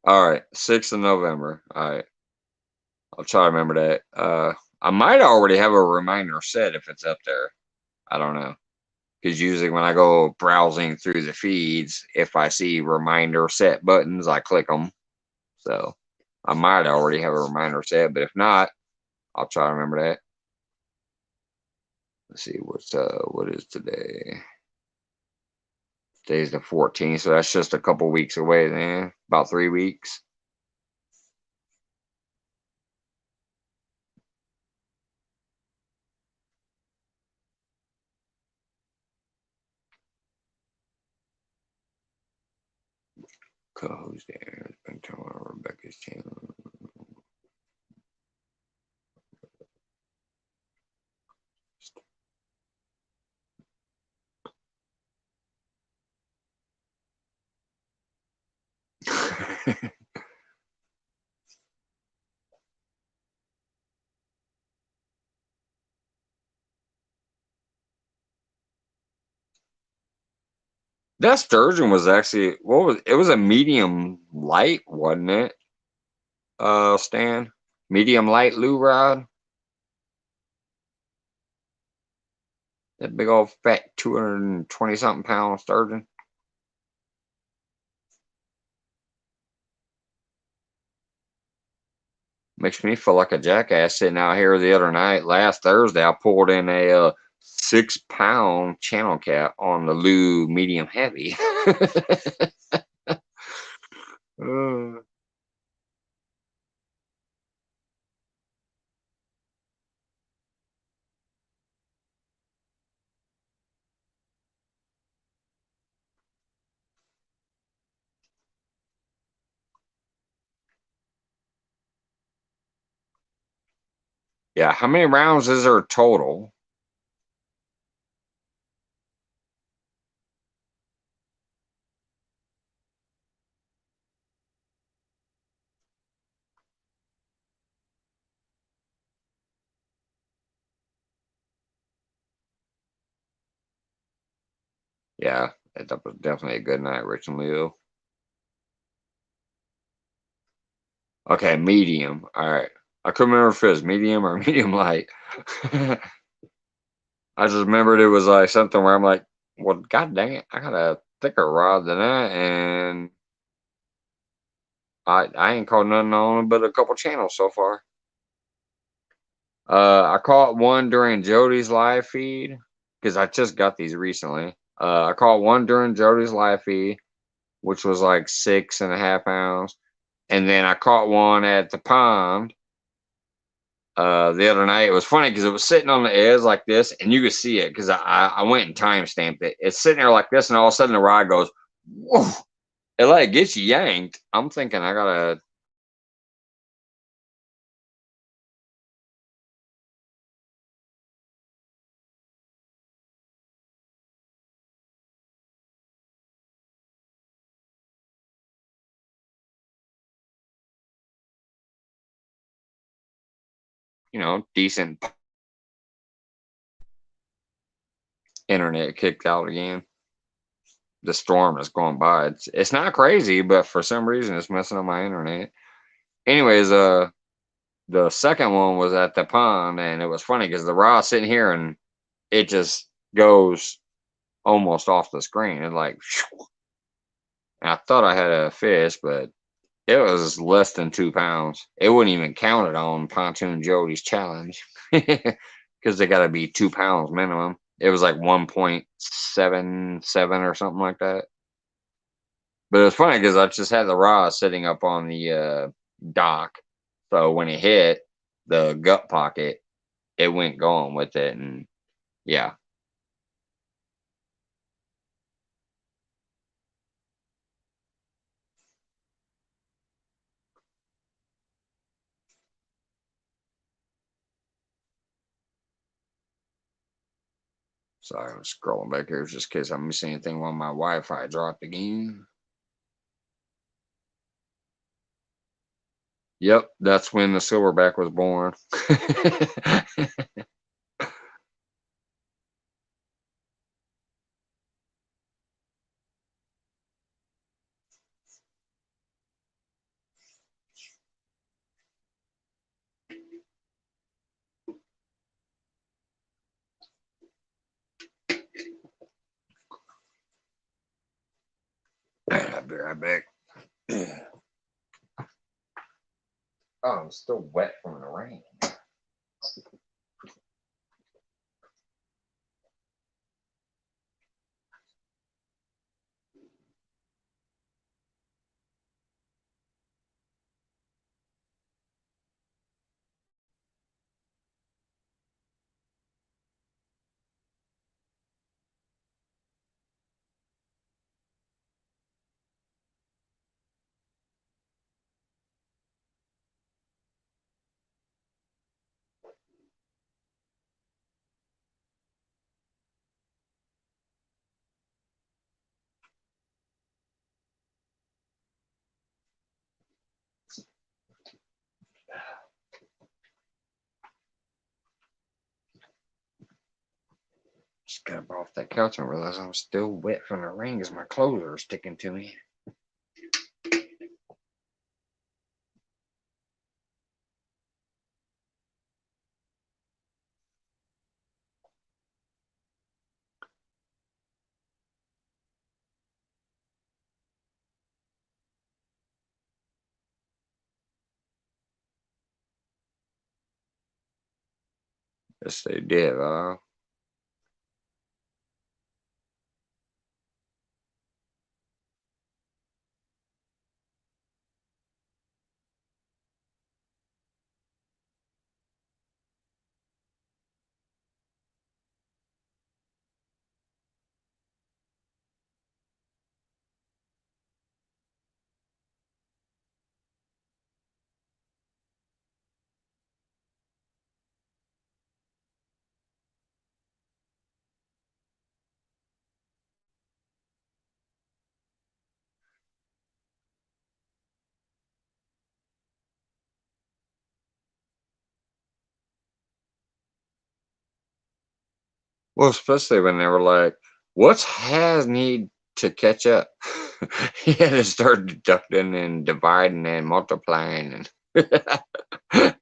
all right, 6th of November. All right, I'll try to remember that. I might already have a reminder set if it's up there. I don't know. Because usually when I go browsing through the feeds, if I see reminder set buttons, I click them. So I might already have a reminder set, but if not, I'll try to remember that. Let's see what is today. Today's the 14th, so that's just a couple weeks away then. About 3 weeks. Co-host there. It's been telling Rebecca's channel. That sturgeon was actually it was a medium light, wasn't it? Stan? Medium light lure rod. That big old fat 220 something pound sturgeon. Makes me feel like a jackass sitting out here the other night. Last Thursday, I pulled in a 6 pound channel cat on the Lou medium heavy. uh, Yeah. How many rounds is there total? Yeah, that was definitely a good night, Rich and Leo. Okay, medium. All right. I couldn't remember if it was medium or medium light. I just remembered it was like something where I'm like, well, god dang it, I got a thicker rod than that, and I ain't caught nothing on but a couple channels so far. I caught one during Jody's live feed because I just got these recently. I caught one during Jody's live feed, which was like 6.5 pounds, and then I caught one at the pond the other night. It was funny because it was sitting on the edge like this, and you could see it because I went and time stamped it. It's sitting there like this, and all of a sudden the rod goes, whoa! It like gets yanked. I'm thinking I gotta, decent internet kicked out again. The storm is going by. It's not crazy, but for some reason it's messing up my internet. Anyways, the second one was at the pond, and it was funny because the rod's sitting here and it just goes almost off the screen. It like, and I thought I had a fish, but it was less than 2 pounds. It wouldn't even count it on Pontoon Jody's challenge because they got to be 2 pounds minimum. It was like 1.77 or something like that. But it was funny because I just had the rod sitting up on the dock. So when it hit the gut pocket, it went going with it. And yeah. Sorry, I'm scrolling back here just in case I'm missing anything while my Wi Fi dropped again. Yep, that's when the silverback was born. I'll be right back. Oh, I'm still wet from the rain. Just got up off that couch and realized I'm still wet from the rain because my clothes are sticking to me. Yes, they did. Well, especially when they were like, "What's has need to catch up?" He had to start deducting and dividing and multiplying and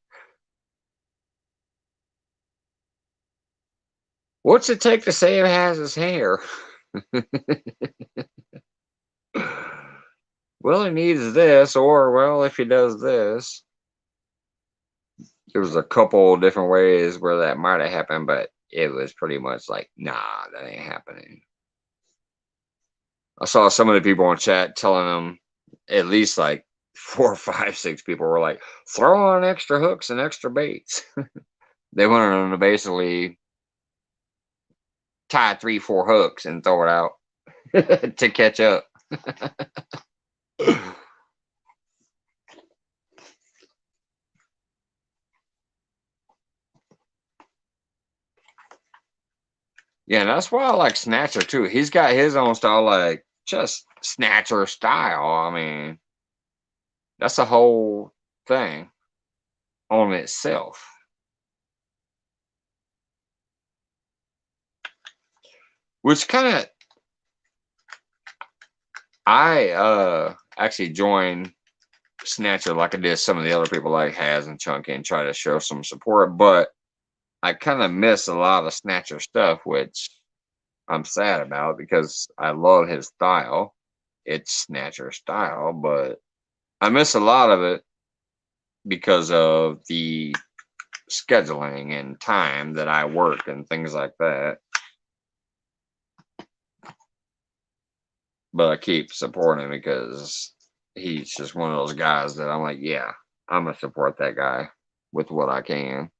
what's it take to save Haz's hair? Well, he needs this, or well, if he does this. There was a couple different ways where that might have happened, but it was pretty much like, nah, that ain't happening. I saw some of the people in chat telling them at least like four, five, six people were like, throw on extra hooks and extra baits. They wanted them to basically tie 3, 4 hooks and throw it out to catch up. Yeah, that's why I like Snatcher too. He's got his own style, like just Snatcher style. I mean, that's a whole thing on itself. Which kind of I actually joined Snatcher like I did some of the other people like Has and Chunky and try to show some support, but I kind of miss a lot of Snatcher stuff, which I'm sad about because I love his style. It's Snatcher style, but I miss a lot of it because of the scheduling and time that I work and things like that. But I keep supporting him because he's just one of those guys that I'm like, yeah, I'm gonna support that guy with what I can.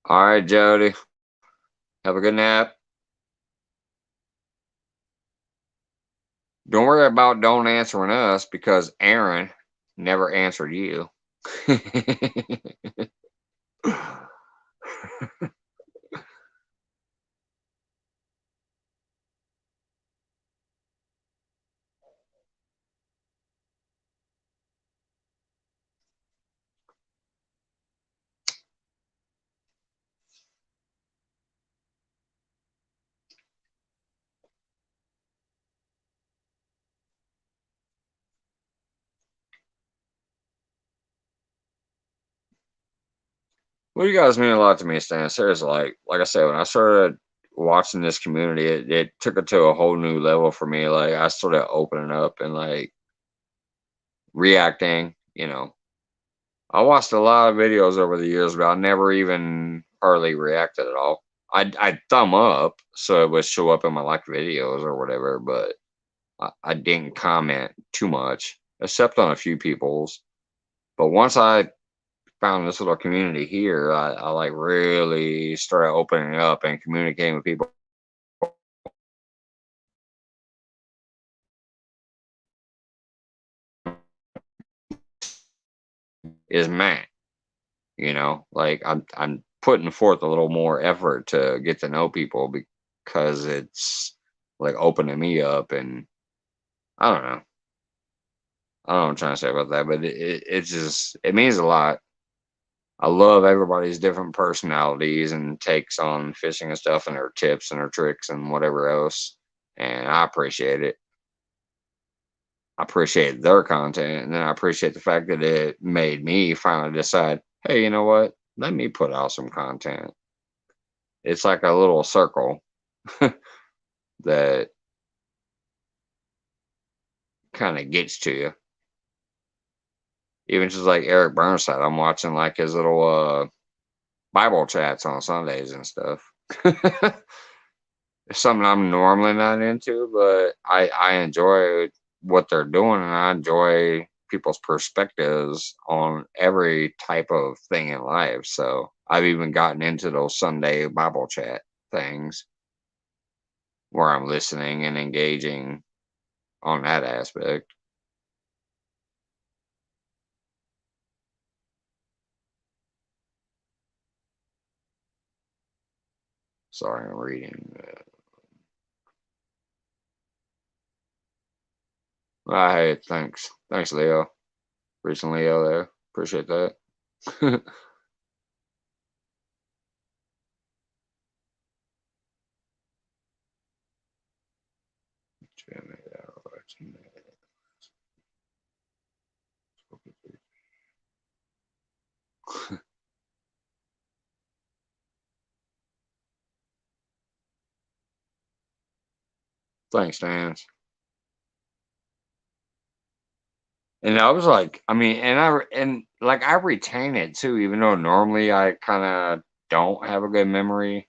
All right, Jody, have a good nap. Don't worry about don't answering us because Aaron never answered you. Well, you guys mean a lot to me, Stan. Seriously, like I said, when I started watching this community, it took it to a whole new level for me. Like I started opening up and like reacting. I watched a lot of videos over the years, but I never even hardly reacted at all. I'd thumb up so it would show up in my like videos or whatever, but I didn't comment too much, except on a few people's. But once I found this little community here, I like really started opening up and communicating with people. Is Matt, like I'm putting forth a little more effort to get to know people because it's like opening me up, and I don't know. I don't know what I'm trying to say about that, but it's just it means a lot. I love everybody's different personalities and takes on fishing and stuff and their tips and their tricks and whatever else. And I appreciate it. I appreciate their content, and then I appreciate the fact that it made me finally decide, hey, you know what? Let me put out some content. It's like a little circle that kind of gets to you. Even just like Eric Burnside, I'm watching like his little Bible chats on Sundays and stuff. It's something I'm normally not into, but I enjoy what they're doing, and I enjoy people's perspectives on every type of thing in life. So I've even gotten into those Sunday Bible chat things where I'm listening and engaging on that aspect. Sorry, I'm reading. Hey, thanks, Leo. Recently, Leo there. Appreciate that. Thanks, Dan. And I was like, I mean, and like I retain it too, even though normally I kind of don't have a good memory,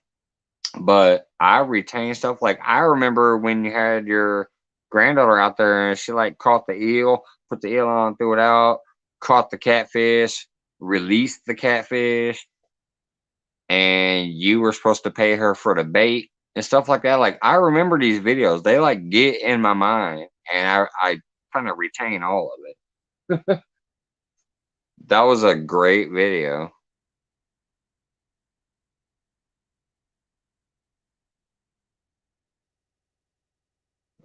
but I retain stuff. Like I remember when you had your granddaughter out there and she like caught the eel, put the eel on, threw it out, caught the catfish, released the catfish, and you were supposed to pay her for the bait and stuff like that. Like I remember these videos; they like get in my mind, and I kind of retain all of it. That was a great video.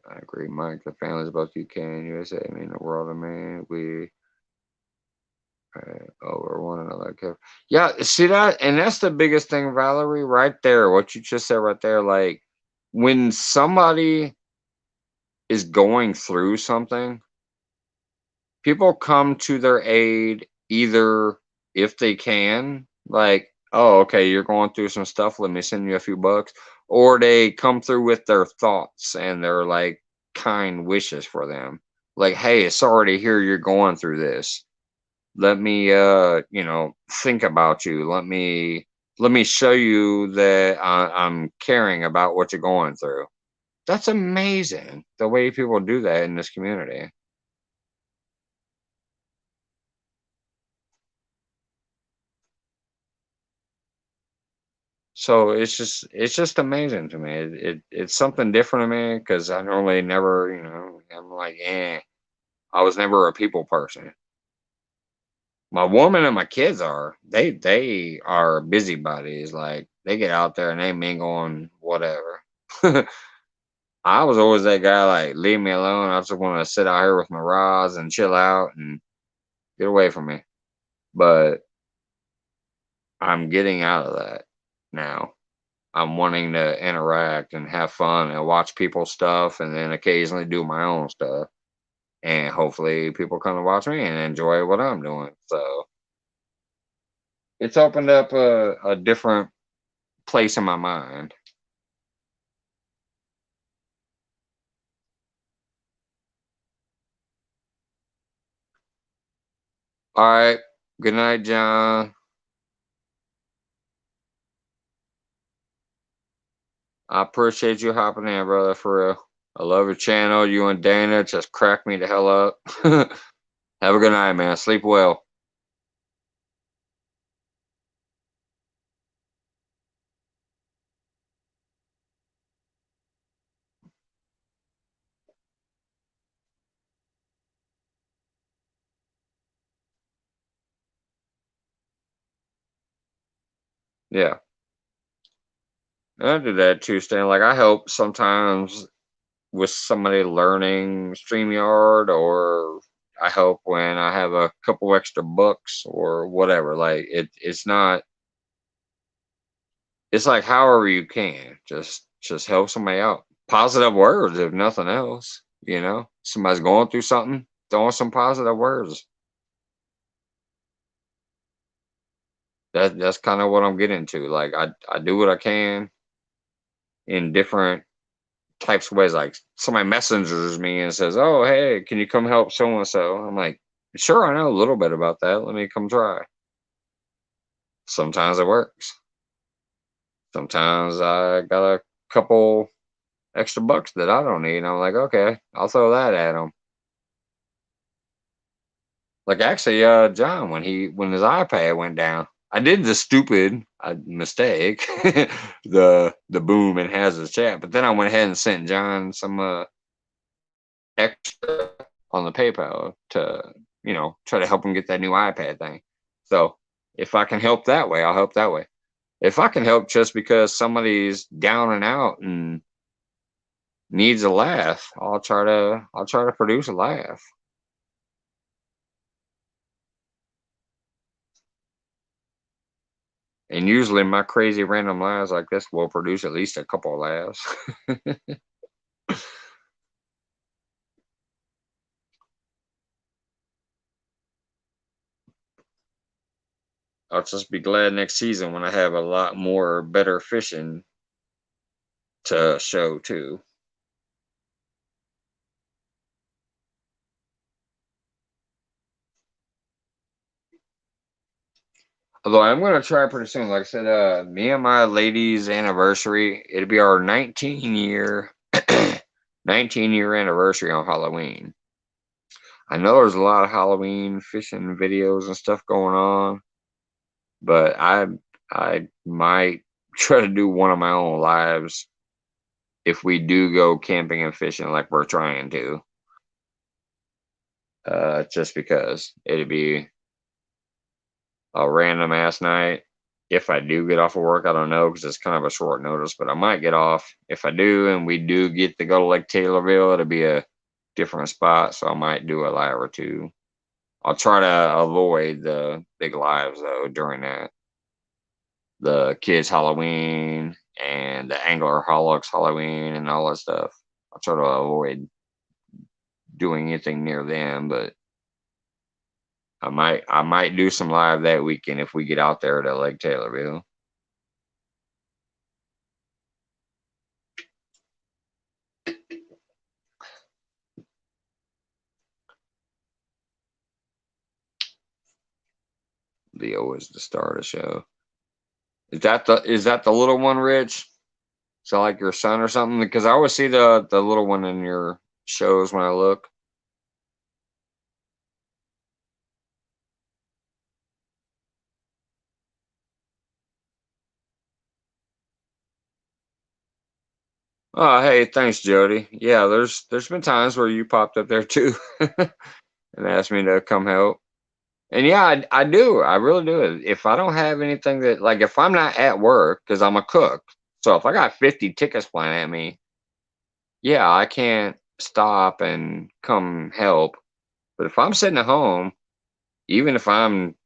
I agree, Mike. The families both UK and USA mean the world to me. We over one another. Yeah, see that, and that's the biggest thing, Valerie, right there. What you just said right there, like when somebody is going through something, people come to their aid either if they can, like, oh, okay, you're going through some stuff, let me send you a few bucks, or they come through with their thoughts and their like kind wishes for them. Like, hey, sorry to hear you're going through this. Let me think about you. Let me show you that I'm caring about what you're going through. That's amazing the way people do that in this community. So it's just amazing to me. It's something different to me because I normally never, I'm like, I was never a people person. My woman and my kids are. They are busybodies. Like they get out there and they mingle and whatever. I was always that guy, like, leave me alone. I just want to sit out here with my rods and chill out and get away from me. But I'm getting out of that now. I'm wanting to interact and have fun and watch people's stuff and then occasionally do my own stuff. And hopefully people come to watch me and enjoy what I'm doing. So it's opened up a different place in my mind. All right. Good night, John. I appreciate you hopping in, brother, for real. I love your channel. You and Dana just crack me the hell up. Have a good night, man. Sleep well. Yeah. I do that too, Stan. Like I help sometimes with somebody learning StreamYard, or I help when I have a couple extra bucks or whatever. Like it's not, it's like however you can. Just help somebody out. Positive words, if nothing else. Somebody's going through something, throwing some positive words. That's kind of what I'm getting to. Like I do what I can in different types of ways. Like somebody messengers me and says, "Oh, hey, can you come help so and so?" I'm like, "Sure, I know a little bit about that. Let me come try." Sometimes it works. Sometimes I got a couple extra bucks that I don't need. And I'm like, okay, I'll throw that at them. Like actually, John, when his iPad went down, I did the stupid mistake, the boom and hazard chat. But then I went ahead and sent John some extra on the PayPal to try to help him get that new iPad thing. So if I can help that way, I'll help that way. if I can help just because somebody's down and out and needs a laugh, I'll try to produce a laugh. And usually my crazy random laughs like this will produce at least a couple of laughs. I'll just be glad next season when I have a lot more better fishing to show too. Although I'm gonna try pretty soon. Like I said, me and my lady's anniversary, it'll be our 19-year 19-year anniversary on Halloween. I know there's a lot of Halloween fishing videos and stuff going on, but I might try to do one of my own lives if we do go camping and fishing like we're trying to. Just because it'd be a random ass night. If I do get off of work, I don't know because it's kind of a short notice, but I might get off. If I do, and we do get to go to Lake Taylorville, it'll be a different spot, so I might do a live or two. I'll try to avoid the big lives though during that. The kids Halloween and the angler Holics Halloween and all that stuff. I'll try to avoid doing anything near them, but I might do some live that weekend if we get out there to Lake Taylorville. Leo is the star of the show. Is that the little one, Rich? Is that like your son or something? Because I always see the little one in your shows when I look. Oh, hey, thanks, Jody. Yeah, there's been times where you popped up there too and asked me to come help. And yeah, I do. I really do. If I don't have anything that, like, if I'm not at work, because I'm a cook, so if I got 50 tickets flying at me, yeah, I can't stop and come help. But if I'm sitting at home, even if I'm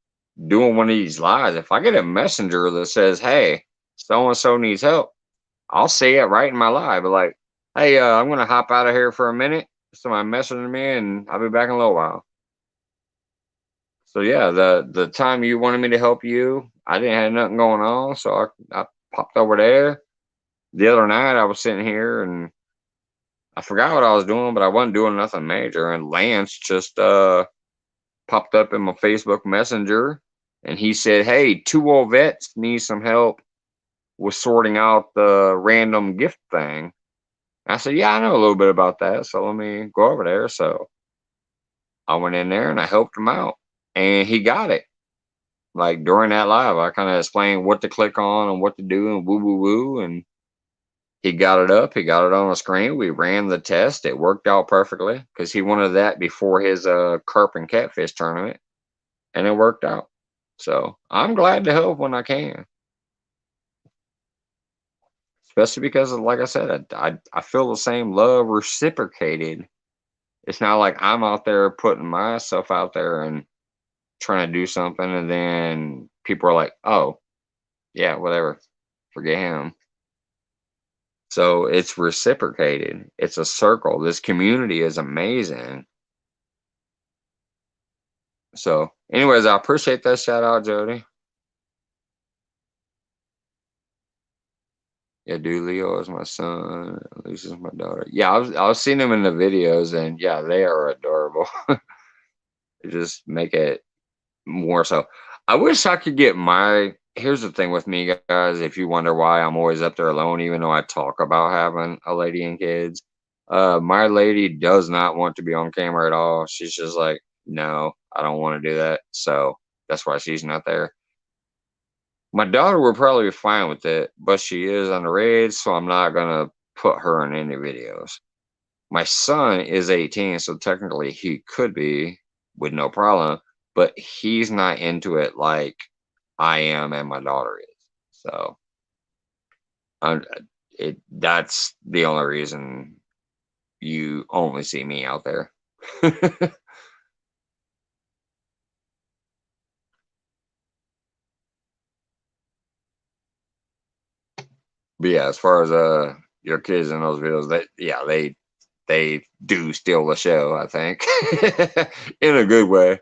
doing one of these lives, if I get a messenger that says, "Hey, so and so needs help," I'll say it right in my live. But like, "Hey, I'm gonna hop out of here for a minute." Somebody messaging me, and I'll be back in a little while. So yeah, the time you wanted me to help you, I didn't have nothing going on, so I popped over there. The other night, I was sitting here and I forgot what I was doing, but I wasn't doing nothing major. And Lance just popped up in my Facebook Messenger, and he said, "Hey, two old vets need some help with sorting out the random gift thing." I said, "Yeah, I know a little bit about that, so let me go over there." So I went in there and I helped him out, and he got it. Like during that live, I kind of explained what to click on and what to do and woo woo woo, and he got it up. He got it on the screen. We ran the test. It worked out perfectly because he wanted that before his carp and catfish tournament, and it worked out. So I'm glad to help when I can, especially because, like I said, I feel the same love reciprocated. It's not like I'm out there putting myself out there and trying to do something, and then people are like, "Oh, yeah, whatever, forget him." So it's reciprocated. It's a circle. This community is amazing. So, anyways, I appreciate that shout out, Jody. Yeah, dude, Leo is my son. Lisa's my daughter. Yeah, I was seeing them in the videos, and yeah, they are adorable. They just make it more so. I wish I could get my. Here's the thing with me, guys. If you wonder why I'm always up there alone, even though I talk about having a lady and kids, my lady does not want to be on camera at all. She's just like, no, I don't want to do that. So that's why she's not there. My daughter would probably be fine with it, but she is underage, so I'm not gonna put her in any videos. My son is 18, so technically he could be with no problem, but he's not into it like I am and my daughter is. So that's the only reason you only see me out there. But yeah, as far as your kids in those videos, they do steal the show, I think. In a good way.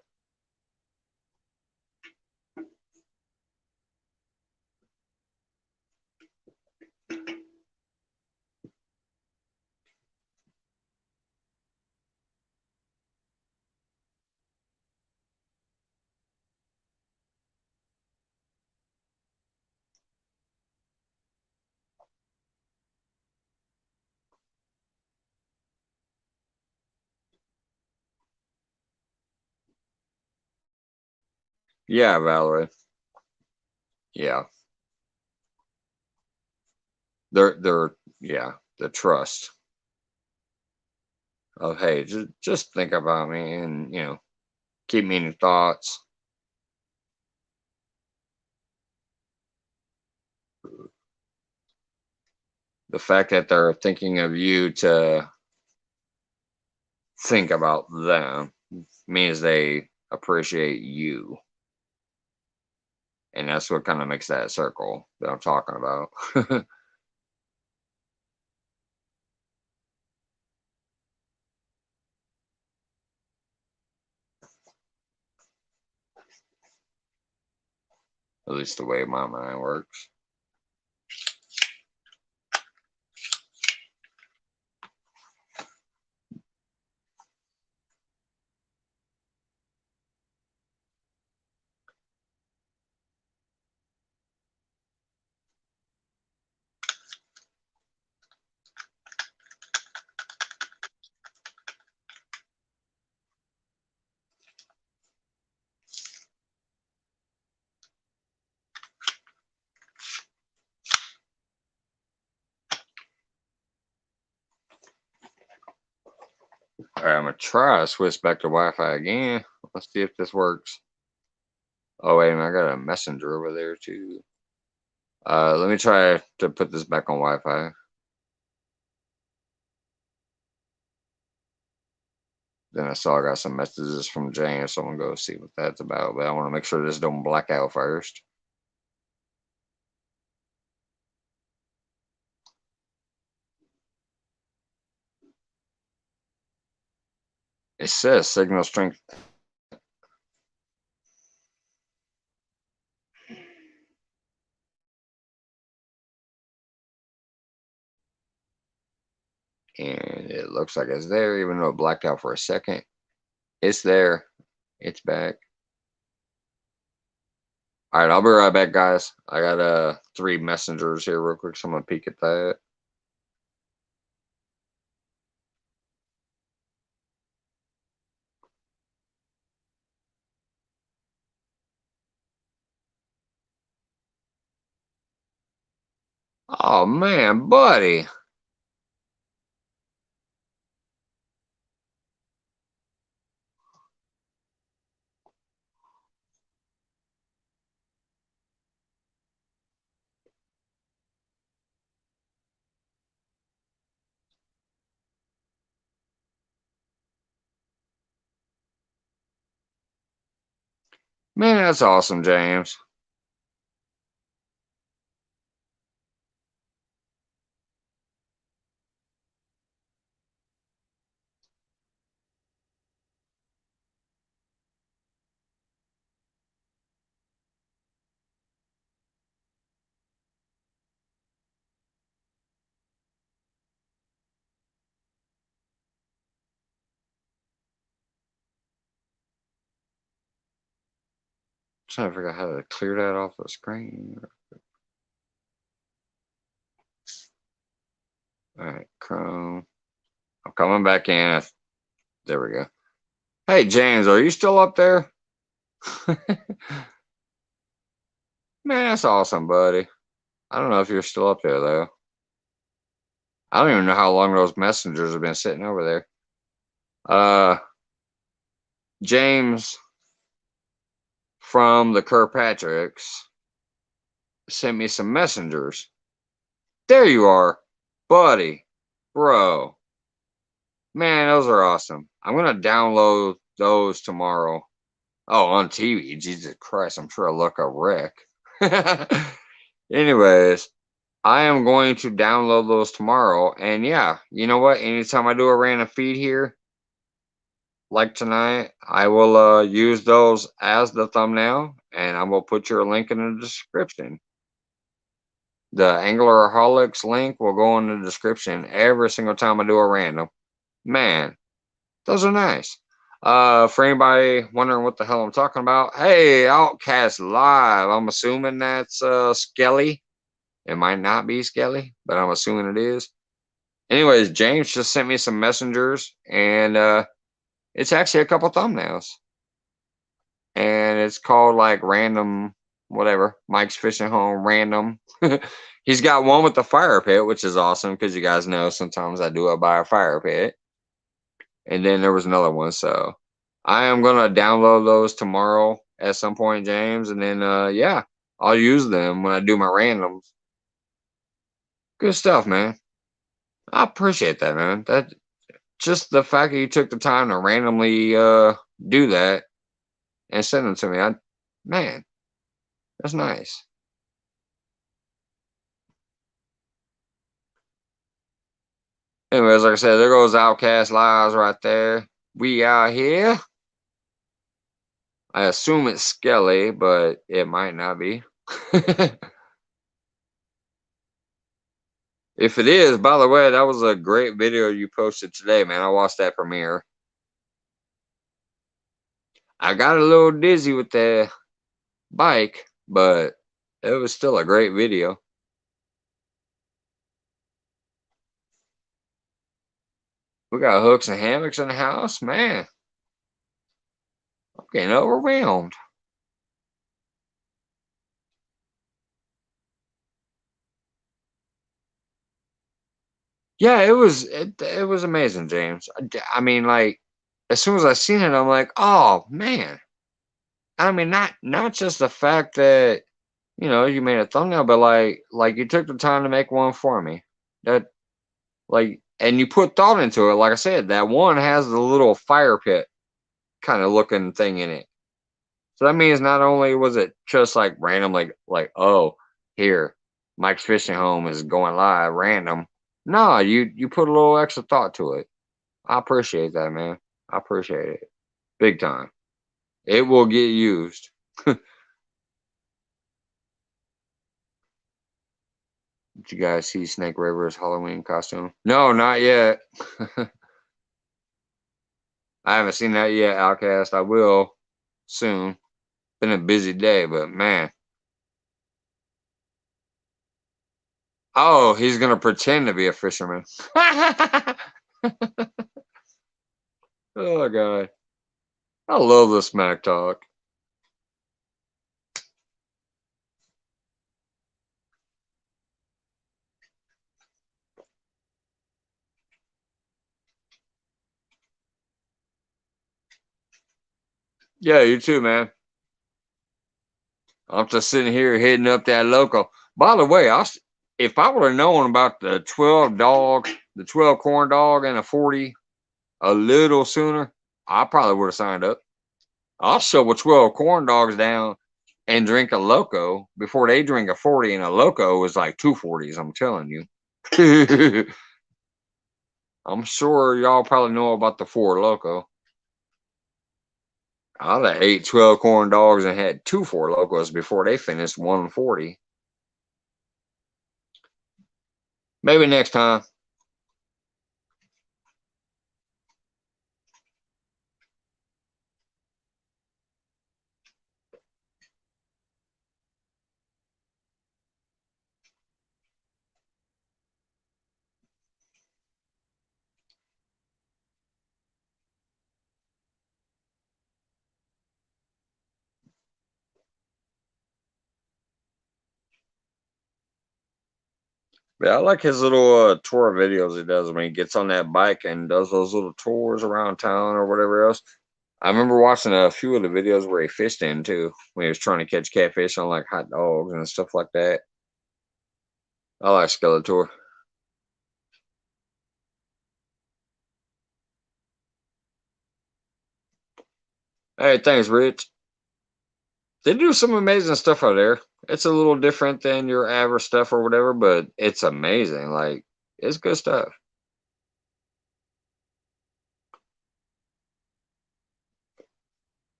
Yeah, Valerie. Yeah. They're yeah, the trust of, hey, just think about me and keep me in your thoughts. The fact that they're thinking of you to think about them means they appreciate you. And that's what kind of makes that circle that I'm talking about. At least the way my mind works. All right, I'm gonna try to switch back to Wi-Fi again. Let's see if this works. Oh wait a minute, I got a messenger over there too. Let me try to put this back on Wi-Fi. Then I saw I got some messages from James, so I'm gonna go see what that's about. But I want to make sure this don't black out first. It says signal strength. And it looks like it's there, even though it blacked out for a second. It's there. It's back. All right, I'll be right back, guys. I got 3 messengers here real quick, so I'm gonna peek at that. Oh man, buddy. Man, that's awesome, James. Trying to figure out how to clear that off the screen. All right, Chrome. I'm coming back in. There we go. Hey, James, are you still up there? Man, that's awesome, buddy. I don't know if you're still up there, though. I don't even know how long those messengers have been sitting over there. James from the Kirkpatricks sent me some messengers. There you are, buddy, bro. Man, those are awesome. I'm gonna download those tomorrow. Oh, on TV. Jesus Christ, I'm sure I look a wreck. Anyways, I am going to download those tomorrow. And yeah, you know what? Anytime I do a random feed here, like tonight, I will use those as the thumbnail, and I will put your link in the description. The Angleraholics link will go in the description every single time I do a random. Man, those are nice. For anybody wondering what the hell I'm talking about, hey, Outcast Live. I'm assuming that's Skelly. It might not be Skelly, but I'm assuming it is. Anyways, James just sent me some messengers, and it's actually a couple thumbnails. And it's called like random, whatever. Mike's Fishing Home Random. He's got one with the fire pit, which is awesome because you guys know sometimes I do it by a fire pit. And then there was another one. So I am going to download those tomorrow at some point, James. And then, yeah, I'll use them when I do my randoms. Good stuff, man. I appreciate that, man. That just the fact that you took the time to randomly do that and send them to me. Man, that's nice. Anyways, like I said, there goes Outcast Lives right there. We out here. I assume it's Skelly, but it might not be. If it is, by the way, that was a great video you posted today, man. I watched that premiere. I got a little dizzy with the bike, but it was still a great video. We got hooks and hammocks in the house, man. I'm getting overwhelmed. Yeah, it was amazing, James. I mean, like as soon as I seen it, I'm like, oh man. I mean, not just the fact that you made a thumbnail, but like you took the time to make one for me. That like, and you put thought into it. Like I said, that one has the little fire pit kind of looking thing in it. So that means not only was it just like random, like oh here, Mike's Fishing Home is going live, random. No, you put a little extra thought to it. I appreciate that, man. I appreciate it big time. It will get used. Did you guys see Snake River's Halloween costume? No, not yet. I haven't seen that yet, Outcast. I will soon. Been a busy day, but man. Oh, he's gonna pretend to be a fisherman. Oh god. I love this smack talk. Yeah, you too, man. I'm just sitting here hitting up that local. By the way, if I would have known about the 12 dog, the 12 corn dog and a 40 a little sooner, I probably would have signed up. I'll shovel 12 corn dogs down and drink a loco before they drink a 40, and a loco is like 240s, I'm telling you. I'm sure y'all probably know about the Four Loco. I'd have ate 12 corn dogs and had two Four Locos before they finished 140. Maybe next time. But I like his little tour videos he does when he gets on that bike and does those little tours around town or whatever else. I remember watching a few of the videos where he fished in too, when he was trying to catch catfish on like hot dogs and stuff like that. I like Skeletor. Hey, thanks, Rich. They do some amazing stuff out there. It's a little different than your average stuff or whatever, but it's amazing. Like, it's good stuff.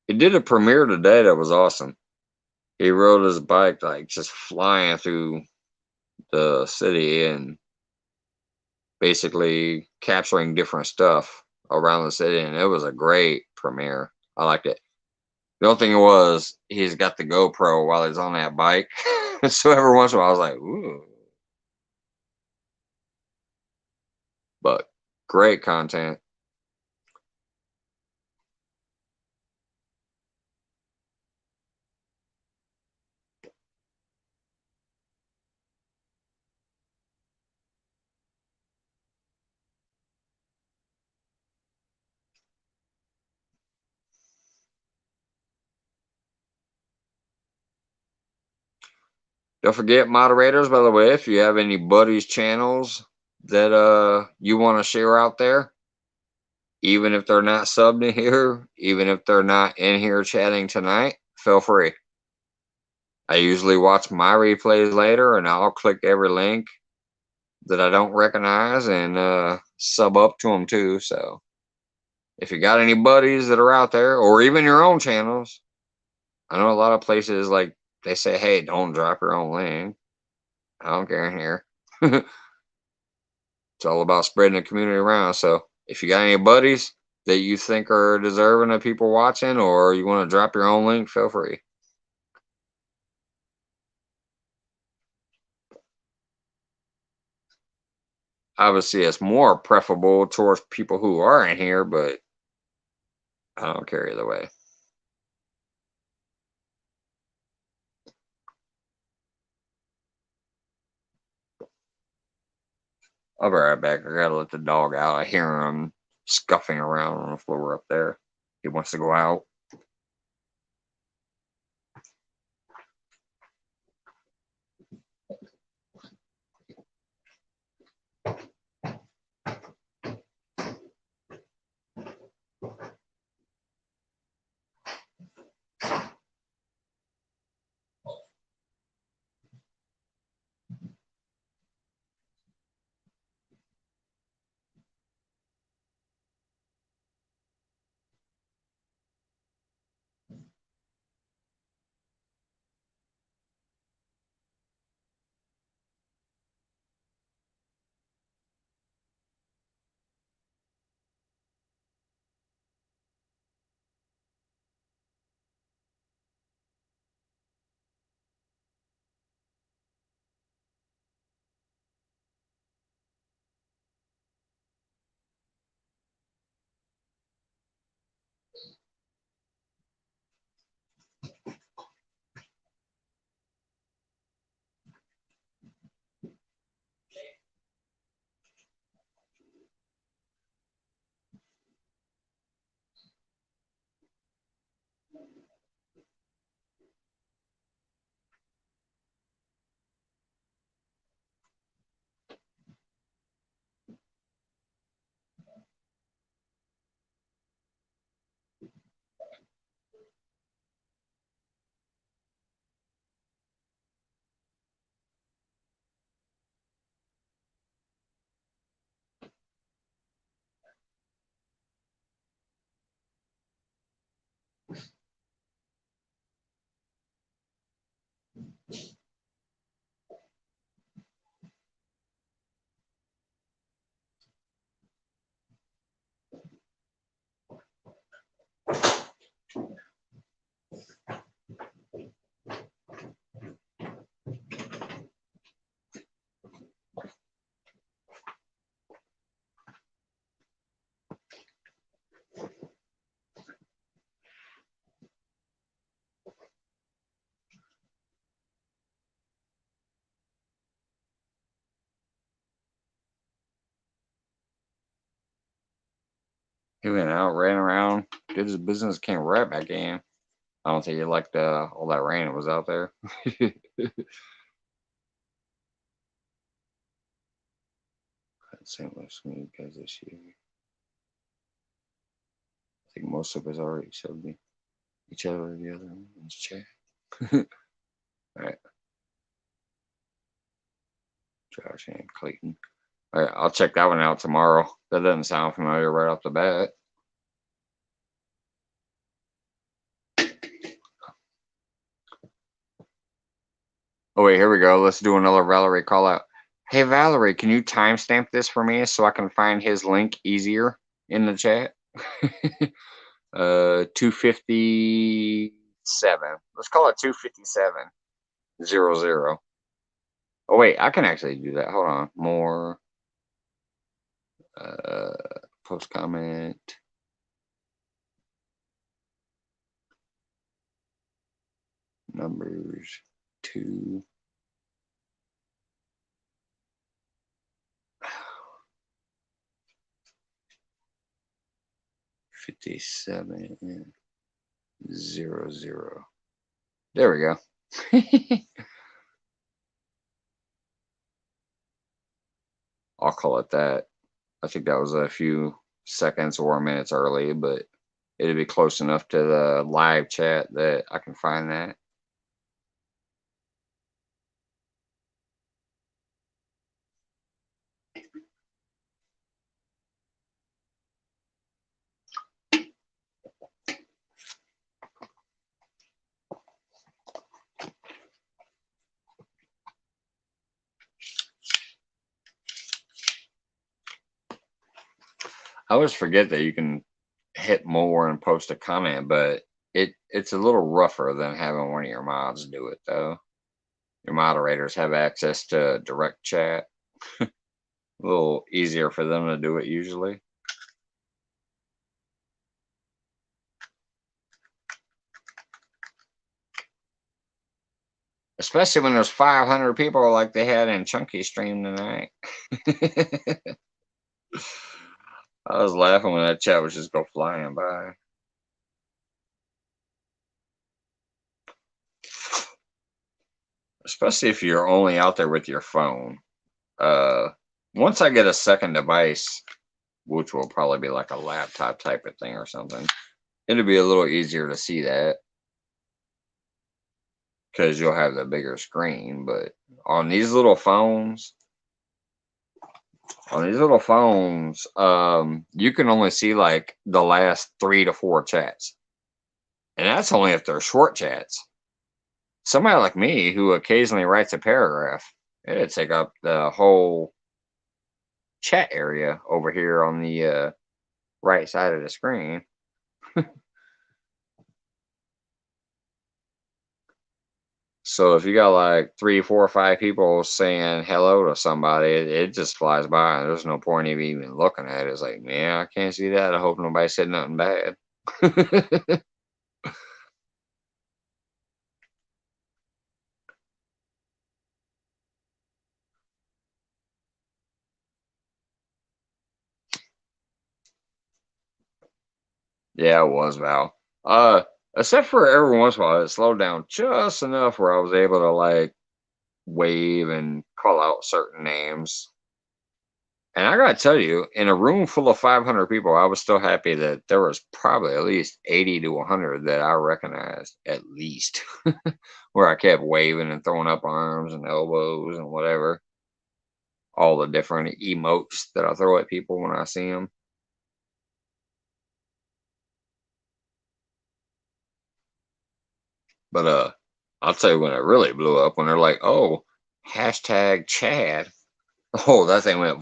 He did a premiere today that was awesome. He rode his bike like just flying through the city and basically capturing different stuff around the city, and it was a great premiere. I liked it. The only thing was he's got the GoPro while he's on that bike, so every once in a while I was like, "Ooh," but great content. Don't forget, moderators, by the way, if you have any buddies channels that you want to share out there, even if they're not subbed in here, even if they're not in here chatting tonight, feel free. I usually watch my replays later and I'll click every link that I don't recognize and sub up to them too. So if you got any buddies that are out there or even your own channels, I know a lot of places like they say, hey, don't drop your own link. I don't care in here. It's all about spreading the community around. So if you got any buddies that you think are deserving of people watching or you want to drop your own link, feel free. Obviously, it's more preferable towards people who are in here, but I don't care either way. I'll be right back. I gotta let the dog out. I hear him scuffing around on the floor up there. He wants to go out. He went out, ran around, did his business, came right back in. I don't think he liked all that rain that was out there. St. Louis you guys this year. I think most of us already showed me each other the other one's chat. All right. Josh and Clayton. All right, I'll check that one out tomorrow. That doesn't sound familiar right off the bat. Oh wait, here we go. Let's do another Valerie call out. Hey Valerie, can you timestamp this for me so I can find his link easier in the chat? 257. Let's call it 257.00. Oh wait, I can actually do that. Hold on. More post comment. Numbers 2. $57.00. There we go. I'll call it that. I think that was a few seconds or minutes early, but it'll be close enough to the live chat that I can find that. I always forget that you can hit more and post a comment, but it's a little rougher than having one of your mods do it though. Your moderators have access to direct chat. A little easier for them to do it usually. Especially when there's 500 people like they had in Chunky stream tonight. I was laughing when that chat was just go flying by. Especially if you're only out there with your phone. Once I get a second device, which will probably be like a laptop type of thing or something, it'll be a little easier to see that because you'll have the bigger screen. But on these little phones, you can only see like the last 3 to 4 chats, and that's only if they're short chats. Somebody like me who occasionally writes a paragraph, it'd take up the whole chat area over here on the right side of the screen. So if you got like 3, 4, or 5 people saying hello to somebody, it just flies by. There's no point of even looking at it. It's like, man, I can't see that. I hope nobody said nothing bad. Yeah, it was Val. Except for every once in a while, it slowed down just enough where I was able to like wave and call out certain names. And I gotta tell you, in a room full of 500 people, I was still happy that there was probably at least 80 to 100 that I recognized, at least, where I kept waving and throwing up arms and elbows and whatever, all the different emotes that I throw at people when I see them. But I'll tell you when it really blew up when they're like, "Oh, hashtag Chad." Oh, that thing went.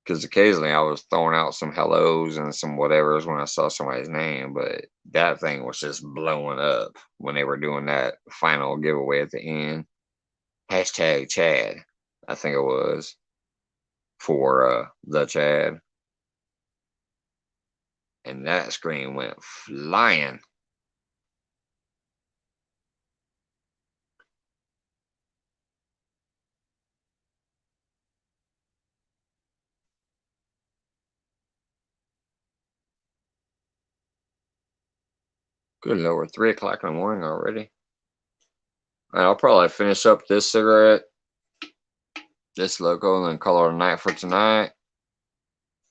Because occasionally I was throwing out some hellos and some whatevers when I saw somebody's name, but that thing was just blowing up when they were doing that final giveaway at the end. Hashtag Chad, I think it was for the Chad, and that screen went flying. Good Lord, 3 o'clock in the morning already. All right, I'll probably finish up this cigarette, this logo, and then call it a night for tonight.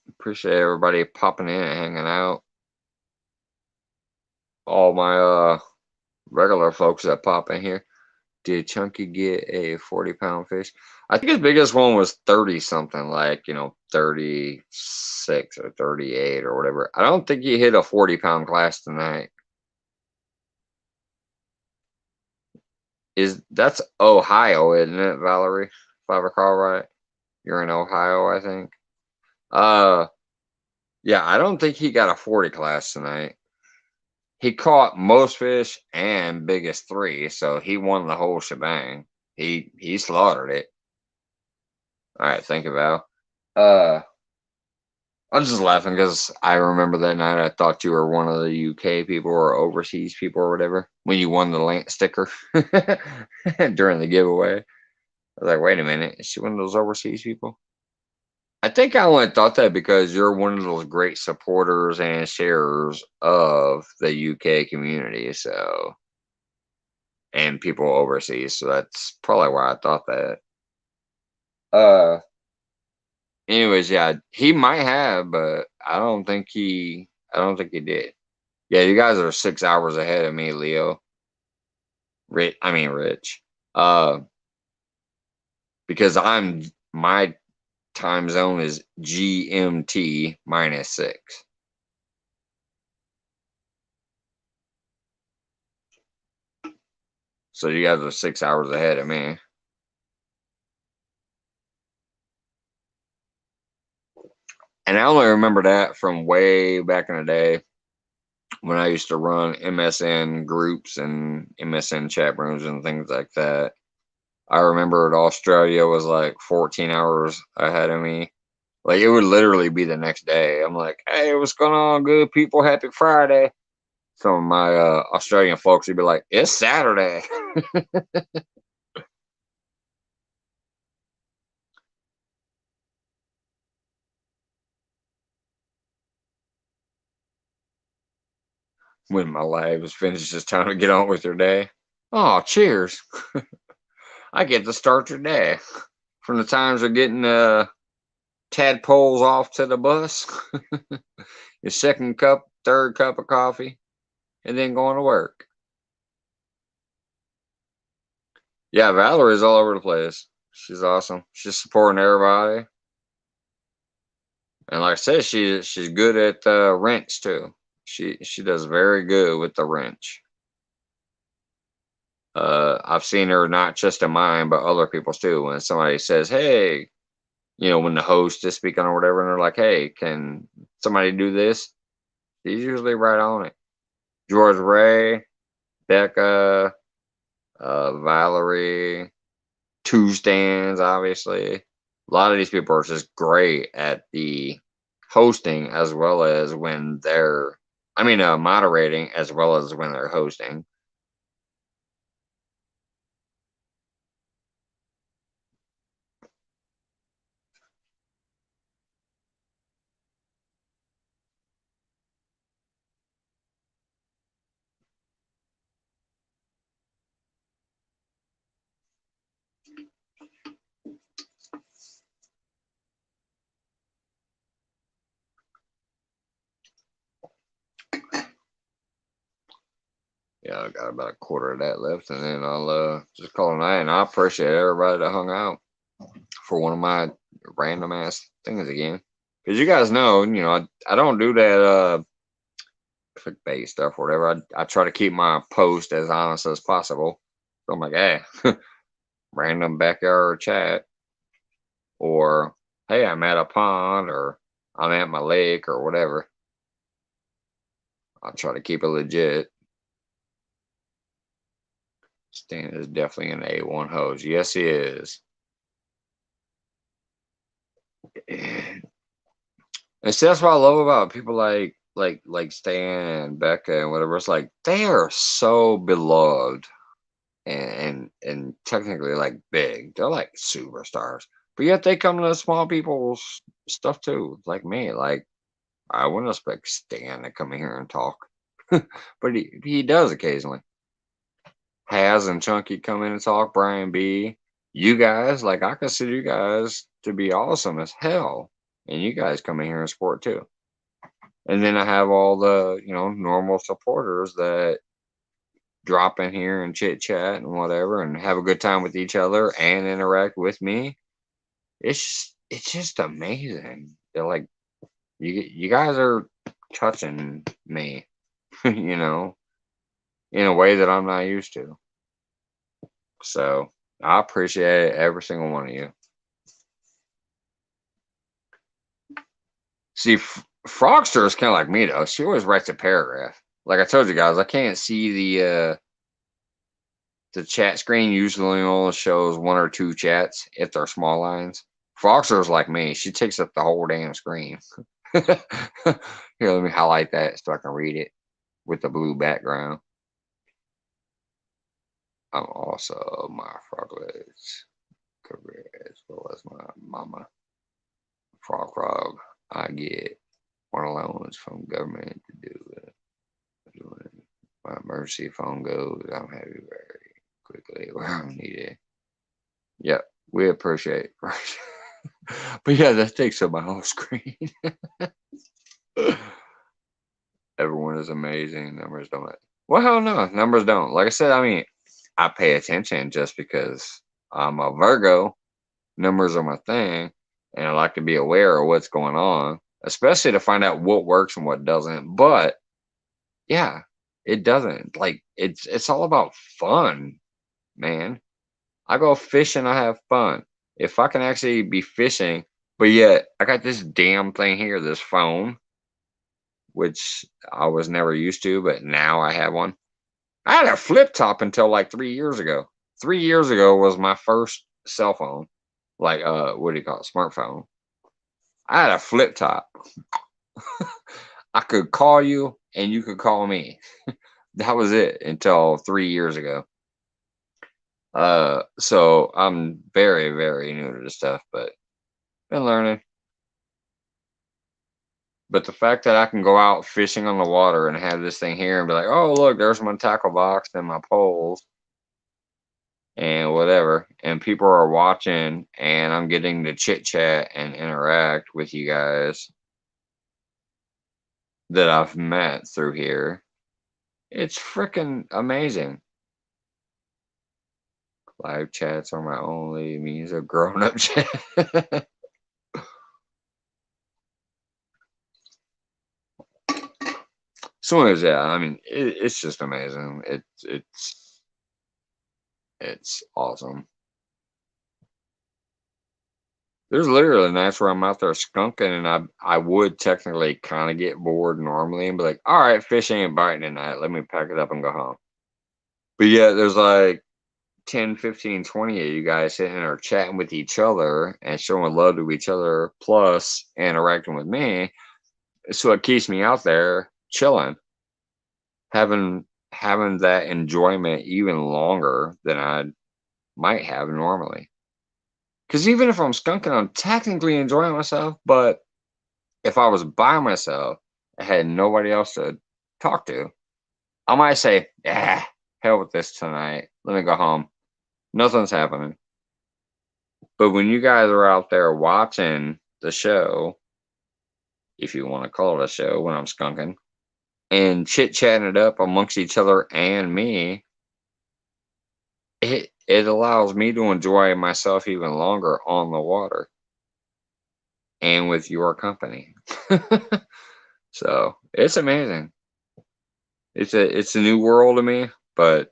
Appreciate everybody popping in and hanging out. All my regular folks that pop in here. Did Chunky get a 40-pound fish? I think his biggest one was 30 something, like, 36 or 38 or whatever. I don't think he hit a 40-pound class tonight. That's Ohio, isn't it, Valerie? If I recall right. You're in Ohio, I think. Yeah, I don't think he got a 40 class tonight. He caught most fish and biggest 3, so he won the whole shebang. He slaughtered it. All right, thank you, Val. I was just laughing because I remember that night I thought you were one of the UK people or overseas people or whatever when you won the Lance sticker during the giveaway. I was like, wait a minute, is she one of those overseas people? I think I only thought that because you're one of those great supporters and sharers of the UK community, so, and people overseas, so that's probably why I thought that. Anyways, yeah, he might have, but I don't think he did. Yeah, you guys are 6 hours ahead of me, Leo. Rich. Uh, because my time zone is GMT -6. So you guys are 6 hours ahead of me. And I only remember that from way back in the day when I used to run MSN groups and MSN chat rooms and things like that. I remember Australia was like 14 hours ahead of me. Like it would literally be the next day. I'm like, hey, what's going on, good people? Happy Friday. Some of my Australian folks would be like, it's Saturday. When my life is finished, it's time to get on with your day. Oh, cheers. I get to start your day. From the times of getting tadpoles off to the bus, your second cup, third cup of coffee, and then going to work. Yeah, Valerie's all over the place. She's awesome. She's supporting everybody. And like I said, she's good at wrench too. She does very good with the wrench. I've seen her not just in mine, but other people's too. When somebody says, "Hey," when the host is speaking or whatever, and they're like, "Hey, can somebody do this?" She's usually right on it. George Ray, Becca, Valerie, Two Stands, obviously. A lot of these people are just great at the hosting as well as when they're, moderating as well as when they're hosting. Yeah, I got about a quarter of that left, and then I'll just call it a night. And I appreciate everybody that hung out for one of my random ass things again. Because you guys know, I don't do that clickbait stuff or whatever. I try to keep my post as honest as possible. So I'm like, hey, random backyard chat, or hey, I'm at a pond, or I'm at my lake, or whatever. I'll try to keep it legit. Stan is definitely an A1 hose. Yes, he is. And see, that's what I love about people like Stan and Becca and whatever. It's like they are so beloved and technically like big. They're like superstars, but yet they come to the small people's stuff too. Like me, like I wouldn't expect Stan to come in here and talk. but he does occasionally. Has and Chunky come in and talk, Brian B. You guys, like, I consider you guys to be awesome as hell. And you guys come in here and support too. And then I have all the, normal supporters that drop in here and chit chat and whatever and have a good time with each other and interact with me. It's just amazing. They're like, you guys are touching me, in a way that I'm not used to. So I appreciate every single one of you. See, Frogster is kind of like me though. She always writes a paragraph. Like I told you guys, I can't see the chat screen. Usually only shows one or two chats if they're small lines. Frogster is like me. She takes up the whole damn screen. Here, let me highlight that so I can read it with the blue background. I'm also my froglets. As well as my mama. Frog. I get one allowance from government to do it. When my emergency phone goes, I'm happy very quickly where I'm needed. Yep, we appreciate it. But yeah, that takes up my whole screen. Everyone is amazing. Numbers don't. Well, hell no, numbers don't. Like I said, I pay attention just because I'm a Virgo. Numbers are my thing, and I like to be aware of what's going on, especially to find out what works and what doesn't. But yeah, it doesn't. Like it's all about fun, man. I go fishing, I have fun. If I can actually be fishing, but yet I got this damn thing here, this phone, which I was never used to, but now I have one. I had a flip top until like 3 years ago. 3 years ago was my first cell phone. Like what do you call it? Smartphone. I had a flip top. I could call you and you could call me. That was it until 3 years ago. So I'm very, very new to this stuff, but been learning. But the fact that I can go out fishing on the water and have this thing here and be like, oh, look, there's my tackle box and my poles and whatever, and people are watching and I'm getting to chit chat and interact with you guys that I've met through here. It's freaking amazing. Live chats are my only means of grown up chat. So is that? It's just amazing. It's awesome. There's literally nights where I'm out there skunking, and I would technically kind of get bored normally and be like, all right, fish ain't biting tonight. Let me pack it up and go home. But yeah, there's like 10, 15, 20 of you guys sitting there chatting with each other and showing love to each other, plus interacting with me. So it keeps me out there chilling, having that enjoyment even longer than I might have normally. Because even if I'm skunking, I'm technically enjoying myself. But if I was by myself, I had nobody else to talk to, I might say, hell with this tonight. Let me go home. Nothing's happening. But when you guys are out there watching the show, if you want to call it a show, when I'm skunking, and chit-chatting it up amongst each other and me, it allows me to enjoy myself even longer on the water and with your company. So it's amazing. It's a new world to me, but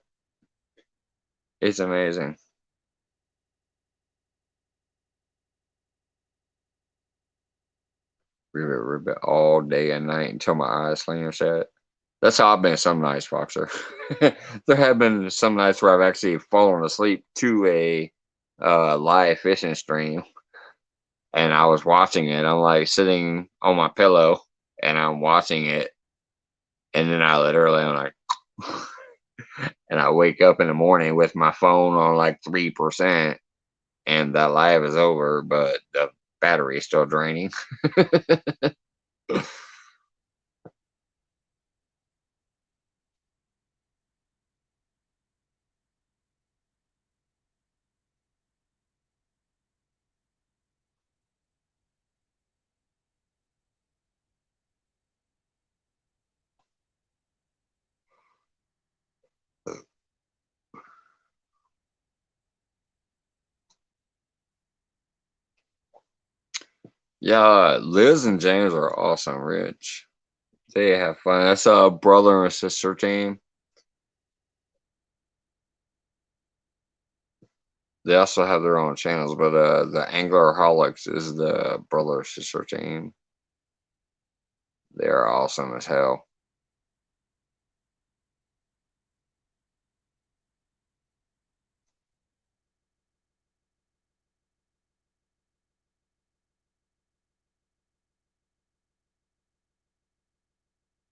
it's amazing. Ribbit all day and night until my eyes slam shut. That's how I've been some nights, Foxer. There have been some nights where I've actually fallen asleep to a live fishing stream, and I was watching it. I'm like sitting on my pillow, and I'm watching it, and then I literally am like, and I wake up in the morning with my phone on like 3%, and that live is over, but the battery is still draining. Yeah, Liz and James are awesome, Rich. They have fun. That's a brother and sister team. They also have their own channels, but the Anglerholics is the brother sister team. They're awesome as hell.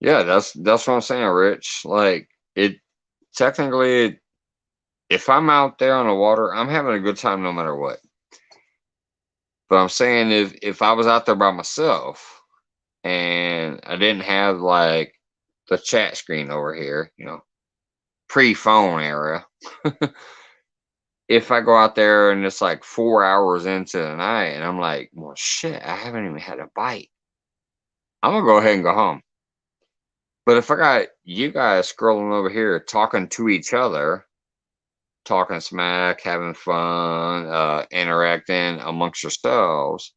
Yeah, that's what I'm saying, Rich. Like it technically, if I'm out there on the water, I'm having a good time no matter what. But I'm saying if I was out there by myself and I didn't have like the chat screen over here, pre-phone era. If I go out there and it's like 4 hours into the night and I'm like, well, shit, I haven't even had a bite. I'm gonna go ahead and go home. But if I got you guys scrolling over here talking to each other, talking smack, having fun, interacting amongst yourselves,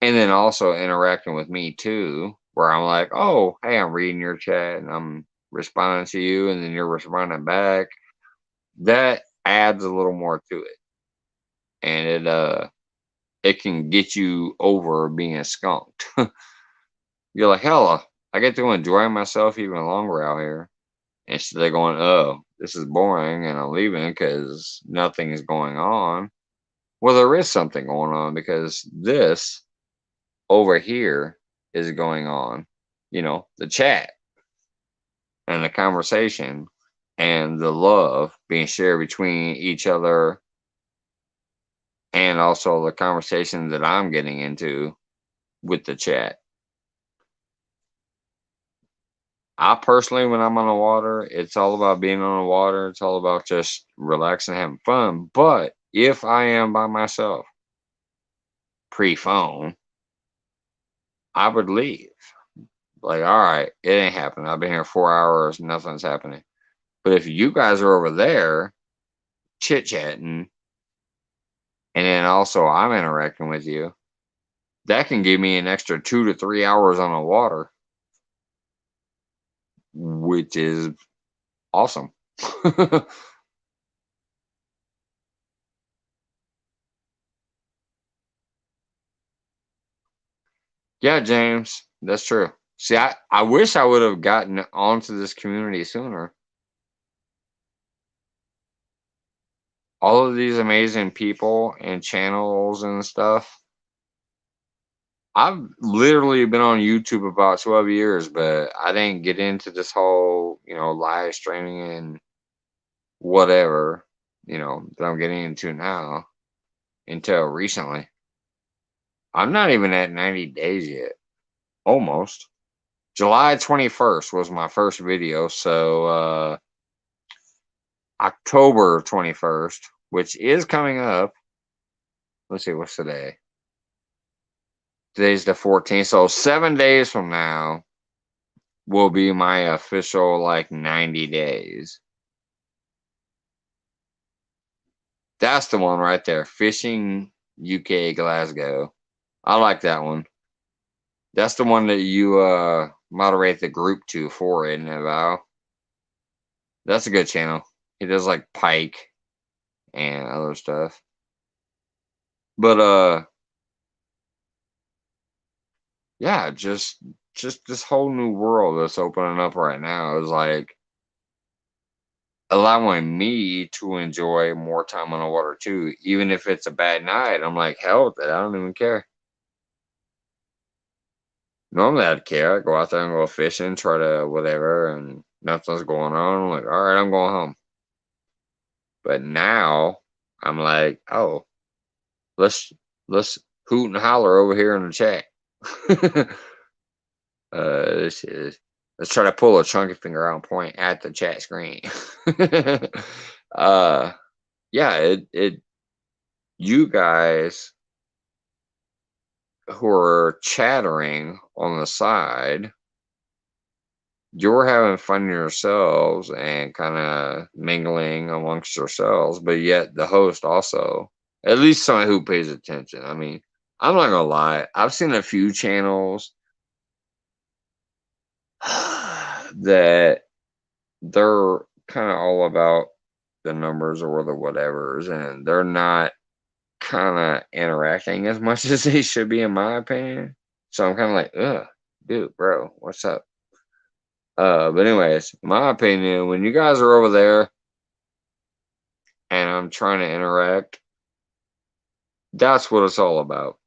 and then also interacting with me too, where I'm like, oh, hey, I'm reading your chat and I'm responding to you, and then you're responding back. That adds a little more to it, and it can get you over being skunked. You're like, hell, I get to enjoy myself even longer out here. Instead of going, oh, this is boring and I'm leaving because nothing is going on. Well, there is something going on because this over here is going on. The chat and the conversation and the love being shared between each other, and also the conversation that I'm getting into with the chat. I personally, when I'm on the water, it's all about being on the water. It's all about just relaxing, having fun. But if I am by myself, pre-phone, I would leave. Like, all right, it ain't happening. I've been here 4 hours, nothing's happening. But if you guys are over there chit chatting, and then also I'm interacting with you, that can give me an extra 2 to 3 hours on the water, which is awesome. Yeah, James, that's true. See, I wish I would have gotten onto this community sooner. All of these amazing people and channels and stuff. I've literally been on YouTube about 12 years, but I didn't get into this whole, live streaming and whatever, that I'm getting into now until recently. I'm not even at 90 days yet. Almost. July 21st was my first video, so October 21st, which is coming up. Let's see, what's today? Today's the 14th, so 7 days from now will be my official, like, 90 days. That's the one right there. Fishing UK Glasgow. I like that one. That's the one that you moderate the group to for, isn't it, Val? That's a good channel. He does like pike and other stuff. But yeah, just this whole new world that's opening up right now is like allowing me to enjoy more time on the water too. Even if it's a bad night, I'm like, hell with it. I don't even care. Normally I'd care. I'd go out there and go fishing, try to whatever, and nothing's going on. I'm like, all right, I'm going home. But now I'm like, oh, let's let's hoot and holler over here in the chat. This is let's try to pull a chunky finger out and point at the chat screen. uh yeah, it you guys who are chattering on the side, you're having fun yourselves and kind of mingling amongst yourselves, but yet the host also, at least someone who pays attention. I mean, I'm not gonna lie. I've seen a few channels that they're kind of all about the numbers or the whatevers, and they're not kind of interacting as much as they should be, in my opinion. So I'm kind of like, ugh, dude, bro, what's up? But anyways, in my opinion, when you guys are over there and I'm trying to interact, that's what it's all about.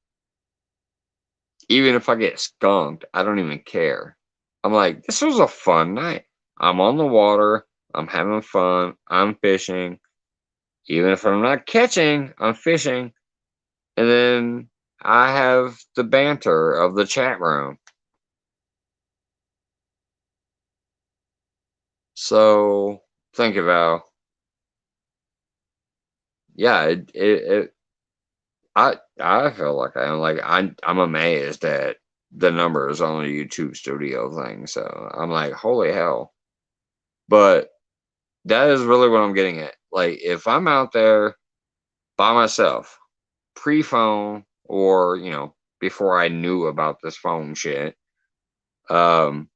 Even if I get skunked, I don't even care. I'm like, this was a fun night. I'm on the water. I'm having fun. I'm fishing. Even if I'm not catching, I'm fishing. And then I have the banter of the chat room. So think about, yeah, I feel like I'm amazed at the numbers on the YouTube studio thing. So I'm like, holy hell. But that is really what I'm getting at. Like, if I'm out there by myself, pre-phone, or before I knew about this phone shit, um,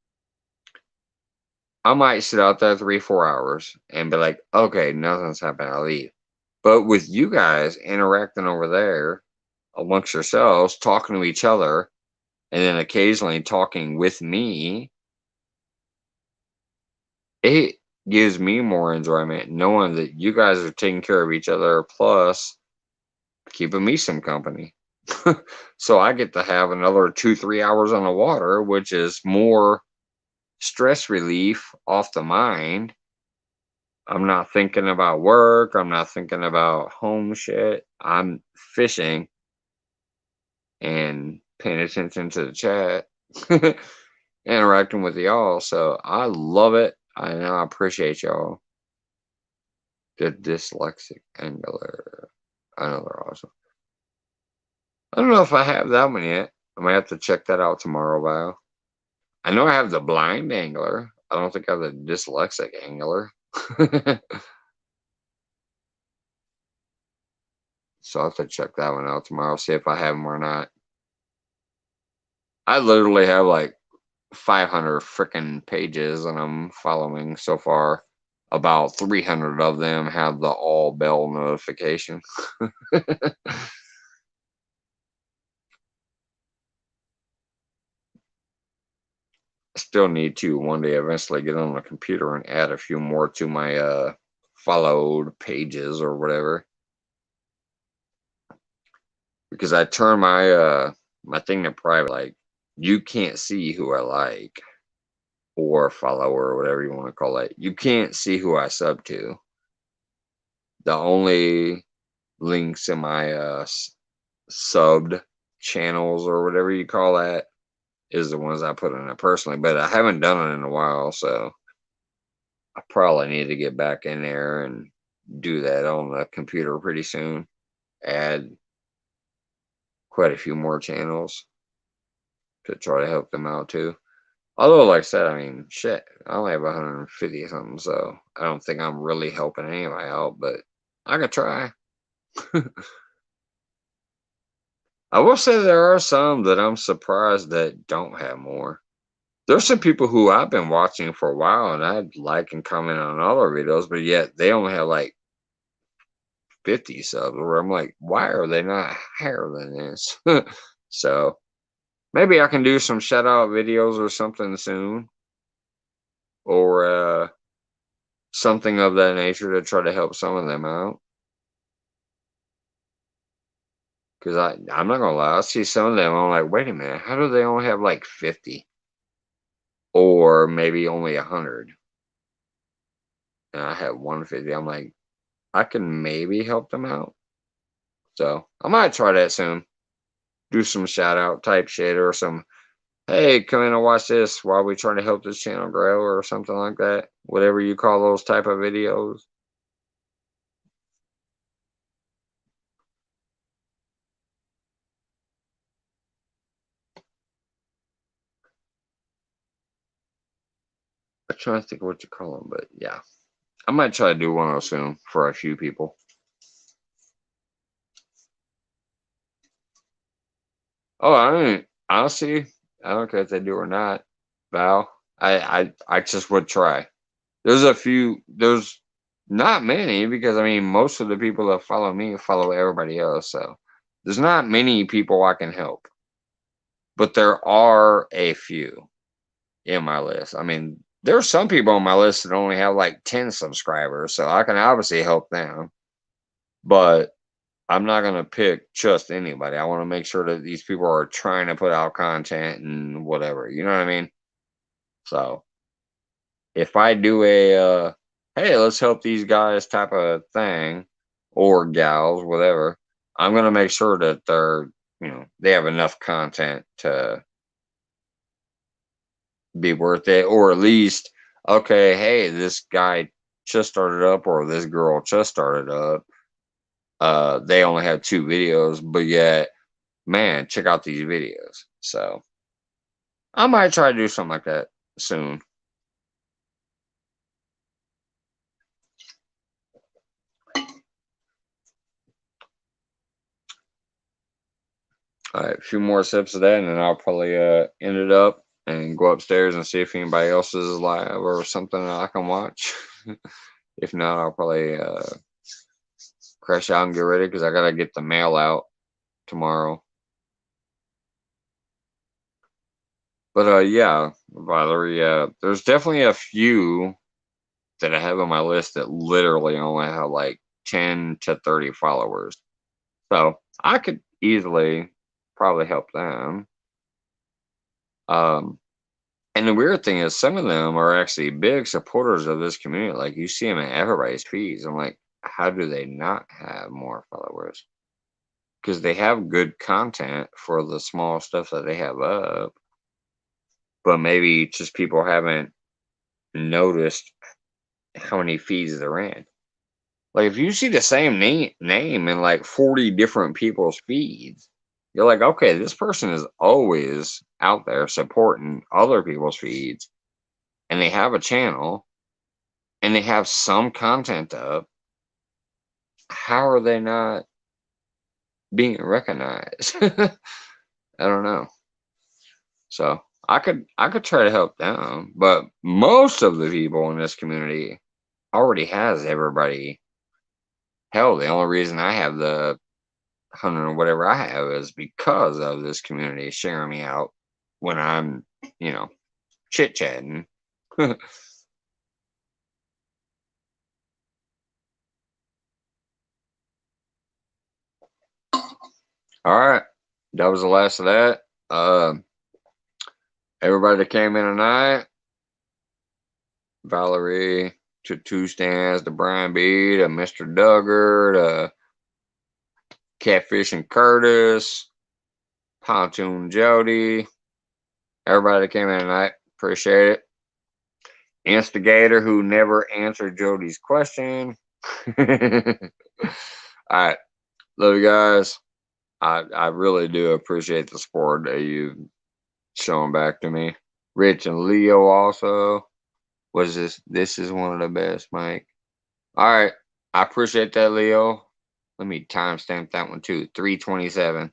I might sit out there 3, 4 hours and be like, okay, nothing's happened, I'll leave. But with you guys interacting over there amongst yourselves, talking to each other, and then occasionally talking with me, it gives me more enjoyment knowing that you guys are taking care of each other, plus keeping me some company. So I get to have another 2, 3 hours on the water, which is more stress relief off the mind. I'm not thinking about work. I'm not thinking about home shit. I'm fishing and paying attention to the chat, interacting with y'all. So I love it. I know I appreciate y'all. The dyslexic angler. I know they're awesome. I don't know if I have that one yet. I might have to check that out tomorrow, Val. I know I have the blind angler. I don't think I have the dyslexic angler. So I'll have to check that one out tomorrow, see if I have them or not. I literally have like 500 freaking pages and I'm following so far. About 300 of them have the all bell notification. I still need to one day eventually get on the computer and add a few more to my followed pages or whatever. Because I turn my thing to private. Like, you can't see who I like or follow or whatever you want to call it. You can't see who I sub to. The only links in my subbed channels or whatever you call that is the ones I put in it personally. But I haven't done it in a while, so I probably need to get back in there and do that on the computer pretty soon. Add quite a few more channels to try to help them out too. Although, like I said, I mean, shit, I only have 150 something, so I don't think I'm really helping anybody out, but I could try. I will say there are some that I'm surprised that don't have more. There's some people who I've been watching for a while and I like and comment on all their videos, but yet they only have like 50 subs, where I'm like, why are they not higher than this? So maybe I can do some shout out videos or something soon, or something of that nature to try to help some of them out. Because I'm not gonna lie, I see some of them, I'm like, wait a minute, how do they only have like 50 or maybe only 100? And I have 150. I'm like, I can maybe help them out. So I might try that soon. Do some shout out type shit or some, hey, come in and watch this while we try to help this channel grow or something like that. Whatever you call those type of videos. I'm trying to think of what you call them, but yeah. I might try to do one of those soon for a few people. Oh, I mean, honestly, I don't care if they do or not, Val. I just would try. There's a few. There's not many because I mean, most of the people that follow me follow everybody else. So there's not many people I can help, but there are a few in my list. I mean, there are some people on my list that only have like 10 subscribers, so I can obviously help them. But I'm not gonna pick just anybody. I want to make sure that these people are trying to put out content and whatever. You know what I mean? So if I do a hey, let's help these guys type of thing or gals, whatever, I'm gonna make sure that they're they have enough content to be worth it, or at least okay, hey, this guy just started up or this girl just started up. They only have 2 videos, but yet, man, check out these videos. So I might try to do something like that soon. All right, a few more sips of that, and then I'll probably end it up and go upstairs and see if anybody else is live or something that I can watch. If not, I'll probably crash out and get ready because I gotta get the mail out tomorrow. But yeah, Valerie, there's definitely a few that I have on my list that literally only have like 10 to 30 followers. So I could easily probably help them. Um, and the weird thing is, some of them are actually big supporters of this community. Like you see them in everybody's feeds. I'm like, how do they not have more followers? Because they have good content for the small stuff that they have up, but maybe just people haven't noticed how many feeds they're in. Like if you see the same name in like 40 different people's feeds, you're like, okay, this person is always out there supporting other people's feeds, and they have a channel and they have some content up. How are they not being recognized? I don't know. So I could try to help them, but most of the people in this community already has everybody. Hell, the only reason I have the 100 or whatever I have is because of this community sharing me out when I'm, you know, chit chatting. All right, that was the last of that. Everybody that came in tonight, Valerie, to Two Stands, to Brian B, to Mr. Duggar, to Catfish and Curtis, Pontoon Jody, everybody that came in tonight, appreciate it. Instigator who never answered Jody's question. All right, love you guys. I really do appreciate the support that you've shown back to me. Rich and Leo also. Was this is one of the best, Mike. All right. I appreciate that, Leo. Let me timestamp that one too. 327.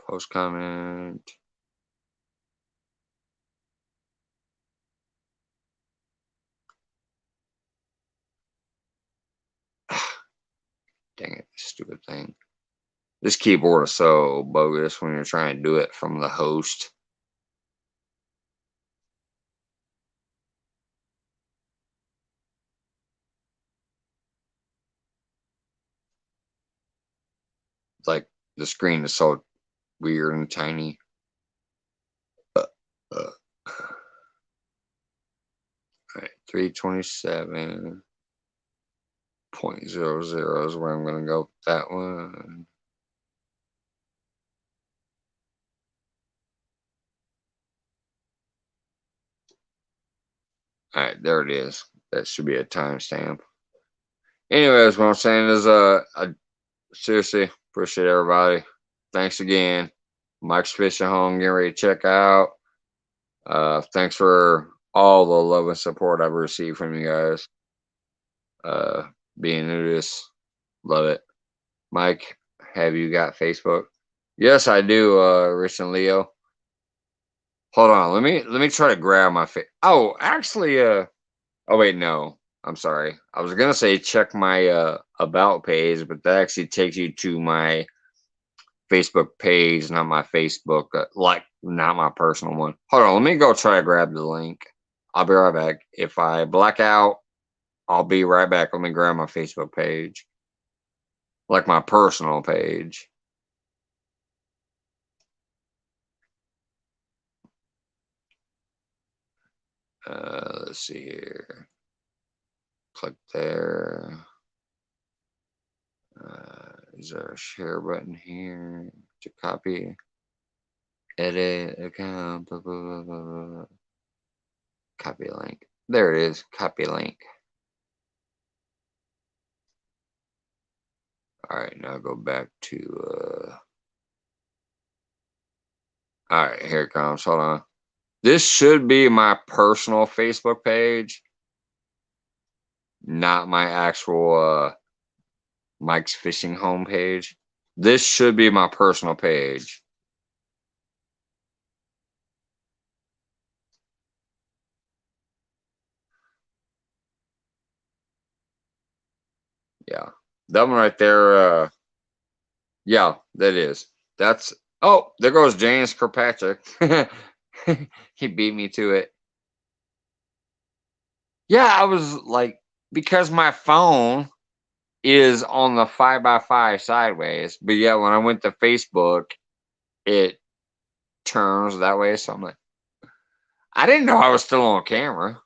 Post comment. Dang it, stupid thing. This keyboard is so bogus when you're trying to do it from the host. It's like the screen is so weird and tiny. Uh, uh. All right, 327.00 is where I'm going to go with that one. All right, there it is. That should be a timestamp. Anyways, what I'm saying is, I seriously appreciate everybody. Thanks again. Mike's Fishing Home, getting ready to check out. Thanks for all the love and support I've received from you guys. Uh, Being new to this, love it. Mike, Have you got Facebook? Yes, I do, Rich and Leo. Hold on, let me try to grab my face. Oh, actually, oh wait, no. I'm sorry. I was gonna say check my about page, but that actually takes you to my Facebook page, not my Facebook, like not my personal one. Hold on, let me go try to grab the link. I'll be right back. If I black out, I'll be right back. Let me grab my Facebook page, like my personal page. Let's see here. Click there. Is there a share button here to copy? Edit account. Blah, blah, blah, blah, blah. Copy link. There it is. Copy link. All right, now go back to. All right, here it comes. Hold on. This should be my personal Facebook page, not my actual Mike's Fishing homepage. This should be my personal page. Yeah, that one right there. Yeah, that is. That's. Oh, there goes James Kirkpatrick. He beat me to it. Yeah, I was like, because my phone is on the 5x5 sideways, but yeah, when I went to Facebook, it turns that way. So I'm like, I didn't know I was still on camera.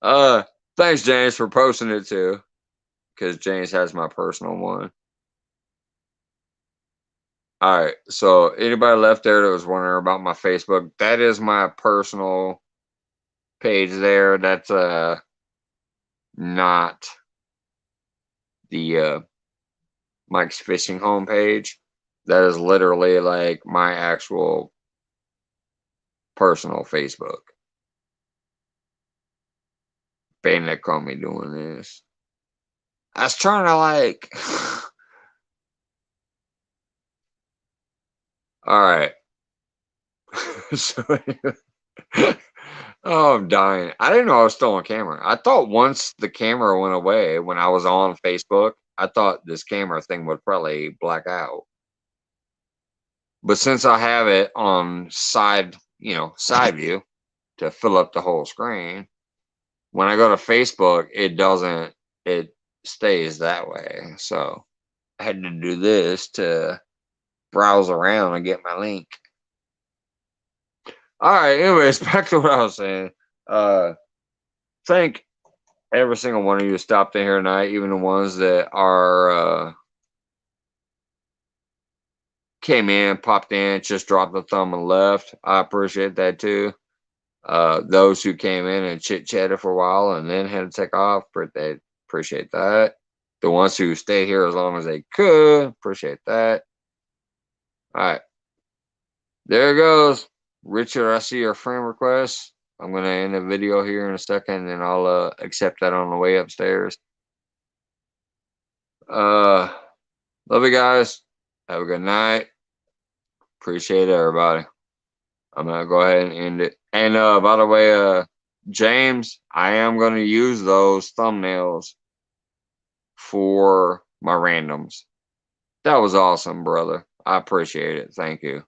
uh, Thanks, James, for posting it too, because James has my personal one. All right, so anybody left there that was wondering about my Facebook, that is my personal page there. That's not the Mike's Fishing homepage. That is literally like my actual personal Facebook. Bandit caught me doing this. I was trying to like. All right. So, oh, I'm dying. I didn't know I was still on camera. I thought once the camera went away when I was on Facebook, I thought this camera thing would probably black out. But since I have it on side view to fill up the whole screen, when I go to Facebook, it doesn't, it stays that way. So I had to do this to browse around and get my link. All right, anyways, back to what I was saying. Thank every single one of you who stopped in here tonight, even the ones that are came in, popped in, just dropped the thumb and left. I appreciate that too. Those who came in and chit chatted for a while and then had to take off, they appreciate that. The ones who stayed here as long as they could, appreciate that. All right, there it goes. Richard, I see your friend request. I'm gonna end the video here in a second, and I'll accept that on the way upstairs. Love you guys. Have a good night. Appreciate everybody. I'm gonna go ahead and end it. And by the way, James, I am gonna use those thumbnails for my randoms. That was awesome, brother. I appreciate it. Thank you.